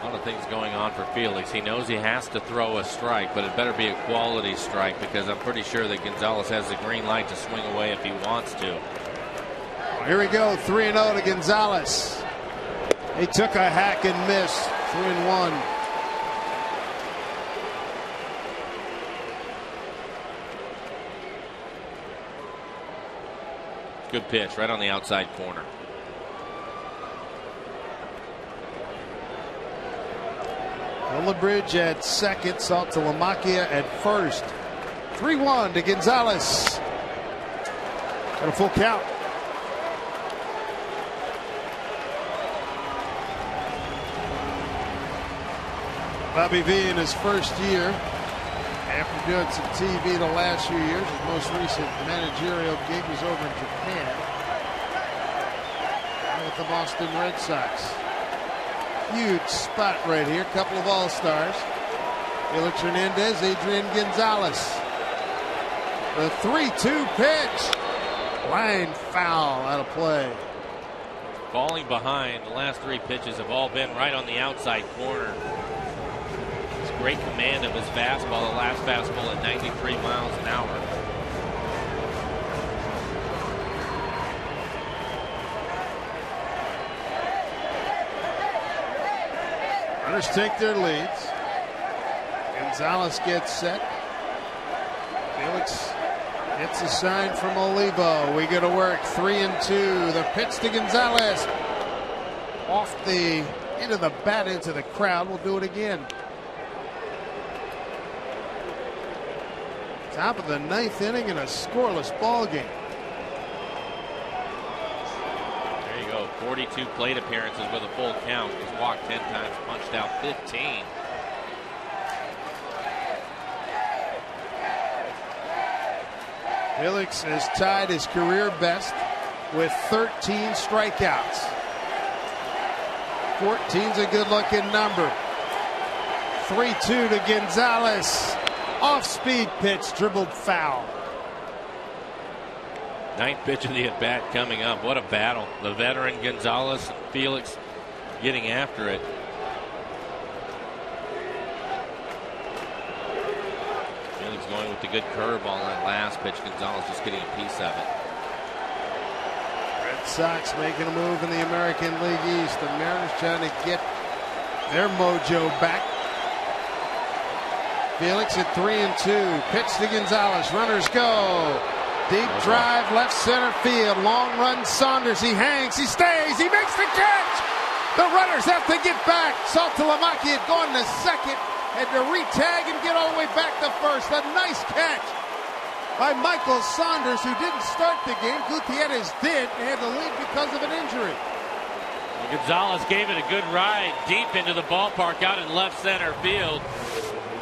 A lot of things going on for Felix. He knows he has to throw a strike, but it better be a quality strike, because I'm pretty sure that Gonzalez has the green light to swing away if he wants to. Here we go, 3-0 to Gonzalez. He took a hack and missed. 3-1. Good pitch right on the outside corner. Lillibridge at second, Saltalamacchia at first. 3-1 to Gonzalez. Got a full count. Bobby V in his first year after doing some TV the last few years. His most recent managerial gig was over in Japan with the Boston Red Sox. Huge spot right here. Couple of All-Stars. Felix Hernandez, Adrian Gonzalez. The 3-2 pitch. Line foul out of play. Falling behind, the last 3 pitches have all been right on the outside corner. It's great command of his fastball. The last fastball at 93 miles an hour. Runners take their leads. Gonzalez gets set. Felix gets a sign from Olivo. We go to work. 3-2. The pitch to Gonzalez. Off the end of the bat into the crowd. We'll do it again. Top of the 9th inning in a scoreless ball game. There you go. 42 plate appearances with a full count. He's walked 10 times, punched out 15. Felix has tied his career best with 13 strikeouts. 14's a good-looking number. 3-2 to Gonzalez. Off-speed pitch, dribbled foul. 9th pitch of the at-bat coming up. What a battle. The veteran Gonzalez and Felix getting after it. Felix going with the good curve on that last pitch. Gonzalez just getting a piece of it. Red Sox making a move in the American League East. The Mariners trying to get their mojo back. Felix at 3-2. Pitch to Gonzalez. Runners go. Deep drive, left center field. Long run, Saunders. He hangs. He stays. He makes the catch. The runners have to get back. Saltalamacchi had gone to second. Had to re-tag and get all the way back to first. A nice catch by Michael Saunders, who didn't start the game. Gutierrez did and had to leave because of an injury. Gonzalez gave it a good ride deep into the ballpark out in left center field.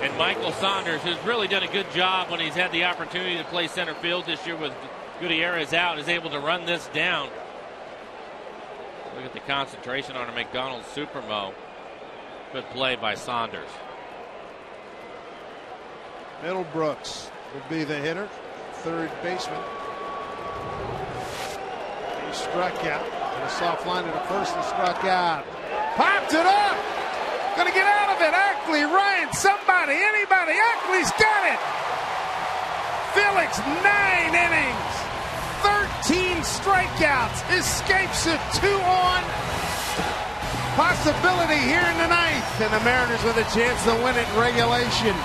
And Michael Saunders, who's really done a good job when he's had the opportunity to play center field this year with Gutierrez out, is able to run this down. Look at the concentration on a McDonald's Supermo. Good play by Saunders. Middlebrooks will be the hitter, third baseman. He struck out. And a soft line to the first and struck out. Popped it up. Gonna get out of it. Ackley, Ryan, somebody, anybody. Ackley's got it. Felix, 9 innings, 13 strikeouts, escapes a 2-on possibility here in the 9th, and the Mariners with a chance to win it in regulation.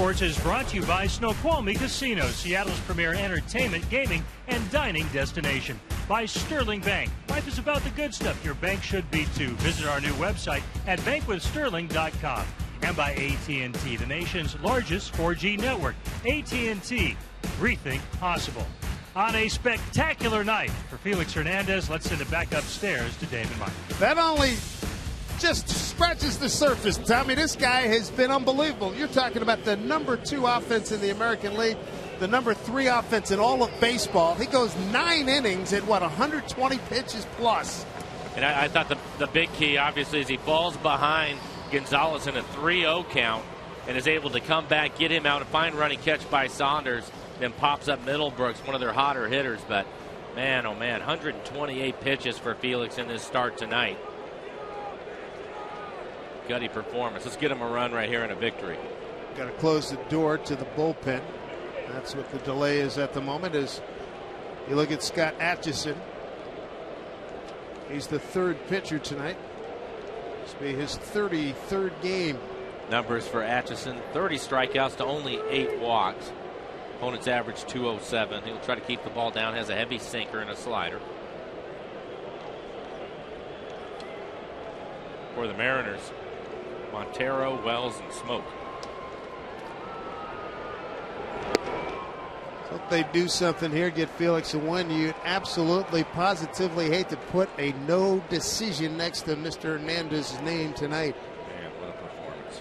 Sports is brought to you by Snoqualmie Casino, Seattle's premier entertainment, gaming, and dining destination. By Sterling Bank. Life is about the good stuff your bank should be too. Visit our new website at bankwithsterling.com. And by AT&T, the nation's largest 4G network. AT&T, rethink possible. On a spectacular night for Felix Hernandez, let's send it back upstairs to David Meyer. That only just scratches the surface, Tommy. This guy has been unbelievable. You're talking about the number 2 offense in the American League, the number 3 offense in all of baseball. He goes 9 innings at, 120 pitches plus. And I thought the big key, obviously, is he falls behind Gonzalez in a 3-0 count and is able to come back, get him out, a fine running catch by Saunders, then pops up Middlebrooks, one of their hotter hitters. But, man, oh, man, 128 pitches for Felix in this start tonight. Gutty performance. Let's get him a run right here and a victory. Got to close the door to the bullpen. That's what the delay is at the moment. As you look at Scott Atchison, he's the 3rd pitcher tonight. This will be his 33rd game. Numbers for Atchison: 30 strikeouts to only 8 walks. Opponent's average 207. He'll try to keep the ball down. Has a heavy sinker and a slider. For the Mariners, Montero, Wells, and Smoke. So if they do something here, get Felix a win, you'd absolutely, positively hate to put a no decision next to Mr. Hernandez's name tonight. Man, what a performance.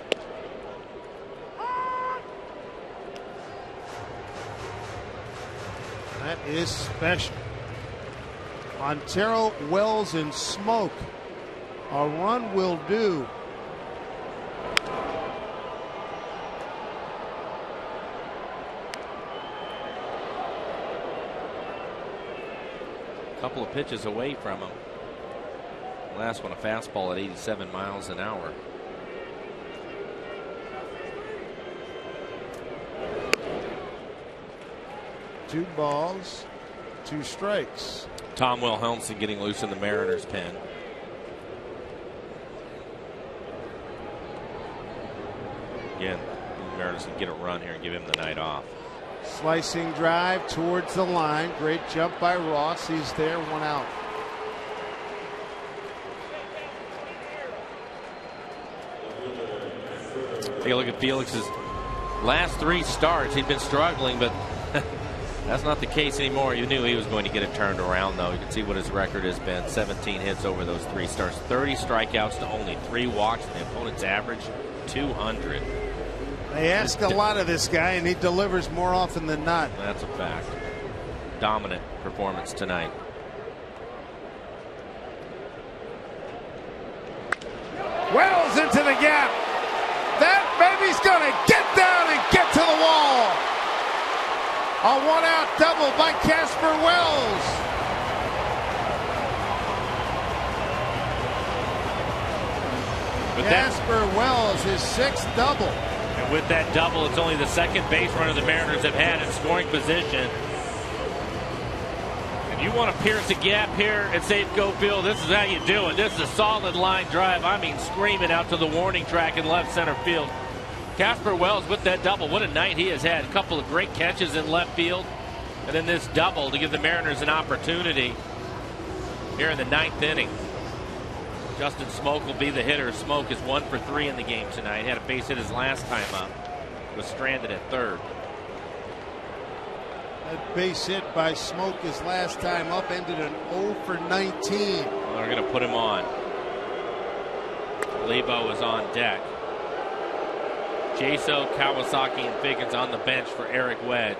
That is special. Montero, Wells, and Smoke. A run will do. Couple of pitches away from him. Last one, a fastball at 87 miles an hour. Two balls, 2 strikes. Tom Wilhelmsen getting loose in the Mariners' pen. Again, the Mariners can get a run here and give him the night off. Slicing drive towards the line. Great jump by Ross. He's there, 1 out. Take a look at Felix's last 3 starts. He'd been struggling, but that's not the case anymore. You knew he was going to get it turned around, though. You can see what his record has been. 17 hits over those 3 starts. 30 strikeouts to only 3 walks, and the opponent's average 200. They ask a lot of this guy, and he delivers more often than not. That's a fact. Dominant performance tonight. Wells into the gap. That baby's going to get down and get to the wall. A 1-out double by Casper Wells. Casper Wells, his 6th double. And with that double, it's only the 2nd base runner the Mariners have had in scoring position. If you want to pierce a gap here at Safeco Field, this is how you do it. This is a solid line drive. I mean, screaming out to the warning track in left center field. Casper Wells with that double. What a night he has had. A couple of great catches in left field. And then this double to give the Mariners an opportunity here in the 9th inning. Justin Smoke will be the hitter. Smoke is 1 for 3 in the game tonight. Had a base hit his last time up. Was stranded at 3rd. That base hit by Smoke his last time up ended an 0 for 19. Well, they're going to put him on. Lebo is on deck. Jaso, Kawasaki, and Figgins on the bench for Eric Wedge.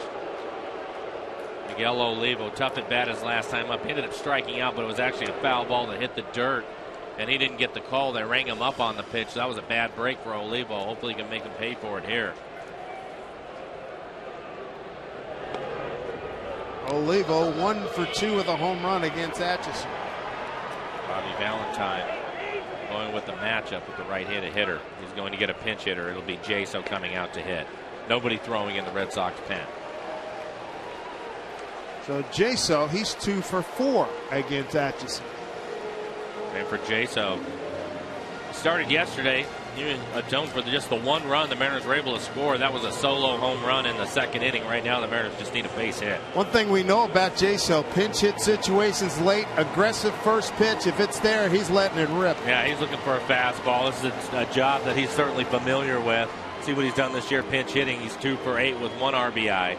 Miguel Olivo, tough at bat his last time up. He ended up striking out, but it was actually a foul ball that hit the dirt. And he didn't get the call. They rang him up on the pitch. So that was a bad break for Olivo. Hopefully he can make him pay for it here. Olivo 1 for 2 with a home run against Atchison. Bobby Valentine going with the matchup with the right-handed hitter. He's going to get a pinch hitter. It'll be Jaso coming out to hit. Nobody throwing in the Red Sox pen. So Jaso, he's 2 for 4 against Atchison. And for Jaso, Started yesterday. He atoned for just the one run the Mariners were able to score. That was a solo home run in the second inning. Right now, the Mariners just need a base hit. One thing we know about Jaso, pinch hit situations late, aggressive first pitch. If it's there, he's letting it rip. Yeah, he's looking for a fastball. This is a job that he's certainly familiar with. See what he's done this year, pinch hitting. He's 2 for 8 with 1 RBI.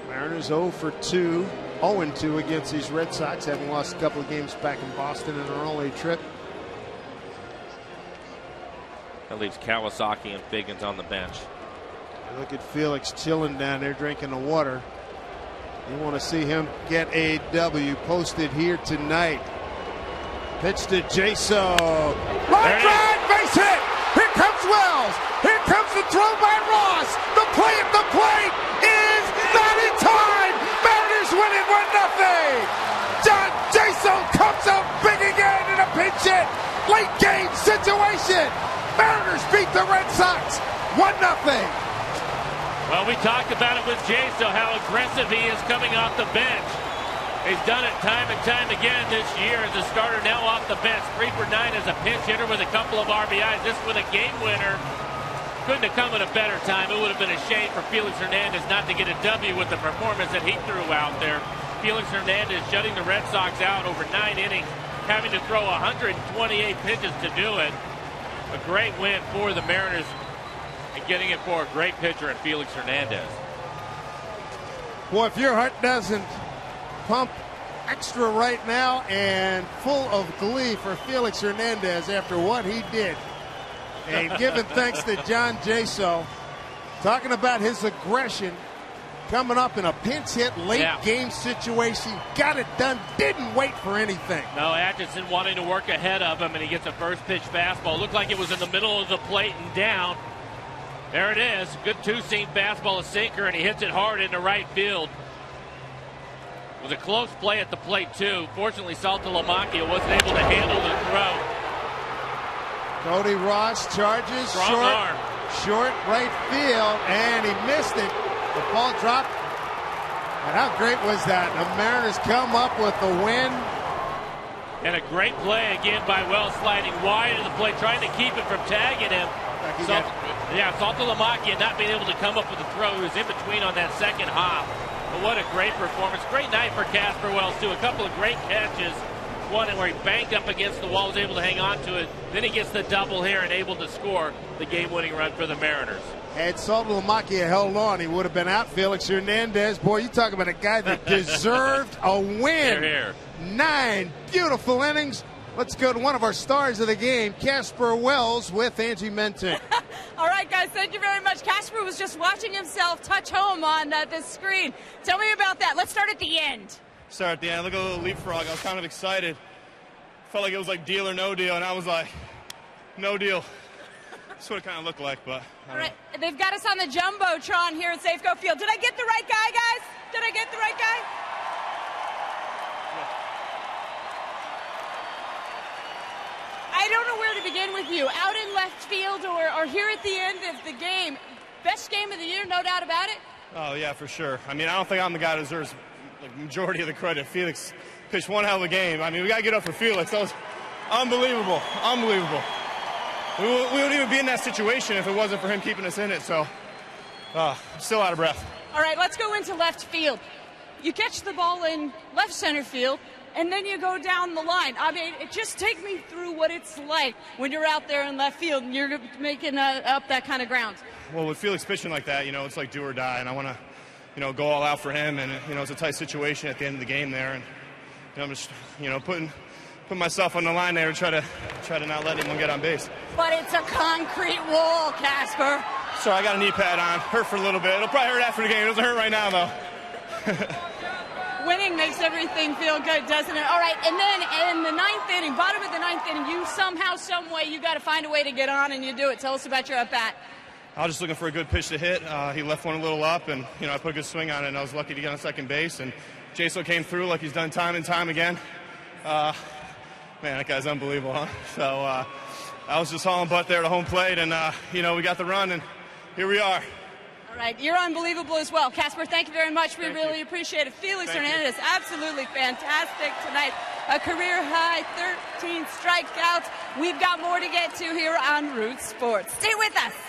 Mariners 0 for 2. 0-2 against these Red Sox, having lost a couple of games back in Boston in their only trip. That leaves Kawasaki and Figgins on the bench. Look at Felix chilling down there drinking the water. You want to see him get a W posted here tonight. Pitch to Jaso. Line drive, base hit. Here comes Wells. Here comes the throw by Ross. The play at the plate is not in time. Mariners win it 1-0. John Jaso comes up big again in a pinch hit. Late game situation. Mariners beat the Red Sox 1-0. Well, we talked about it with Jaso, how aggressive he is coming off the bench. He's done it time and time again this year as a starter, now off the bench. 3 for 9 as a pinch hitter with a couple of RBIs. This with a game winner. Couldn't have come at a better time. It would have been a shame for Felix Hernandez not to get a W with the performance that he threw out there. Felix Hernandez shutting the Red Sox out over 9 innings, having to throw 128 pitches to do it. A great win for the Mariners and getting it for a great pitcher in Felix Hernandez. Boy, if your heart doesn't pump extra right now and full of glee for Felix Hernandez after what he did. And giving thanks to John Jaso, talking about his aggression, coming up in a pinch hit late game situation, got it done, didn't wait for anything. No, Atchison wanting to work ahead of him, and he gets a first pitch fastball. Looked like it was in the middle of the plate and down. There it is. Good two-seam fastball, a sinker, and he hits it hard into right field. It was a close play at the plate, too. Fortunately, Saltalamacchia wasn't able to handle the throw. Cody Ross charges short right field, and he missed it. The ball dropped. And how great was that? The Mariners come up with the win. And a great play again by Wells, sliding wide of the plate, trying to keep it from tagging him. Saltalamacchia not being able to come up with a throw. He was in between on that second hop. But what a great performance. Great night for Casper Wells, too. A couple of great catches. One where he banked up against the wall, was able to hang on to it. Then he gets the double here and able to score the game-winning run for the Mariners. Had Saltalamacchia held on, he would have been out. Felix Hernandez, boy, you talk about a guy that deserved a win. Here. 9 beautiful innings. Let's go to one of our stars of the game, Casper Wells with Angie Menton. All right, guys, thank you very much. Casper was just watching himself touch home on this screen. Tell me about that. Let's start at the end. Start at the end. Look at the little leapfrog. I was kind of excited. Felt like it was like deal or no deal, and I was like, no deal. That's what it kind of looked like, but all right, they've got us on the Jumbotron here at Safeco Field. Did I get the right guy, guys? Did I get the right guy? I don't know where to begin with you. Out in left field or here at the end of the game. Best game of the year, no doubt about it? Oh, yeah, for sure. I mean, I don't think I'm the guy that deserves the majority of the credit. Felix pitched one hell of a game. I mean, we got to get up for Felix. That was unbelievable. Unbelievable. We wouldn't even be in that situation if it wasn't for him keeping us in it. So, still out of breath. All right, let's go into left field. You catch the ball in left center field, and then you go down the line. I mean, just take me through what it's like when you're out there in left field and you're making up that kind of ground. Well, with Felix pitching like that, it's like do or die, and I want to, go all out for him. And it's a tight situation at the end of the game there, and I'm just, putting myself on the line there and try to not let anyone get on base. But it's a concrete wall, Casper. Sorry, I got a knee pad on. Hurt for a little bit. It'll probably hurt after the game. It doesn't hurt right now, though. Winning makes everything feel good, doesn't it? All right, and then in the ninth inning, bottom of the ninth inning, you somehow, some way, you got to find a way to get on, and you do it. Tell us about your at-bat. I was just looking for a good pitch to hit. He left one a little up, and I put a good swing on it, and I was lucky to get on second base. And Jaso came through like he's done time and time again. Man, that guy's unbelievable, huh? So I was just hauling butt there to home plate, and we got the run, and here we are. All All right, you're unbelievable as well. Casper, thank you very much. We really appreciate it. Felix Hernandez, absolutely fantastic tonight. A career-high 13 strikeouts. We've got more to get to here on Root Sports. Stay with us.